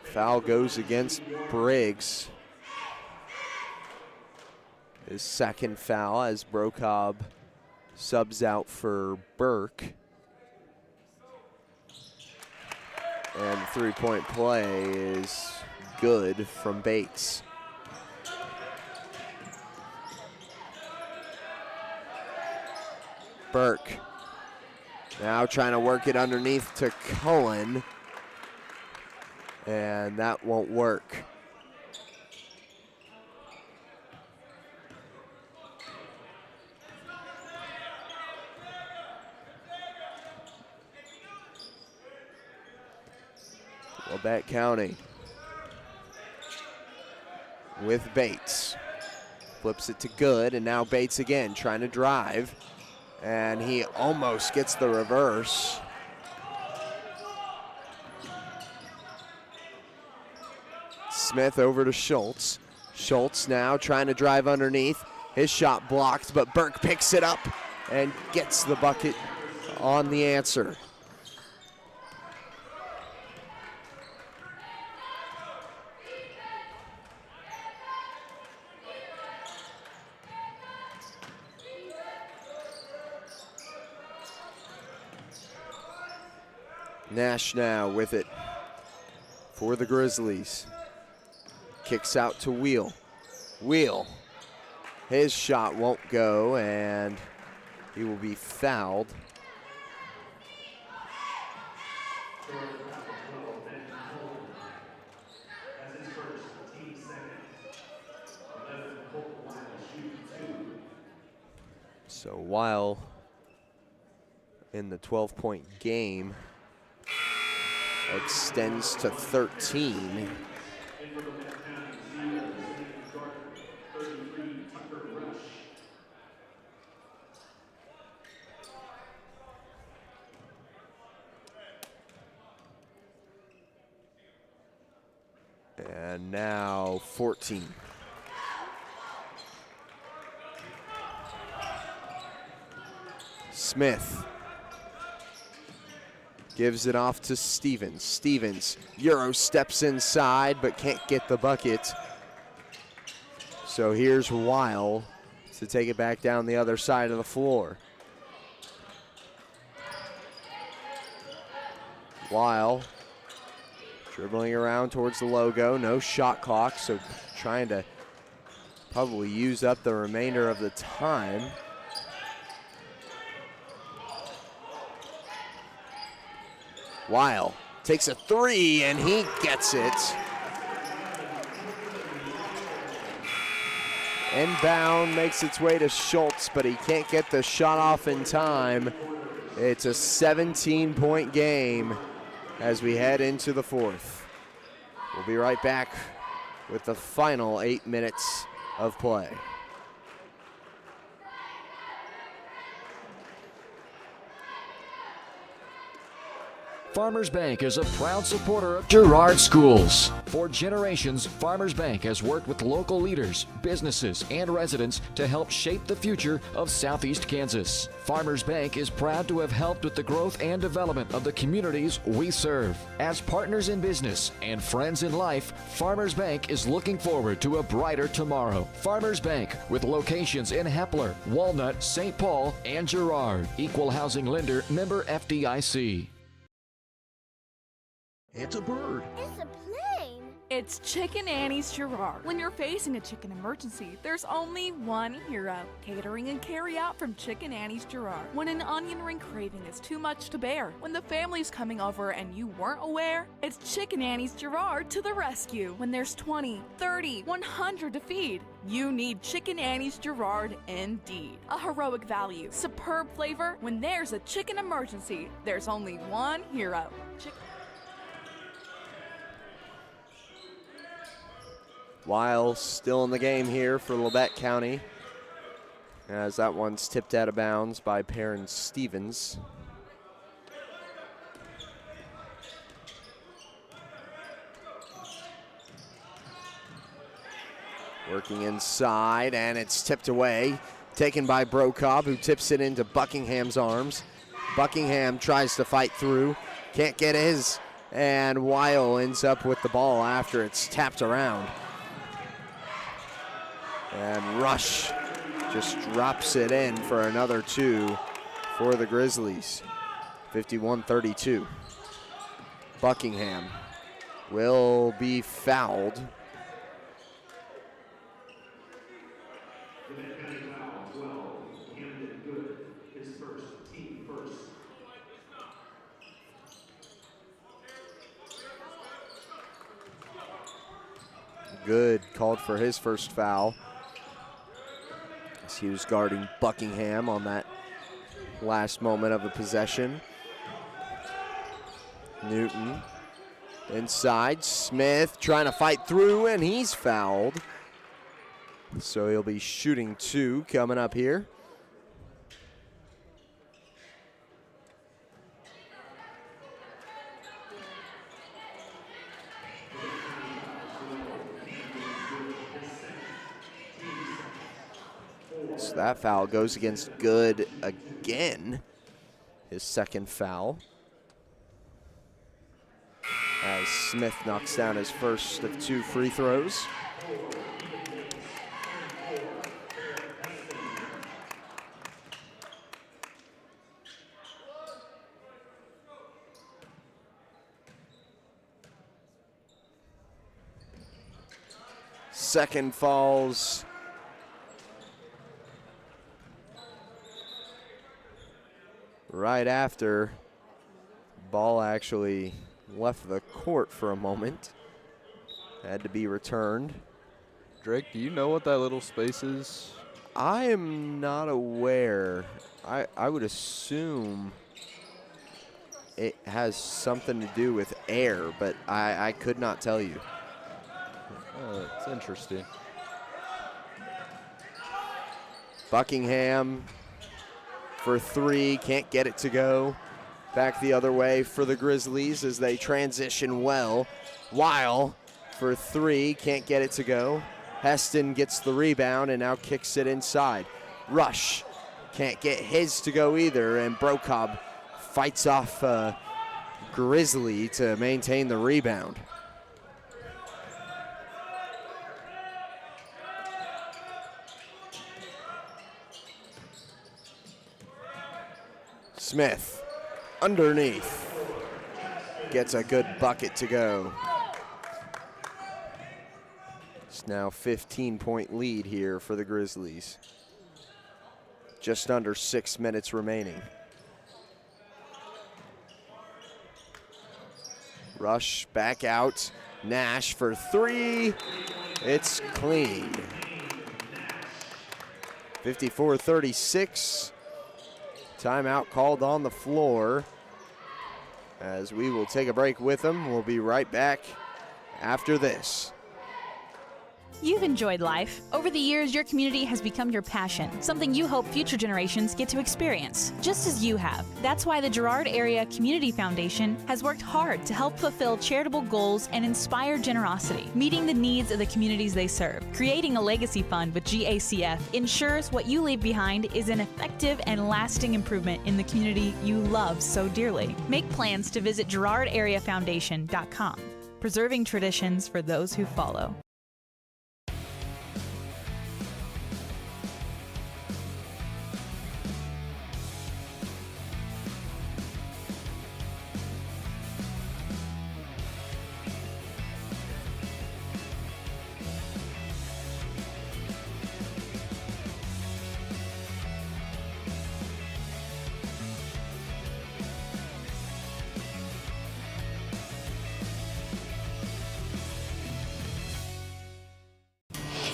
Foul goes against Briggs. His second foul as Brocobb subs out for Burke. And the three-point play is good from Bates. Burke now trying to work it underneath to Cullen. And that won't work. Wilbette County with Bates. Flips it to Good, and now Bates again trying to drive. And he almost gets the reverse. Smith over to Schultz. Schultz now trying to drive underneath. His shot blocked, but Burke picks it up and gets the bucket on the answer. Nash now with it for the Grizzlies. Kicks out to Wheel. Wheel. His shot won't go, and he will be fouled. So while in the 12-point game extends to 13. And now 14. Smith gives it off to Stevens. Stevens, Euro steps inside but can't get the bucket. So here's Weil to take it back down the other side of the floor. Weil dribbling around towards the logo, no shot clock, so trying to probably use up the remainder of the time. Weil takes a three and he gets it. Inbound makes its way to Schultz, but he can't get the shot off in time. It's a 17-point game as we head into the fourth. We'll be right back with the final 8 minutes of play. Farmers Bank is a proud supporter of Girard Schools. For generations, Farmers Bank has worked with local leaders, businesses, and residents to help shape the future of Southeast Kansas. Farmers Bank is proud to have helped with the growth and development of the communities we serve. As partners in business and friends in life, Farmers Bank is looking forward to a brighter tomorrow. Farmers Bank, with locations in Hepler, Walnut, St. Paul, and Girard. Equal housing lender, member FDIC. It's a bird. It's a plane. It's Chicken Annie's Girard. When you're facing a chicken emergency, there's only one hero. Catering and carry out from Chicken Annie's Girard. When an onion ring craving is too much to bear, when the family's coming over and you weren't aware, it's Chicken Annie's Girard to the rescue. When there's 20, 30, 100 to feed, you need Chicken Annie's Girard indeed. A heroic value, superb flavor. When there's a chicken emergency, there's only one hero. Weil still in the game here for Labette County, as that one's tipped out of bounds by Perrin Stevens. Working inside, and it's tipped away. Taken by Brocobb, who tips it into Buckingham's arms. Buckingham tries to fight through, can't get his, and Weil ends up with the ball after it's tapped around. And Rush just drops it in for another two for the Grizzlies. 51-32. Buckingham will be fouled. Good called for his first foul. He was guarding Buckingham on that last moment of the possession. Newton inside. Smith trying to fight through, and he's fouled. So he'll be shooting two coming up here. So that foul goes against Good again. His second foul. As Smith knocks down his first of two free throws. Second falls. Right after, ball actually left the court for a moment. Had to be returned. Drake, do you know what that little space is? I am not aware. I would assume it has something to do with air, but I could not tell you. It's interesting. Buckingham for three, can't get it to go. Back the other way for the Grizzlies as they transition well. Weil for three, can't get it to go. Heston gets the rebound and now kicks it inside. Rush can't get his to go either, and Brocobb fights off Grizzly to maintain the rebound. Smith underneath, gets a good bucket to go. It's now 15-point lead here for the Grizzlies. Just under 6 minutes remaining. Rush back out, Nash for three, it's clean. 54-36. Timeout called on the floor as we will take a break with them. We'll be right back after this. You've enjoyed life. Over the years, your community has become your passion, something you hope future generations get to experience, just as you have. That's why the Girard Area Community Foundation has worked hard to help fulfill charitable goals and inspire generosity, meeting the needs of the communities they serve. Creating a legacy fund with GACF ensures what you leave behind is an effective and lasting improvement in the community you love so dearly. Make plans to visit GirardAreaFoundation.com, preserving traditions for those who follow.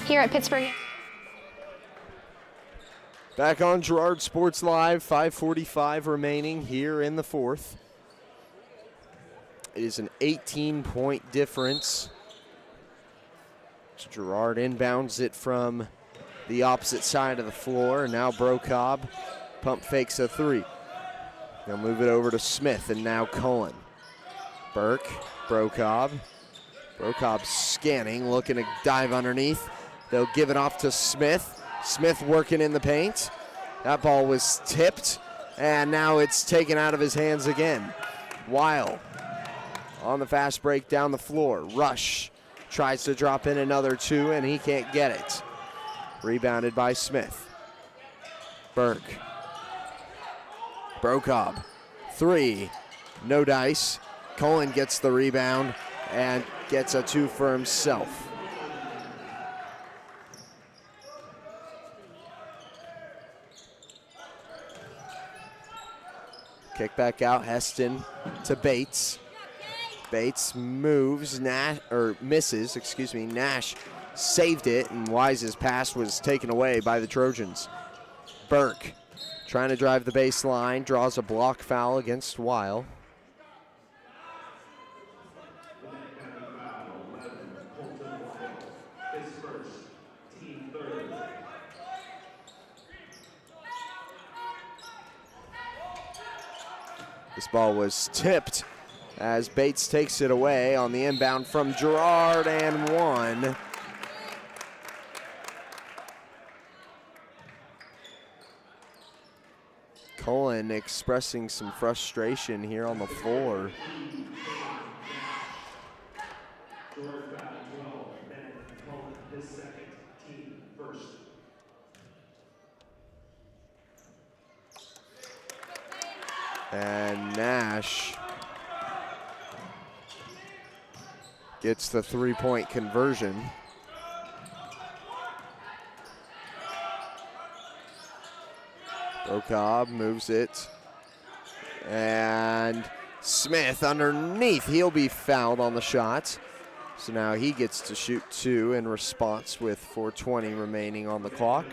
Here at Pittsburgh. Back on Girard Sports Live, 5:45 remaining here in the fourth. It is an 18-point difference. Girard inbounds it from the opposite side of the floor, and now Brocob pump fakes a three. They'll move it over to Smith, and now Cullen. Burke, Brocob. Brocob scanning, looking to dive underneath. They'll give it off to Smith. Smith working in the paint. That ball was tipped, and now it's taken out of his hands again. Weil on the fast break down the floor. Rush tries to drop in another two, and he can't get it. Rebounded by Smith. Burke. Brocob. Three. No dice. Cullen gets the rebound and gets a two for himself. Kick back out, Heston to Bates. Bates moves, misses, Nash saved it, and Wise's pass was taken away by the Trojans. Burke trying to drive the baseline, draws a block foul against Weil. This ball was tipped as Bates takes it away on the inbound from Girard, and one. Cullen expressing some frustration here on the floor. And Nash gets the three-point conversion. Brocob moves it. And Smith underneath. He'll be fouled on the shot. So now he gets to shoot two in response with 4:20 remaining on the clock.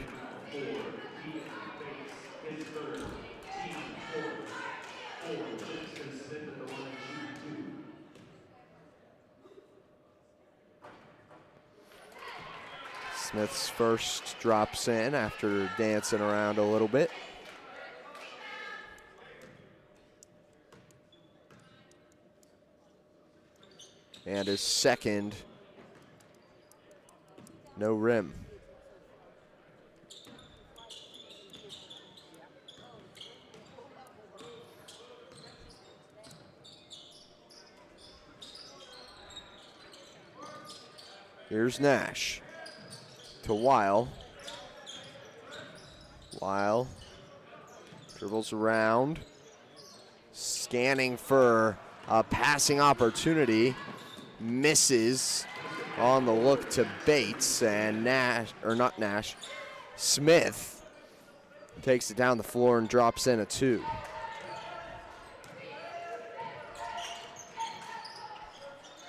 Smith's first drops in after dancing around a little bit. And his second, no rim. Here's Nash. To Weil. Weil dribbles around, scanning for a passing opportunity, misses on the look to Bates, and Smith takes it down the floor and drops in a two.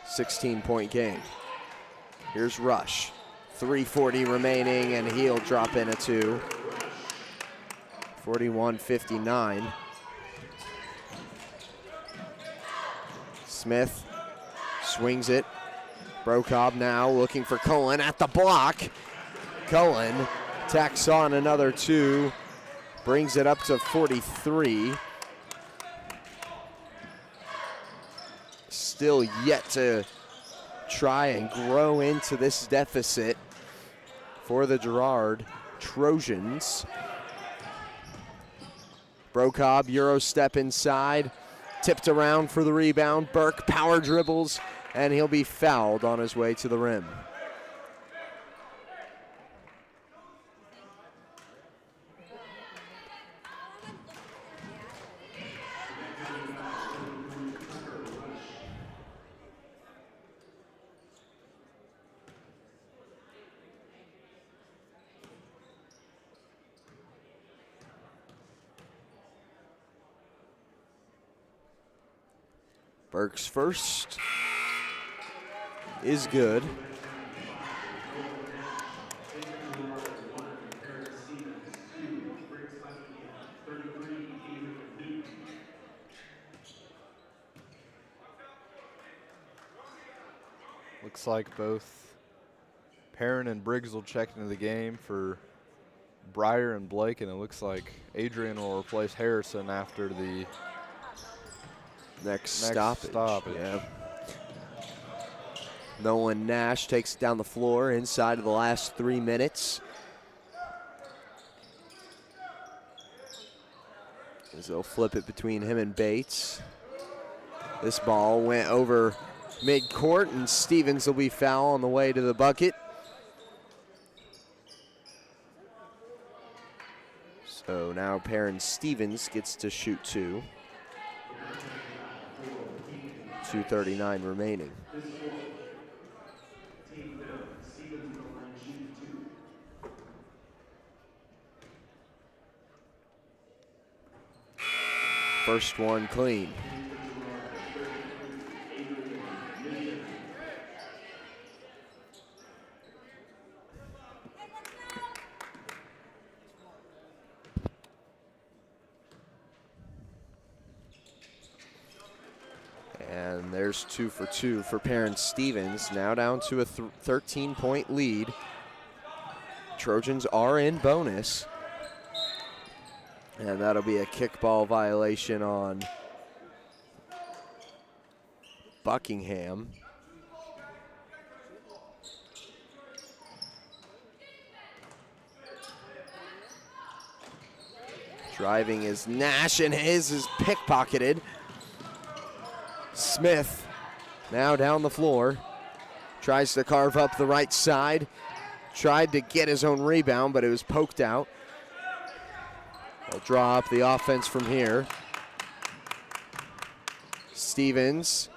.16-point game. Here's Rush. 3:40 remaining, and he'll drop in a two. 41-59. Smith swings it, Brocobb now looking for Cullen at the block. Cullen tacks on another 2, brings it up to 43. Still yet to try and grow into this deficit for the Girard Trojans. Brocobb, Euro step inside, tipped around for the rebound. Burke power dribbles, and he'll be fouled on his way to the rim. Burke's first is good. Looks like both Perrin and Briggs will check into the game for Breyer and Blake, and it looks like Adrian will replace Harrison after the next stoppage. Yeah. Nolan Nash takes it down the floor inside of the last 3 minutes. As they'll flip it between him and Bates. This ball went over midcourt, and Stevens will be fouled on the way to the bucket. So now Perrin Stevens gets to shoot 2. 2:39 remaining. First one clean. And there's 2 for 2 for Perrin Stevens. Now down to a 13-point lead. Trojans are in bonus. And that'll be a kickball violation on Buckingham. Driving is Nash, and his is pickpocketed. Smith now down the floor. Tries to carve up the right side. Tried to get his own rebound, but it was poked out. They'll draw up the offense from here. Stevens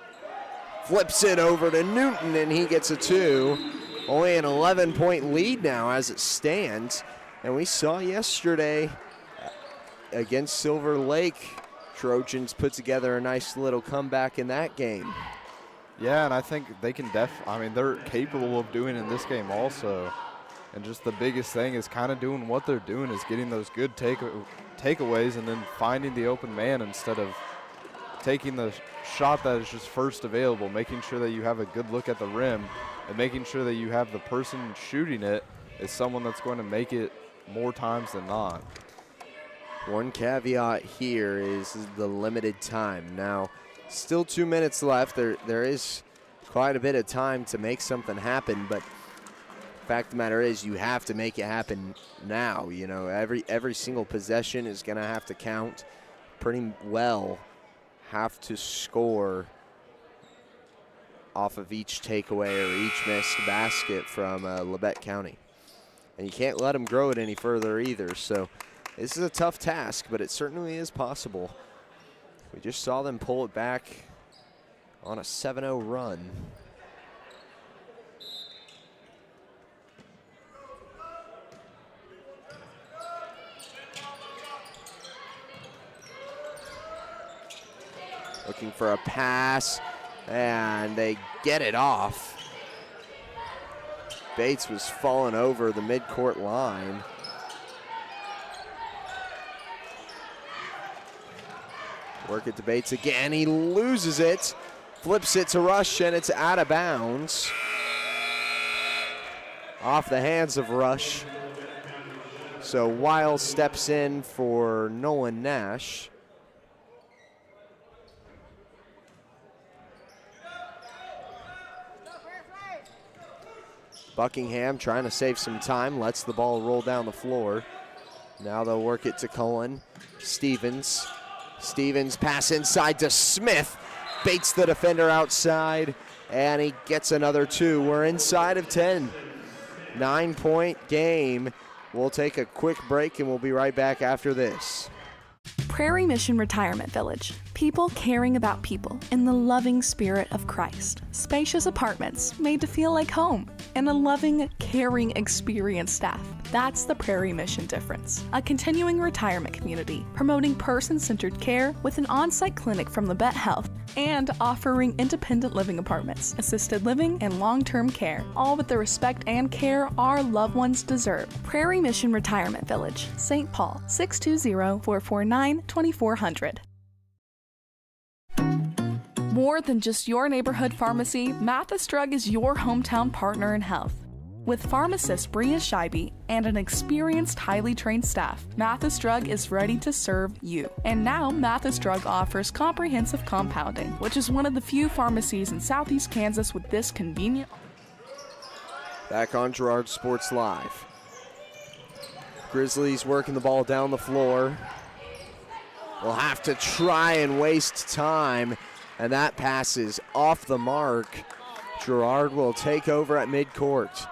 flips it over to Newton, and he gets a 2. Only an 11-point lead now as it stands. And we saw yesterday against Silver Lake, Trojans put together a nice little comeback in that game. Yeah, and I think they can they're capable of doing in this game also. And just the biggest thing is kind of doing what they're doing, is getting those good takeaways and then finding the open man instead of taking the shot that is just first available, making sure that you have a good look at the rim and making sure that you have the person shooting it is someone that's going to make it more times than not. One caveat here is the limited time. Now, still 2 minutes left. There is quite a bit of time to make something happen, but the fact of the matter is you have to make it happen now. You know, every single possession is going to have to count. Pretty well have to score off of each takeaway or each missed basket from Labette County. And you can't let them grow it any further either. So this is a tough task, but it certainly is possible. We just saw them pull it back on a 7-0 run. Looking for a pass, and they get it off. Bates was falling over the midcourt line. Work it to Bates again. He loses it. Flips it to Rush, and it's out of bounds. Off the hands of Rush. So Wiles steps in for Nolan Nash. Buckingham trying to save some time, lets the ball roll down the floor. Now they'll work it to Cullen. Stevens. Stevens pass inside to Smith. Baits the defender outside, and he gets another 2. We're inside of 10. 9-point game. We'll take a quick break, and we'll be right back after this. Prairie Mission Retirement Village. People caring about people in the loving spirit of Christ. Spacious apartments made to feel like home, and a loving, caring, experienced staff. That's the Prairie Mission difference. A continuing retirement community promoting person-centered care with an on-site clinic from the Vet Health and offering independent living apartments, assisted living, and long-term care, all with the respect and care our loved ones deserve. Prairie Mission Retirement Village, St. Paul, 620-449-2400. More than just your neighborhood pharmacy, Mathis Drug is your hometown partner in health. With pharmacist Bria Scheibe and an experienced, highly trained staff, Mathis Drug is ready to serve you. And now, Mathis Drug offers comprehensive compounding, which is one of the few pharmacies in Southeast Kansas with this convenient. Back on Girard Sports Live. Grizzlies working the ball down the floor. Will have to try and waste time, and that pass is off the mark. Girard will take over at midcourt.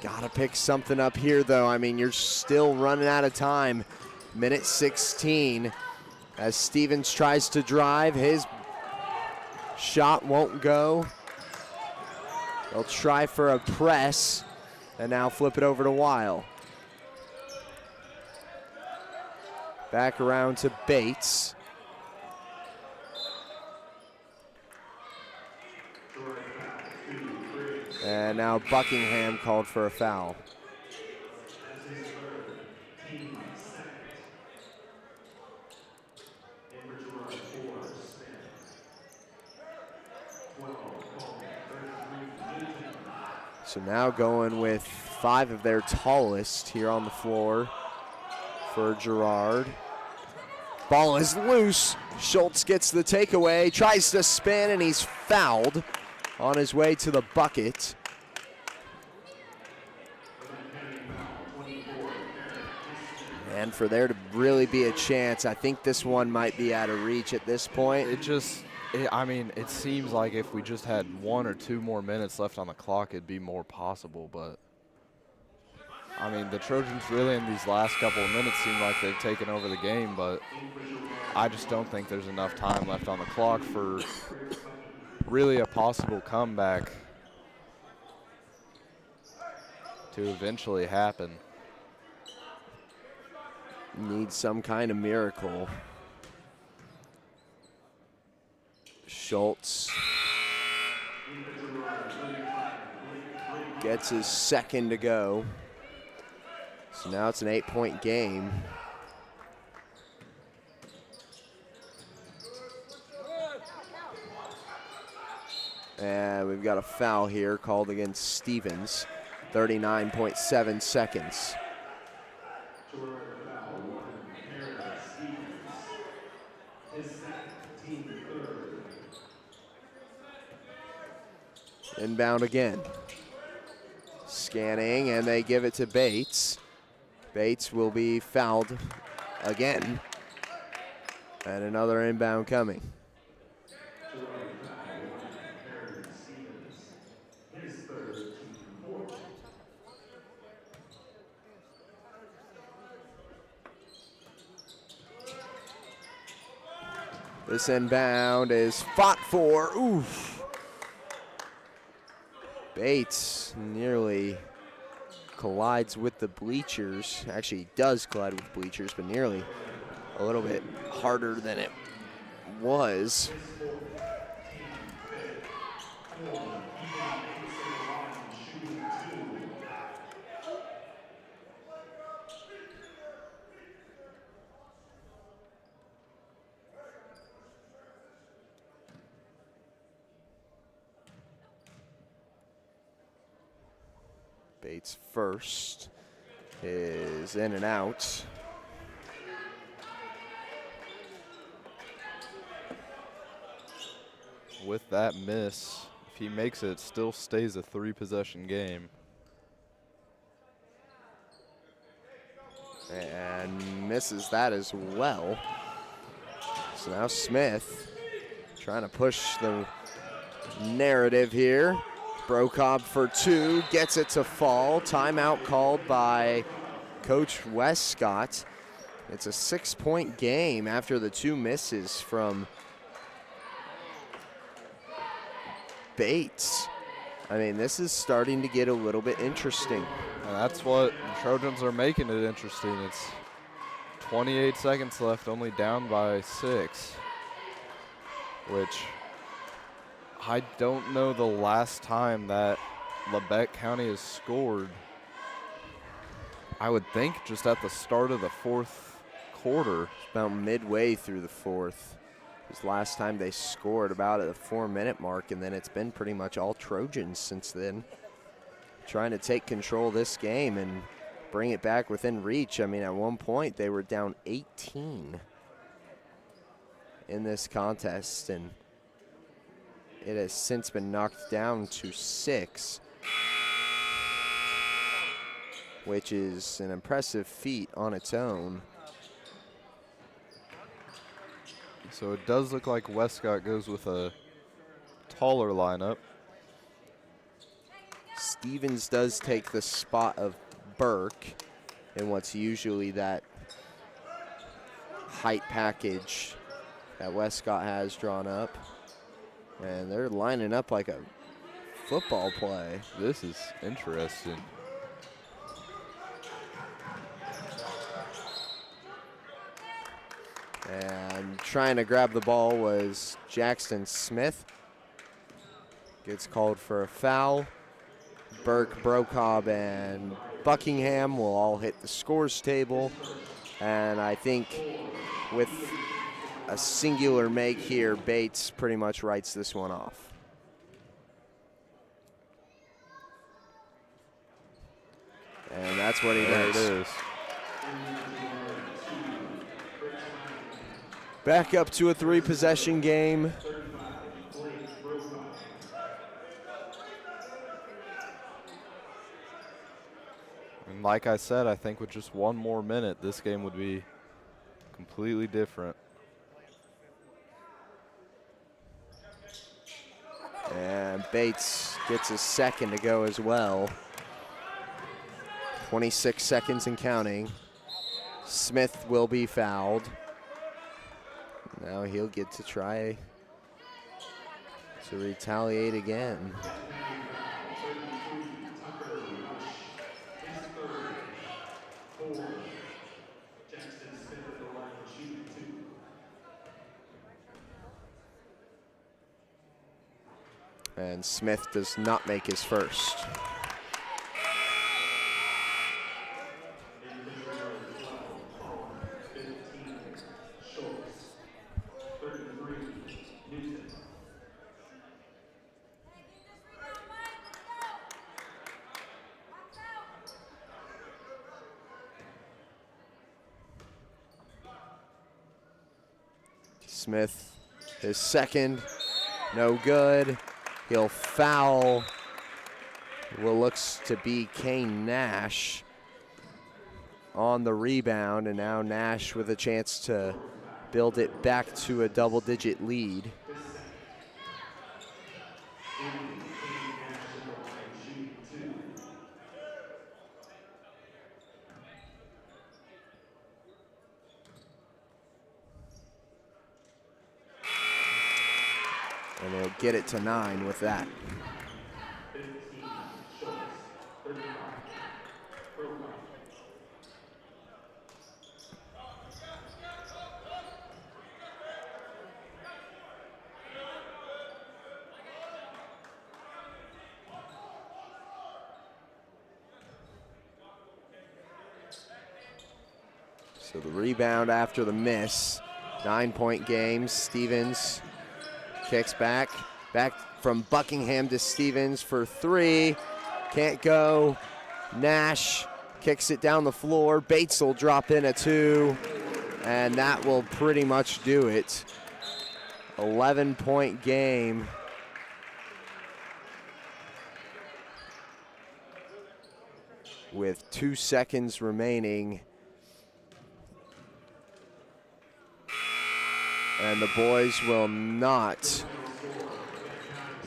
Gotta pick something up here, though. I mean, you're still running out of time. Minute 16 as Stevens tries to drive. His shot won't go. They'll try for a press and now flip it over to Weil. Back around to Bates. And now Buckingham called for a foul. So now going with 5 of their tallest here on the floor for Girard. Ball is loose. Schultz gets the takeaway, tries to spin, and he's fouled on his way to the bucket. And for there to really be a chance, I think this one might be out of reach at this point. It seems like if we just had 1 or 2 more minutes left on the clock, it'd be more possible. But, I mean, the Trojans really in these last couple of minutes seem like they've taken over the game, but I just don't think there's enough time left on the clock for really a possible comeback to eventually happen. Need some kind of miracle. Schultz gets his second to go. So now it's an 8-point game. And we've got a foul here called against Stevens. 39.7 seconds. Inbound again. Scanning, and they give it to Bates. Bates will be fouled again. And another inbound coming. This inbound is fought for. Oof. Bates nearly collides with the bleachers. Actually, he does collide with bleachers, but nearly a little bit harder than it was. Bates first is in and out. With that miss, if he makes it, it still stays a 3-possession game. And misses that as well. So now Smith trying to push the narrative here. Brocob for 2, gets it to fall. Timeout called by Coach Westcott. It's a 6-point game after the 2 misses from Bates. I mean, this is starting to get a little bit interesting. And that's what the Trojans are making it interesting. It's 28 seconds left, only down by 6, which I don't know the last time that Lebec County has scored. I would think just at the start of the 4th quarter. It's about midway through the 4th. It was last time they scored about at the 4-minute mark, and then it's been pretty much all Trojans since then. Trying to take control of this game and bring it back within reach. I mean, at one point they were down 18 in this contest, and it has since been knocked down to 6, which is an impressive feat on its own. So it does look like Westcott goes with a taller lineup. Stevens does take the spot of Burke in what's usually that height package that Westcott has drawn up. And they're lining up like a football play. This is interesting. And trying to grab the ball was Jackson Smith. Gets called for a foul. Burke, Brocob, and Buckingham will all hit the scores table. And I think with a singular make here, Bates pretty much writes this one off. And that's what he does. There it is. Back up to a 3-possession game. And like I said, I think with just one more minute, this game would be completely different. And Bates gets his second to go as well. 26 seconds and counting. Smith will be fouled. Now he'll get to try to retaliate again. And Smith does not make his first. Smith, his second, no good. He'll foul what looks to be Kane Nash on the rebound, and now Nash with a chance to build it back to a double-digit lead. And they'll get it to 9 with that. So the rebound after the miss. 9-point game. Stevens kicks back from Buckingham to Stevens for 3. Can't go. Nash kicks it down the floor. Bates will drop in a 2, and that will pretty much do it. 11-point game. With 2 seconds remaining. And the boys will not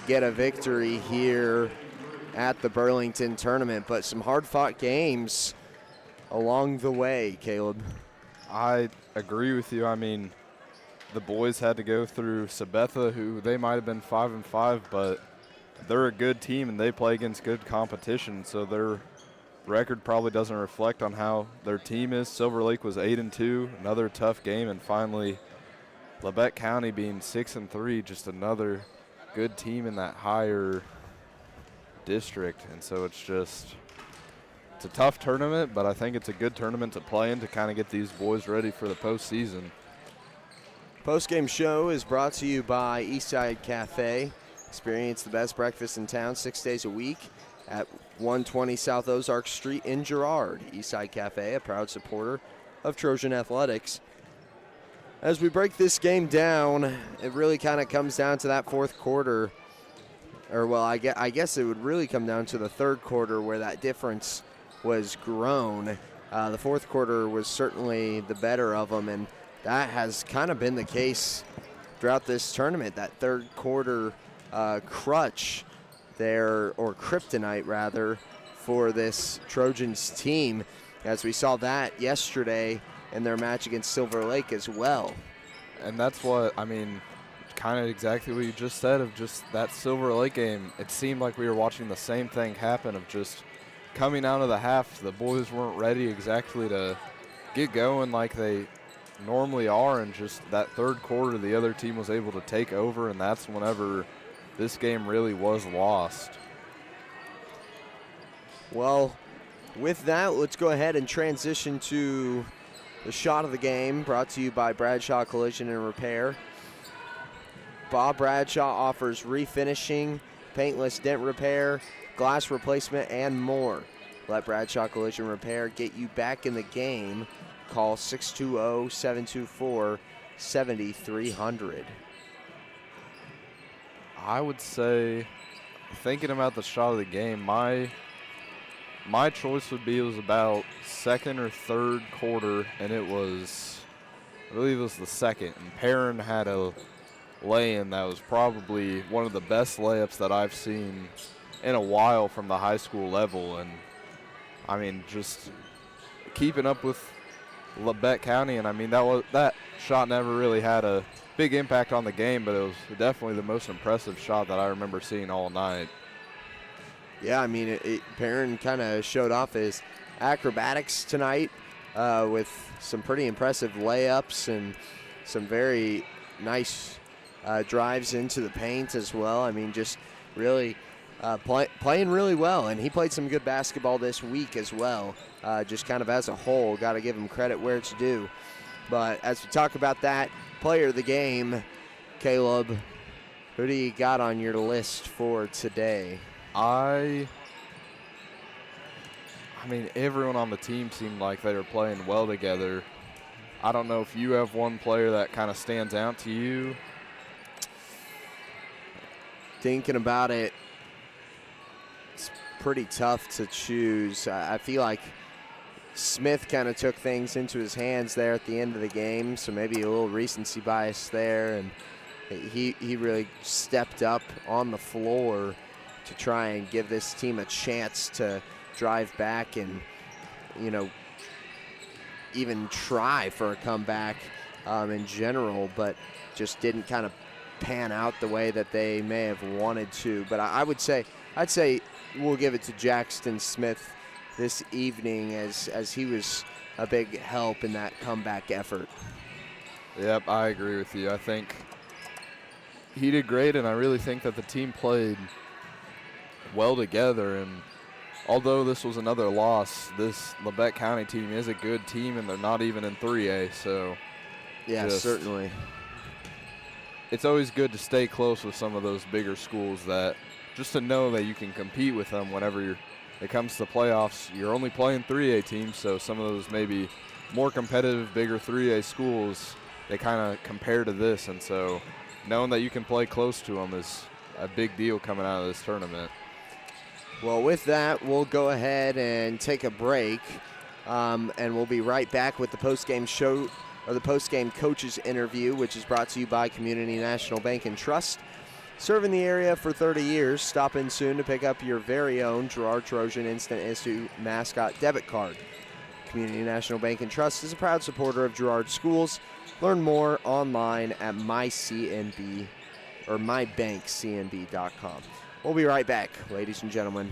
get a victory here at the Burlington tournament, but some hard-fought games along the way, Caleb. I agree with you. I mean, the boys had to go through Sabetha, who they might have been 5-5, but they're a good team and they play against good competition, so their record probably doesn't reflect on how their team is. Silver Lake was 8-2, another tough game, and finally Labette County being 6-3, just another good team in that higher district. And so it's a tough tournament, but I think it's a good tournament to play in to kind of get these boys ready for the postseason. Postgame show is brought to you by Eastside Cafe. Experience the best breakfast in town 6 days a week at 120 South Ozark Street in Girard. Eastside Cafe, a proud supporter of Trojan Athletics. As we break this game down, it really kind of comes down to that fourth quarter. Or, well, I guess it would really come down to the third quarter where that difference was grown. The fourth quarter was certainly the better of them, and that has kind of been the case throughout this tournament. That third quarter crutch there, or kryptonite rather, for this Trojans team, as we saw that yesterday in their match against Silver Lake as well. And that's what, I mean, kind of exactly what you just said of just that Silver Lake game. It seemed like we were watching the same thing happen of just coming out of the half, the boys weren't ready exactly to get going like they normally are, and just that third quarter the other team was able to take over, and that's whenever this game really was lost. Well, with that, let's go ahead and transition to the shot of the game, brought to you by Bradshaw Collision and Repair. Bob Bradshaw offers refinishing, paintless dent repair, glass replacement, and more. Let Bradshaw Collision Repair get you back in the game. Call 620-724-7300. I would say, thinking about the shot of the game, my choice would be it was about second or third quarter, and I believe it was the second. And Perrin had a lay-in that was probably one of the best layups that I've seen in a while from the high school level. And I mean, just keeping up with Labette County, and I mean that shot never really had a big impact on the game, but it was definitely the most impressive shot that I remember seeing all night. Yeah, I mean, Perrin kind of showed off his acrobatics tonight with some pretty impressive layups and some very nice drives into the paint as well. I mean, just really playing really well, and he played some good basketball this week as well, just kind of as a whole. Got to give him credit where it's due. But as we talk about that player of the game, Caleb, who do you got on your list for today? I mean, everyone on the team seemed like they were playing well together. I don't know if you have one player that kind of stands out to you. Thinking about it, it's pretty tough to choose. I feel like Smith kind of took things into his hands there at the end of the game, so maybe a little recency bias there, and he really stepped up on the floor to try and give this team a chance to drive back and, you know, even try for a comeback in general, but just didn't kind of pan out the way that they may have wanted to. But I'd say we'll give it to Jackson Smith this evening as he was a big help in that comeback effort. Yep, I agree with you. I think he did great, and I really think that the team played well together. And although this was another loss, this Labette County team is a good team, and they're not even in 3A. So yeah, certainly. It's always good to stay close with some of those bigger schools, that just to know that you can compete with them whenever it comes to the playoffs, you're only playing 3A teams, so some of those maybe more competitive, bigger 3A schools, they kind of compare to this, and so knowing that you can play close to them is a big deal coming out of this tournament. Well, with that, we'll go ahead and take a break, and we'll be right back with the postgame show, or the postgame coaches interview, which is brought to you by Community National Bank and Trust. Serving the area for 30 years, stop in soon to pick up your very own Girard Trojan Instant Issue mascot debit card. Community National Bank and Trust is a proud supporter of Girard schools. Learn more online at mybankcnb.com. We'll be right back, ladies and gentlemen.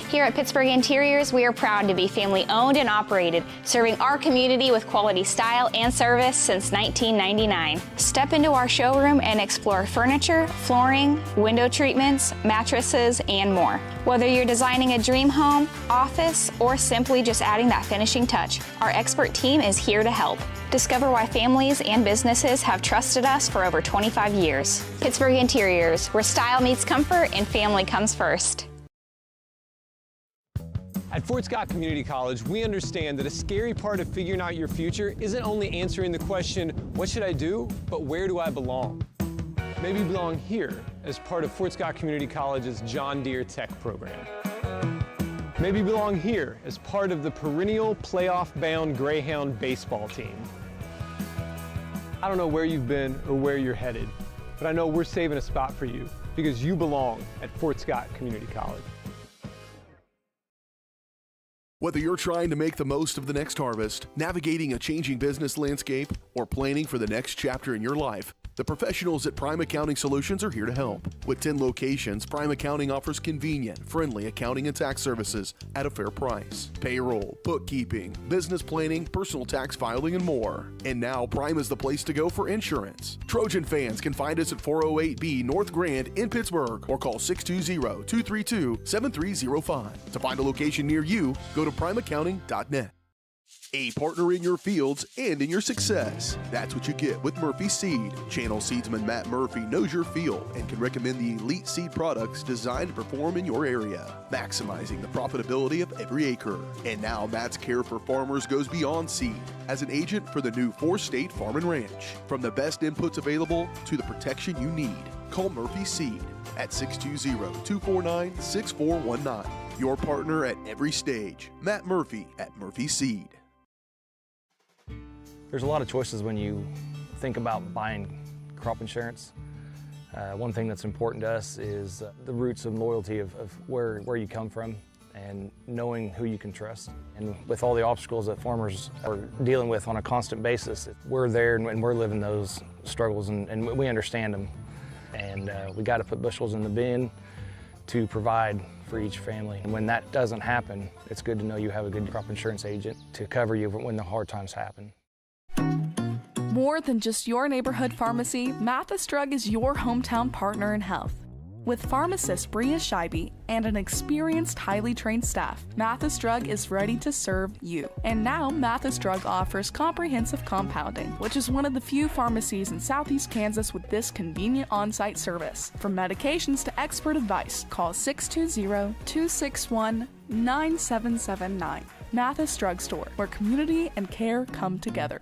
Here at Pittsburgh Interiors, we are proud to be family-owned and operated, serving our community with quality style and service since 1999. Step into our showroom and explore furniture, flooring, window treatments, mattresses, and more. Whether you're designing a dream home, office, or simply just adding that finishing touch, our expert team is here to help. Discover why families and businesses have trusted us for over 25 years. Pittsburgh Interiors, where style meets comfort and family comes first. At Fort Scott Community College, we understand that a scary part of figuring out your future isn't only answering the question, what should I do, but where do I belong? Maybe you belong here as part of Fort Scott Community College's John Deere Tech program. Maybe you belong here as part of the perennial playoff-bound Greyhound baseball team. I don't know where you've been or where you're headed, but I know we're saving a spot for you because you belong at Fort Scott Community College. Whether you're trying to make the most of the next harvest, navigating a changing business landscape, or planning for the next chapter in your life, the professionals at Prime Accounting Solutions are here to help. With 10 locations, Prime Accounting offers convenient, friendly accounting and tax services at a fair price. Payroll, bookkeeping, business planning, personal tax filing, and more. And now Prime is the place to go for insurance. Trojan fans can find us at 408B North Grand in Pittsburgh or call 620-232-7305. To find a location near you, go to primeaccounting.net. A partner in your fields and in your success. That's what you get with Murphy Seed. Channel seedsman Matt Murphy knows your field and can recommend the elite seed products designed to perform in your area, maximizing the profitability of every acre. And now Matt's care for farmers goes beyond seed as an agent for the new 4-state farm and ranch. From the best inputs available to the protection you need, call Murphy Seed at 620-249-6419. Your partner at every stage. Matt Murphy at Murphy Seed. There's a lot of choices when you think about buying crop insurance. One thing that's important to us is the roots and loyalty of where you come from and knowing who you can trust. And with all the obstacles that farmers are dealing with on a constant basis, we're there and we're living those struggles and we understand them. And we got to put bushels in the bin to provide for each family. And when that doesn't happen, it's good to know you have a good crop insurance agent to cover you when the hard times happen. More than just your neighborhood pharmacy, Mathis Drug is your hometown partner in health. With pharmacist Bria Scheibe and an experienced, highly trained staff, Mathis Drug is ready to serve you. And now, Mathis Drug offers comprehensive compounding, which is one of the few pharmacies in Southeast Kansas with this convenient on-site service. From medications to expert advice, call 620-261-9779. Mathis Drug Store, where community and care come together.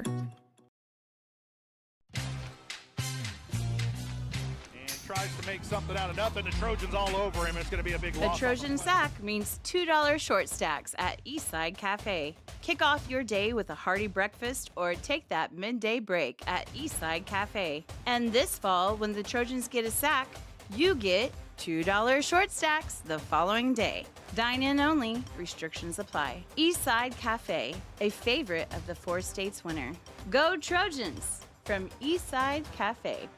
Tries to make something out of nothing. The Trojans all over him. It's going to be a big loss. The Trojan sack means $2 short stacks at Eastside Cafe. Kick off your day with a hearty breakfast or take that midday break at Eastside Cafe. And this fall, when the Trojans get a sack, you get $2 short stacks the following day. Dine in only. Restrictions apply. Eastside Cafe, a favorite of the 4 states winner. Go Trojans from Eastside Cafe.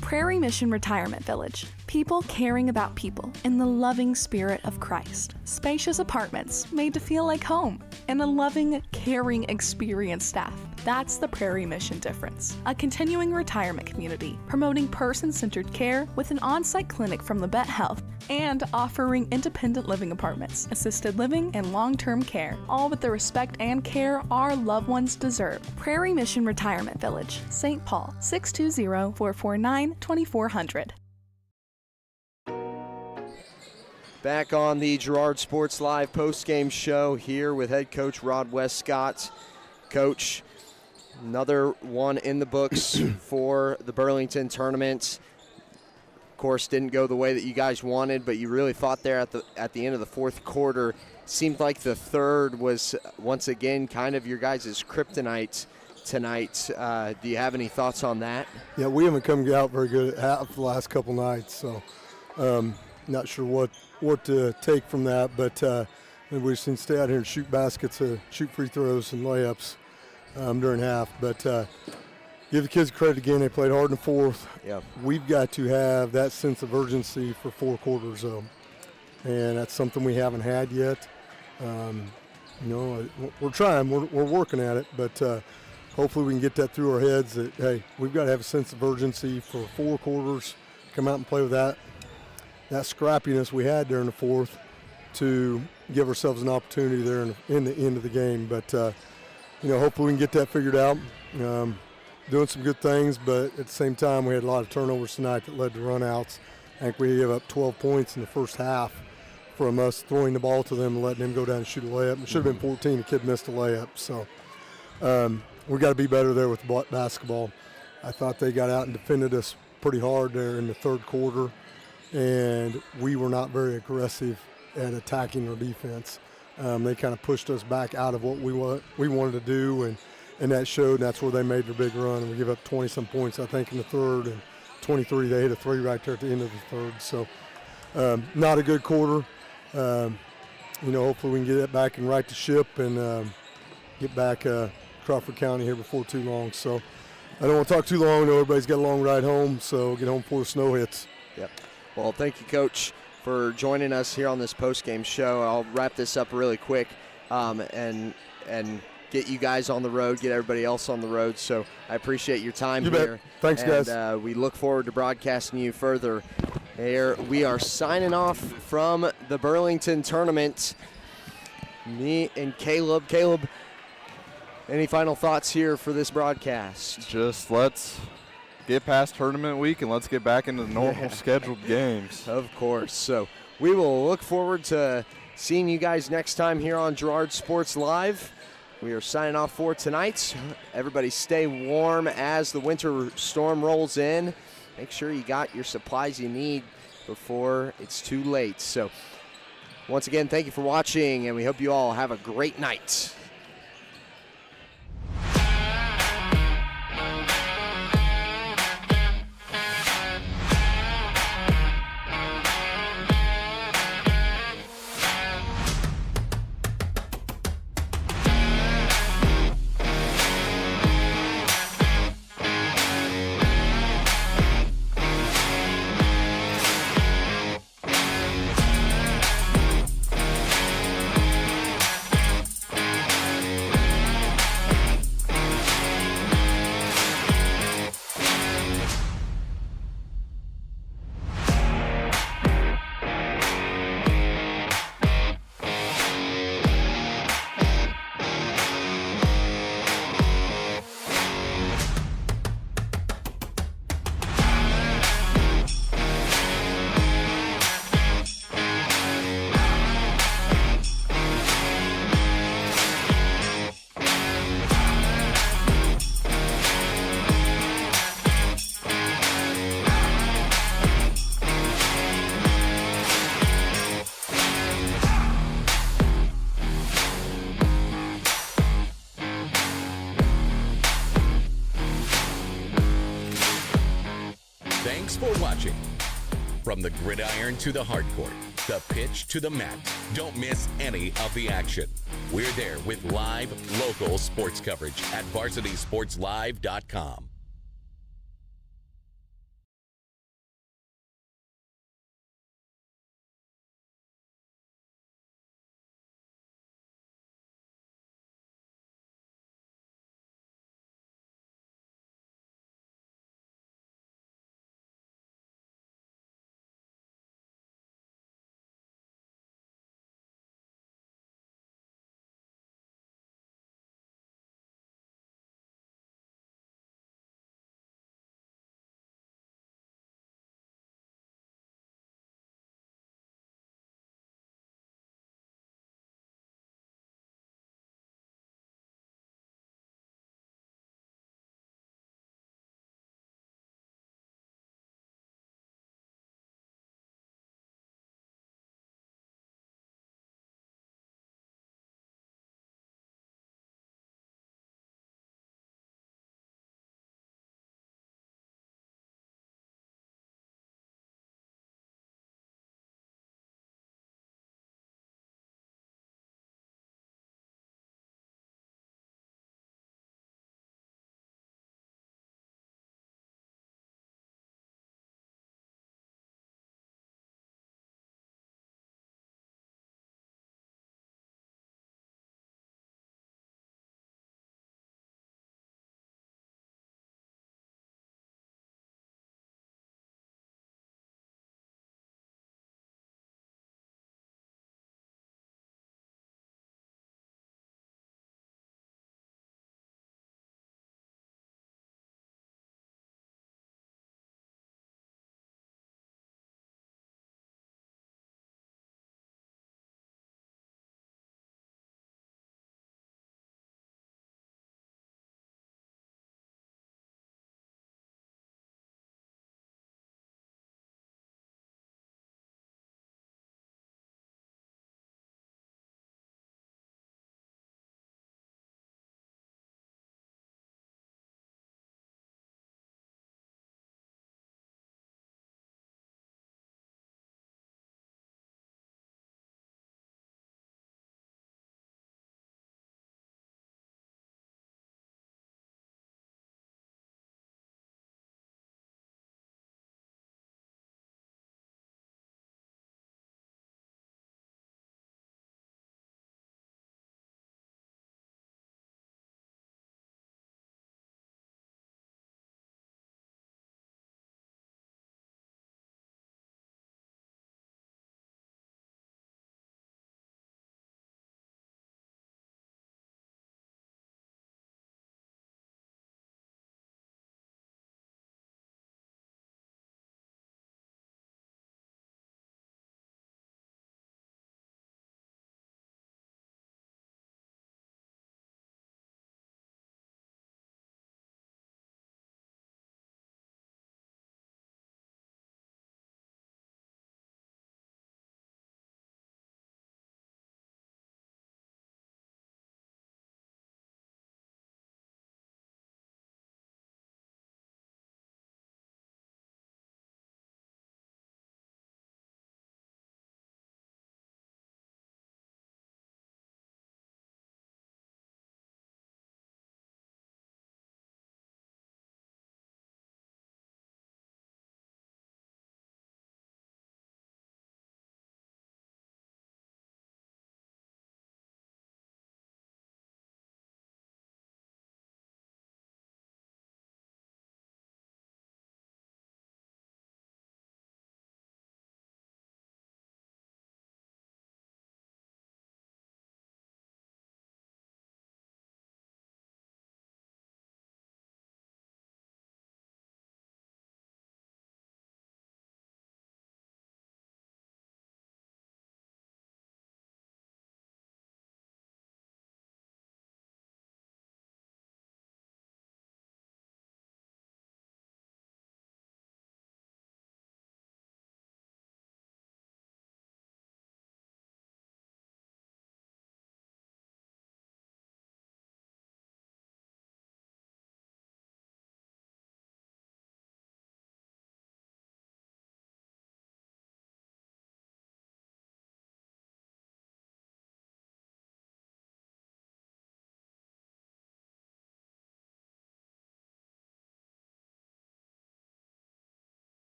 Prairie Mission Retirement Village. People caring about people in the loving spirit of Christ. Spacious apartments made to feel like home. And a loving, caring, experienced staff. That's the Prairie Mission difference. A continuing retirement community promoting person-centered care with an on-site clinic from Labette Health and offering independent living apartments, assisted living, and long-term care, all with the respect and care our loved ones deserve. Prairie Mission Retirement Village, St. Paul, 620-449-2400. Back on the Girard Sports Live postgame show here with head coach Rod Westcott. Coach, another one in the books for the Burlington tournament. Of course, didn't go the way that you guys wanted, but you really fought there at the end of the fourth quarter. Seemed like the third was once again kind of your guys' kryptonite tonight. Do you have any thoughts on that? Yeah, we haven't come out very good at half the last couple nights, so not sure what to take from that, but we just need to stay out here and shoot baskets, shoot free throws and layups during half. But give the kids credit again. They played hard in the fourth. Yeah. We've got to have that sense of urgency for 4 quarters, though, and that's something we haven't had yet. We're trying. We're working at it, but hopefully we can get that through our heads that, hey, we've got to have a sense of urgency for 4 quarters, come out and play with that scrappiness we had during the fourth to give ourselves an opportunity there in the end of the game. But, hopefully we can get that figured out. Doing some good things, but at the same time we had a lot of turnovers tonight that led to runouts. I think we gave up 12 points in the first half from us throwing the ball to them and letting them go down and shoot a layup. It should have been 14. The kid missed a layup. So we got to be better there with basketball. I thought they got out and defended us pretty hard there in the third quarter, and we were not very aggressive at attacking our defense. They kind of pushed us back out of what we wanted to do, and that showed, and that's where they made their big run. And we give up 20-some points, I think, in the third, and 23, they hit a 3 right there at the end of the third. So not a good quarter. Hopefully we can get that back and right the ship and get back Crawford County here before too long. So I don't want to talk too long. I know everybody's got a long ride home, so get home before the snow hits. Yep. Well, thank you, Coach, for joining us here on this postgame show. I'll wrap this up really quick and get you guys on the road, get everybody else on the road. So I appreciate your time here. Thanks, guys. And we look forward to broadcasting you further. Here we are signing off from the Burlington tournament. Me and Caleb. Caleb, any final thoughts here for this broadcast? Just let's get past tournament week and let's get back into the normal scheduled games. Of course. So we will look forward to seeing you guys next time here on Girard Sports Live. We are signing off for tonight. Everybody stay warm as the winter storm rolls in. Make sure you got your supplies you need before it's too late. So once again, thank you for watching, and we hope you all have a great night. Thanks for watching. From the gridiron to the hardcourt, the pitch to the mat, don't miss any of the action. We're there with live, local sports coverage at VarsitySportsLive.com.